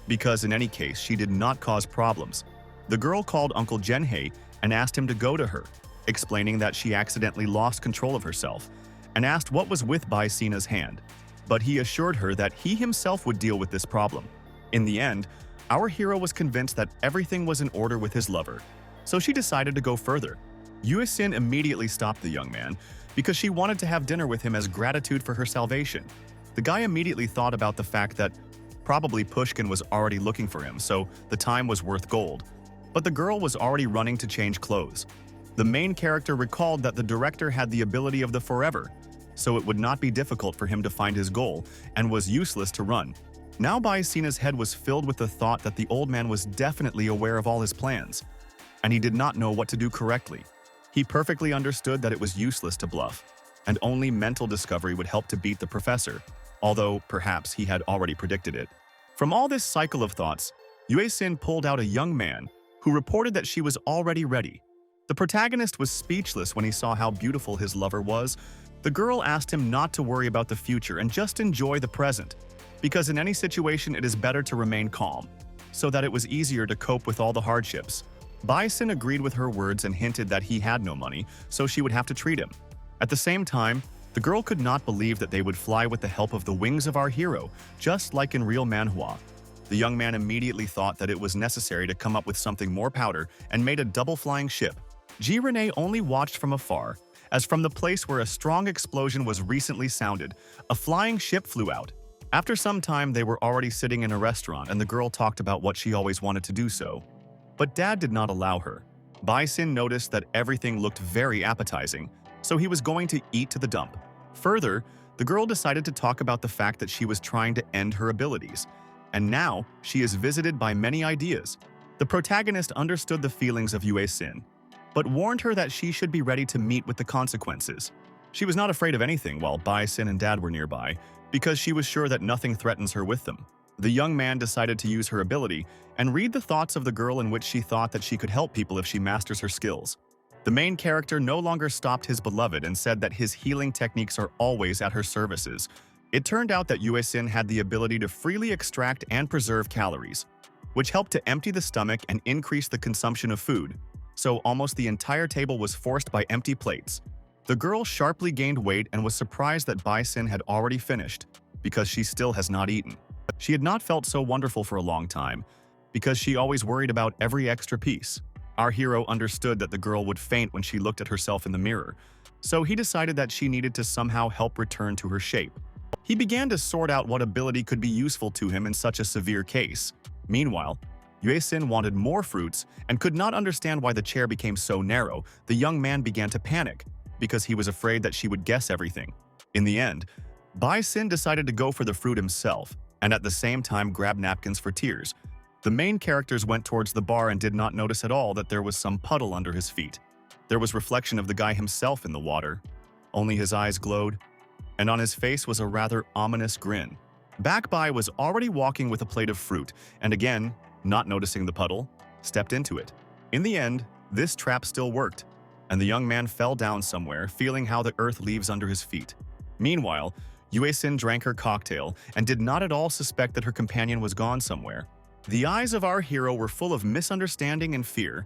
because in any case she did not cause problems. The girl called Uncle Genhei and asked him to go to her, explaining that she accidentally lost control of herself, and asked what was with Bai Sina's hand. But he assured her that he himself would deal with this problem. In the end, our hero was convinced that everything was in order with his lover, so she decided to go further. Yue Sin immediately stopped the young man because she wanted to have dinner with him as gratitude for her salvation. The guy immediately thought about the fact that probably Pushkin was already looking for him, so the time was worth gold. But the girl was already running to change clothes. The main character recalled that the director had the ability of the forever, so it would not be difficult for him to find his goal and was useless to run. Now Bai Sina's head was filled with the thought that the old man was definitely aware of all his plans, and he did not know what to do correctly. He perfectly understood that it was useless to bluff, and only mental discovery would help to beat the professor, although perhaps he had already predicted it. From all this cycle of thoughts, Yue Sin pulled out a young man who reported that she was already ready. The protagonist was speechless when he saw how beautiful his lover was. The girl asked him not to worry about the future and just enjoy the present, because in any situation it is better to remain calm, so that it was easier to cope with all the hardships. Bai Sin agreed with her words and hinted that he had no money, so she would have to treat him. At the same time, the girl could not believe that they would fly with the help of the wings of our hero, just like in real Manhwa. The young man immediately thought that it was necessary to come up with something more powder and made a double-flying ship. Ji Renee only watched from afar, as from the place where a strong explosion was recently sounded, a flying ship flew out. After some time, they were already sitting in a restaurant and the girl talked about what she always wanted to do so. But Dad did not allow her. Bai Sin noticed that everything looked very appetizing, so he was going to eat to the dump. Further, the girl decided to talk about the fact that she was trying to end her abilities, and now she is visited by many ideas. The protagonist understood the feelings of Yue Sin, but warned her that she should be ready to meet with the consequences. She was not afraid of anything while Bai Sin and Dad were nearby, because she was sure that nothing threatens her with them. The young man decided to use her ability and read the thoughts of the girl, in which she thought that she could help people if she masters her skills. The main character no longer stopped his beloved and said that his healing techniques are always at her services. It turned out that Yue Sin had the ability to freely extract and preserve calories, which helped to empty the stomach and increase the consumption of food, so almost the entire table was forced by empty plates. The girl sharply gained weight and was surprised that Bai Sin had already finished, because she still has not eaten. She had not felt so wonderful for a long time, because she always worried about every extra piece. Our hero understood that the girl would faint when she looked at herself in the mirror, so he decided that she needed to somehow help return to her shape. He began to sort out what ability could be useful to him in such a severe case. Meanwhile, Yue Sin wanted more fruits and could not understand why the chair became so narrow. The young man began to panic, because he was afraid that she would guess everything. In the end, Bai Sin decided to go for the fruit himself, and at the same time grab napkins for tears. The main characters went towards the bar and did not notice at all that there was some puddle under his feet. There was reflection of the guy himself in the water. Only his eyes glowed, and on his face was a rather ominous grin. Back Bai was already walking with a plate of fruit, and again, not noticing the puddle, stepped into it. In the end, this trap still worked, and the young man fell down somewhere, feeling how the earth leaves under his feet. Meanwhile, Yue Sin drank her cocktail and did not at all suspect that her companion was gone somewhere. The eyes of our hero were full of misunderstanding and fear,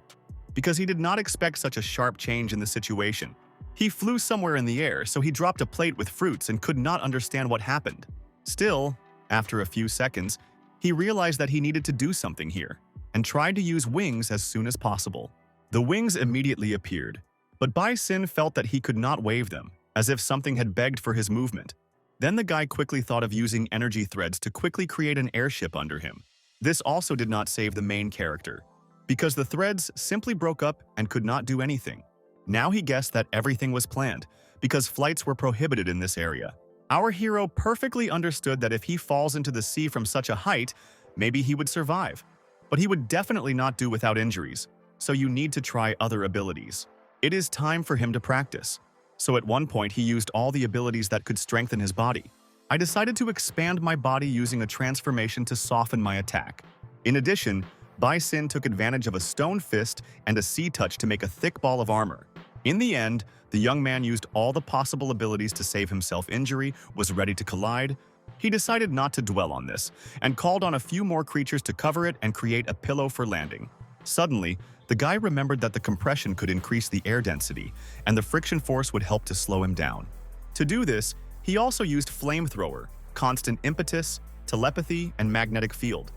because he did not expect such a sharp change in the situation. He flew somewhere in the air, so he dropped a plate with fruits and could not understand what happened. Still, after a few seconds, he realized that he needed to do something here, and tried to use wings as soon as possible. The wings immediately appeared, but Bai Sin felt that he could not wave them, as if something had begged for his movement. Then the guy quickly thought of using energy threads to quickly create an airship under him. This also did not save the main character, because the threads simply broke up and could not do anything. Now he guessed that everything was planned, because flights were prohibited in this area. Our hero perfectly understood that if he falls into the sea from such a height, maybe he would survive. But he would definitely not do without injuries, so you need to try other abilities. It is time for him to practice. So at one point he used all the abilities that could strengthen his body. I decided to expand my body using a transformation to soften my attack. In addition, Bai Sin took advantage of a stone fist and a sea touch to make a thick ball of armor. In the end, the young man used all the possible abilities to save himself injury, was ready to collide. He decided not to dwell on this, and called on a few more creatures to cover it and create a pillow for landing. Suddenly, the guy remembered that the compression could increase the air density, and the friction force would help to slow him down. To do this, he also used flamethrower, constant impetus, telepathy, and magnetic field.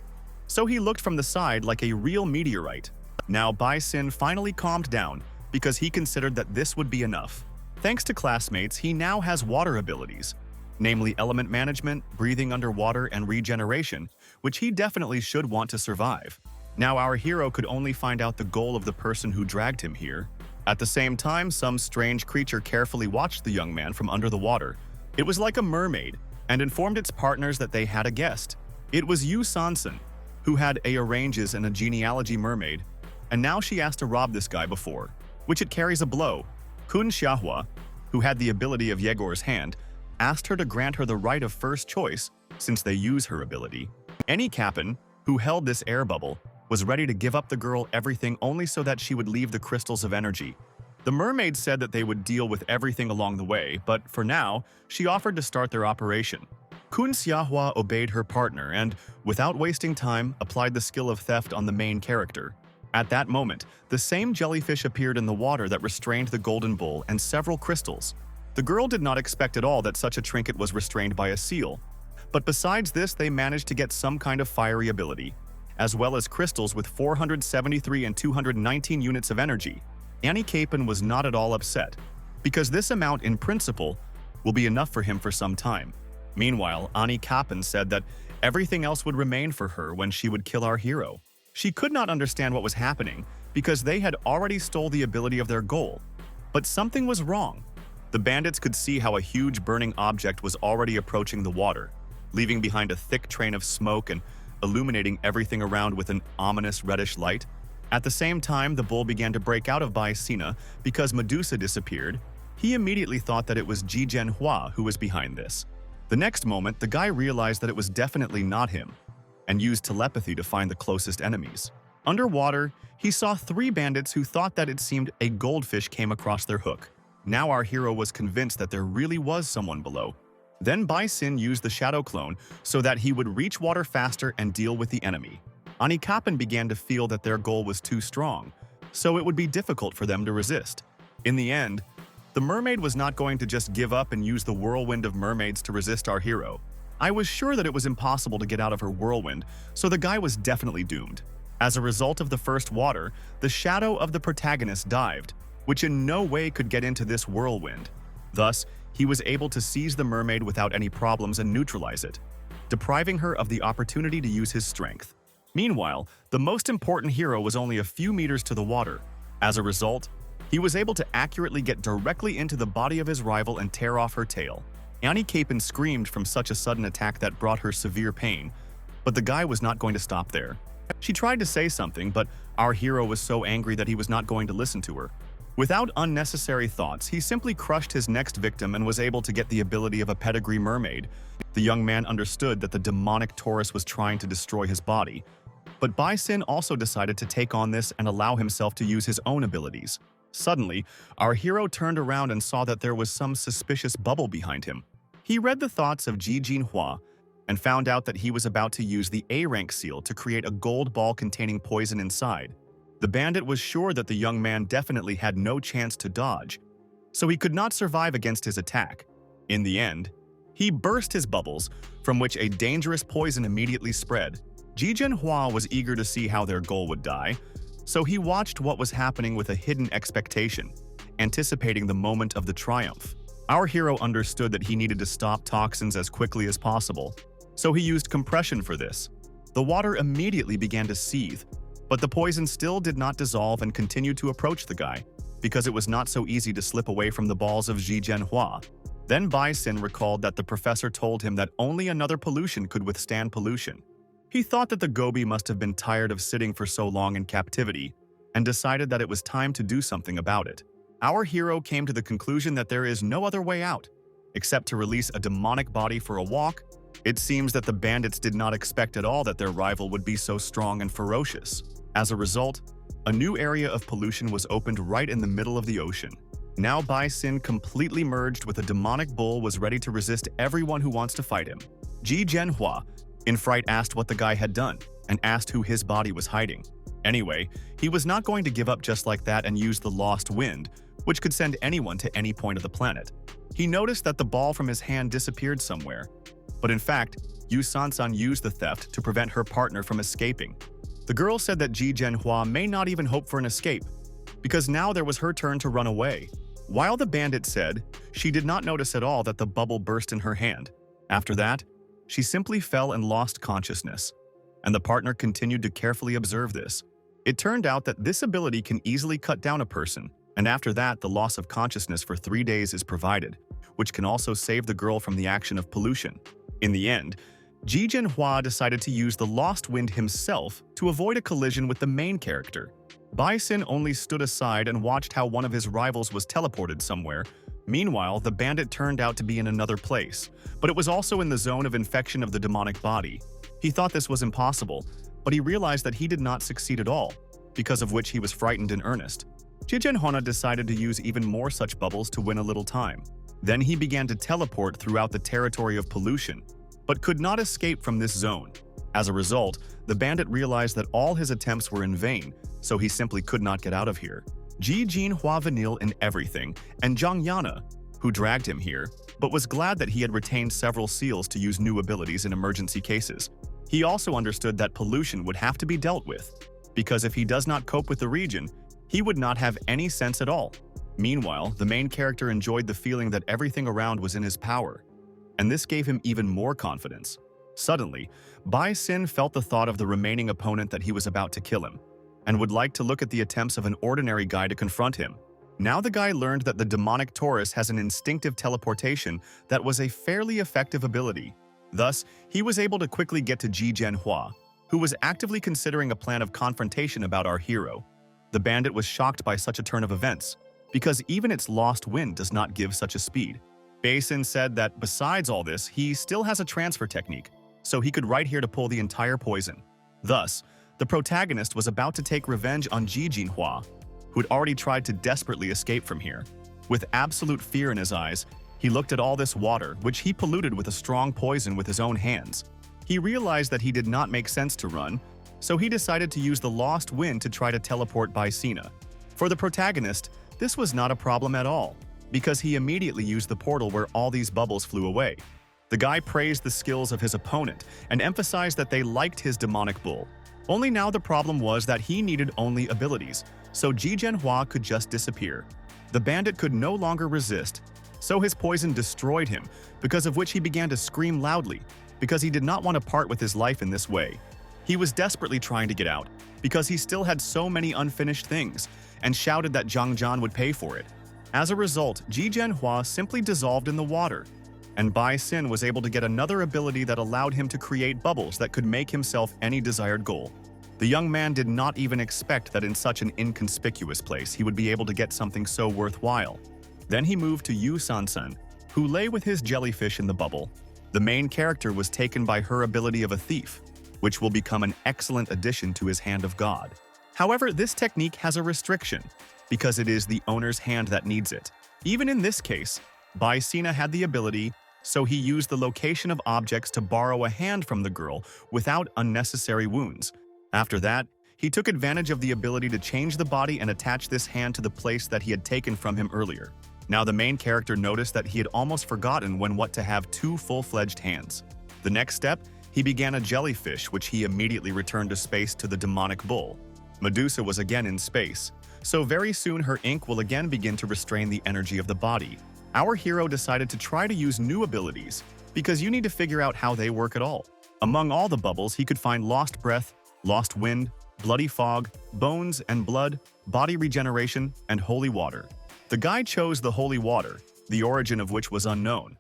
So he looked from the side like a real meteorite. Now Bai Sin finally calmed down because he considered that this would be enough. Thanks to classmates, he now has water abilities, namely element management, breathing underwater, and regeneration, which he definitely should want to survive. Now our hero could only find out the goal of the person who dragged him here. At the same time, some strange creature carefully watched the young man from under the water. It was like a mermaid, and informed its partners that they had a guest. It was Yu Sansan, who had a arranges and a genealogy mermaid, and now she asked to rob this guy before, which it carries a blow. Kun Xiahua, who had the ability of Yegor's hand, asked her to grant her the right of first choice since they use her ability. Any Cap'n, who held this air bubble, was ready to give up the girl everything only so that she would leave the crystals of energy. The mermaid said that they would deal with everything along the way, but for now, she offered to start their operation. Kun Xiahua obeyed her partner and, without wasting time, applied the skill of theft on the main character. At that moment, the same jellyfish appeared in the water that restrained the golden bull and several crystals. The girl did not expect at all that such a trinket was restrained by a seal. But besides this, they managed to get some kind of fiery ability, as well as crystals with 473 and 219 units of energy. Annie Capon was not at all upset, because this amount in principle will be enough for him for some time. Meanwhile, Annie Capon said that everything else would remain for her when she would kill our hero. She could not understand what was happening, because they had already stole the ability of their goal. But something was wrong. The bandits could see how a huge burning object was already approaching the water, leaving behind a thick train of smoke and illuminating everything around with an ominous reddish light. At the same time, the bull began to break out of Bai Sina because Medusa disappeared. He immediately thought that it was Ji Zhenhua who was behind this. The next moment, the guy realized that it was definitely not him, and used telepathy to find the closest enemies. Underwater, he saw 3 bandits who thought that it seemed a goldfish came across their hook. Now our hero was convinced that there really was someone below. Then Bai Sin used the shadow clone so that he would reach water faster and deal with the enemy. Annie Capon began to feel that their goal was too strong, so it would be difficult for them to resist. In the end, the mermaid was not going to just give up and use the whirlwind of mermaids to resist our hero. I was sure that it was impossible to get out of her whirlwind, so the guy was definitely doomed. As a result of the first water, the shadow of the protagonist dived, which in no way could get into this whirlwind. Thus, he was able to seize the mermaid without any problems and neutralize it, depriving her of the opportunity to use his strength. Meanwhile, the most important hero was only a few meters to the water. As a result, he was able to accurately get directly into the body of his rival and tear off her tail. Annie Capon screamed from such a sudden attack that brought her severe pain, but the guy was not going to stop there. She tried to say something, but our hero was so angry that he was not going to listen to her. Without unnecessary thoughts, he simply crushed his next victim and was able to get the ability of a pedigree mermaid. The young man understood that the demonic Taurus was trying to destroy his body, but Bai Sin also decided to take on this and allow himself to use his own abilities. Suddenly, our hero turned around and saw that there was some suspicious bubble behind him. He read the thoughts of Ji Zhenhua and found out that he was about to use the A-rank seal to create a gold ball containing poison inside. The bandit was sure that the young man definitely had no chance to dodge, so he could not survive against his attack. In the end, he burst his bubbles, from which a dangerous poison immediately spread. Ji Zhenhua was eager to see how their goal would die, so he watched what was happening with a hidden expectation, anticipating the moment of the triumph. Our hero understood that he needed to stop toxins as quickly as possible, so he used compression for this. The water immediately began to seethe, but the poison still did not dissolve and continued to approach the guy, because it was not so easy to slip away from the balls of Ji Zhenhua. Then Bai Sin recalled that the professor told him that only another pollution could withstand pollution. He thought that the Gobi must have been tired of sitting for so long in captivity, and decided that it was time to do something about it. Our hero came to the conclusion that there is no other way out, except to release a demonic body for a walk. It seems that the bandits did not expect at all that their rival would be so strong and ferocious. As a result, a new area of pollution was opened right in the middle of the ocean. Now Bai Xin, completely merged with a demonic bull, was ready to resist everyone who wants to fight him. Ji Zhenhua, in fright, asked what the guy had done and asked who his body was hiding. Anyway, he was not going to give up just like that and use the lost wind, which could send anyone to any point of the planet. He noticed that the ball from his hand disappeared somewhere. But in fact, Yu Sansan used the theft to prevent her partner from escaping. The girl said that Ji Zhenhua may not even hope for an escape, because now there was her turn to run away. While the bandit said she did not notice at all that the bubble burst in her hand. After that, she simply fell and lost consciousness, and the partner continued to carefully observe this. It turned out that this ability can easily cut down a person, and after that, the loss of consciousness for 3 days is provided, which can also save the girl from the action of pollution. In the end, Ji Zhenhua decided to use the lost wind himself to avoid a collision with the main character. Bai Xin only stood aside and watched how one of his rivals was teleported somewhere. Meanwhile, the bandit turned out to be in another place, but it was also in the zone of infection of the demonic body. He thought this was impossible, but he realized that he did not succeed at all, because of which he was frightened in earnest. Ji Zhenhua decided to use even more such bubbles to win a little time. Then he began to teleport throughout the territory of pollution, but could not escape from this zone. As a result, the bandit realized that all his attempts were in vain, so he simply could not get out of here. Ji Zhenhua vanilled in everything, and Zhang Yana, who dragged him here, but was glad that he had retained several seals to use new abilities in emergency cases. He also understood that pollution would have to be dealt with, because if he does not cope with the region, he would not have any sense at all. Meanwhile, the main character enjoyed the feeling that everything around was in his power, and this gave him even more confidence. Suddenly, Bai Xin felt the thought of the remaining opponent that he was about to kill him, and would like to look at the attempts of an ordinary guy to confront him. Now the guy learned that the demonic Taurus has an instinctive teleportation that was a fairly effective ability. Thus, he was able to quickly get to Ji Zhenhua, who was actively considering a plan of confrontation about our hero. The bandit was shocked by such a turn of events, because even its lost wind does not give such a speed. Bai Xin said that besides all this, he still has a transfer technique, so he could right here to pull the entire poison. Thus, the protagonist was about to take revenge on Ji Zhenhua, who had already tried to desperately escape from here. With absolute fear in his eyes, he looked at all this water, which he polluted with a strong poison with his own hands. He realized that he did not make sense to run, so he decided to use the lost wind to try to teleport Bai Xin. For the protagonist, this was not a problem at all, because he immediately used the portal where all these bubbles flew away. The guy praised the skills of his opponent and emphasized that they liked his demonic bull. Only now the problem was that he needed only abilities, so Ji Zhenhua could just disappear. The bandit could no longer resist, so his poison destroyed him, because of which he began to scream loudly, because he did not want to part with his life in this way. He was desperately trying to get out, because he still had so many unfinished things, and shouted that Zhang Zhan would pay for it. As a result, Ji Zhenhua simply dissolved in the water, and Bai Xin was able to get another ability that allowed him to create bubbles that could make himself any desired goal. The young man did not even expect that in such an inconspicuous place he would be able to get something so worthwhile. Then he moved to Yu Sansan, who lay with his jellyfish in the bubble. The main character was taken by her ability of a thief, which will become an excellent addition to his Hand of God. However, this technique has a restriction, because it is the owner's hand that needs it. Even in this case, Bai Xin had the ability, so he used the location of objects to borrow a hand from the girl without unnecessary wounds. After that, he took advantage of the ability to change the body and attach this hand to the place that he had taken from him earlier. Now the main character noticed that he had almost forgotten what to have 2 full-fledged hands. The next step, he began a jellyfish, which he immediately returned to space to the demonic bull. Medusa was again in space, so very soon her ink will again begin to restrain the energy of the body. Our hero decided to try to use new abilities, because you need to figure out how they work at all. Among all the bubbles, he could find lost breath, lost wind, bloody fog, bones and blood, body regeneration, and holy water. The guy chose the holy water, the origin of which was unknown.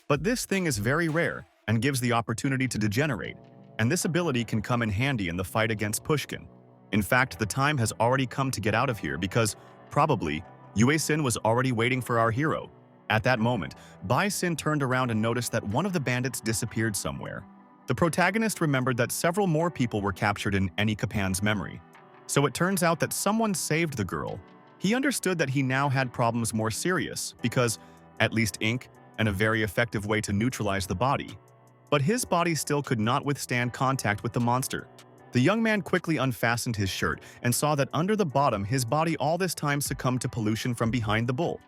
But this thing is very rare and gives the opportunity to degenerate, and this ability can come in handy in the fight against Pushkin. In fact, the time has already come to get out of here because, probably, Yue Xin was already waiting for our hero. At that moment, Bai Sin turned around and noticed that one of the bandits disappeared somewhere. The protagonist remembered that several more people were captured in HANDICAPPED's memory. So it turns out that someone saved the girl. He understood that he now had problems more serious because, at least ink, and a very effective way to neutralize the body. But his body still could not withstand contact with the monster. The young man quickly unfastened his shirt and saw that under the bottom his body all this time succumbed to pollution from behind the bull.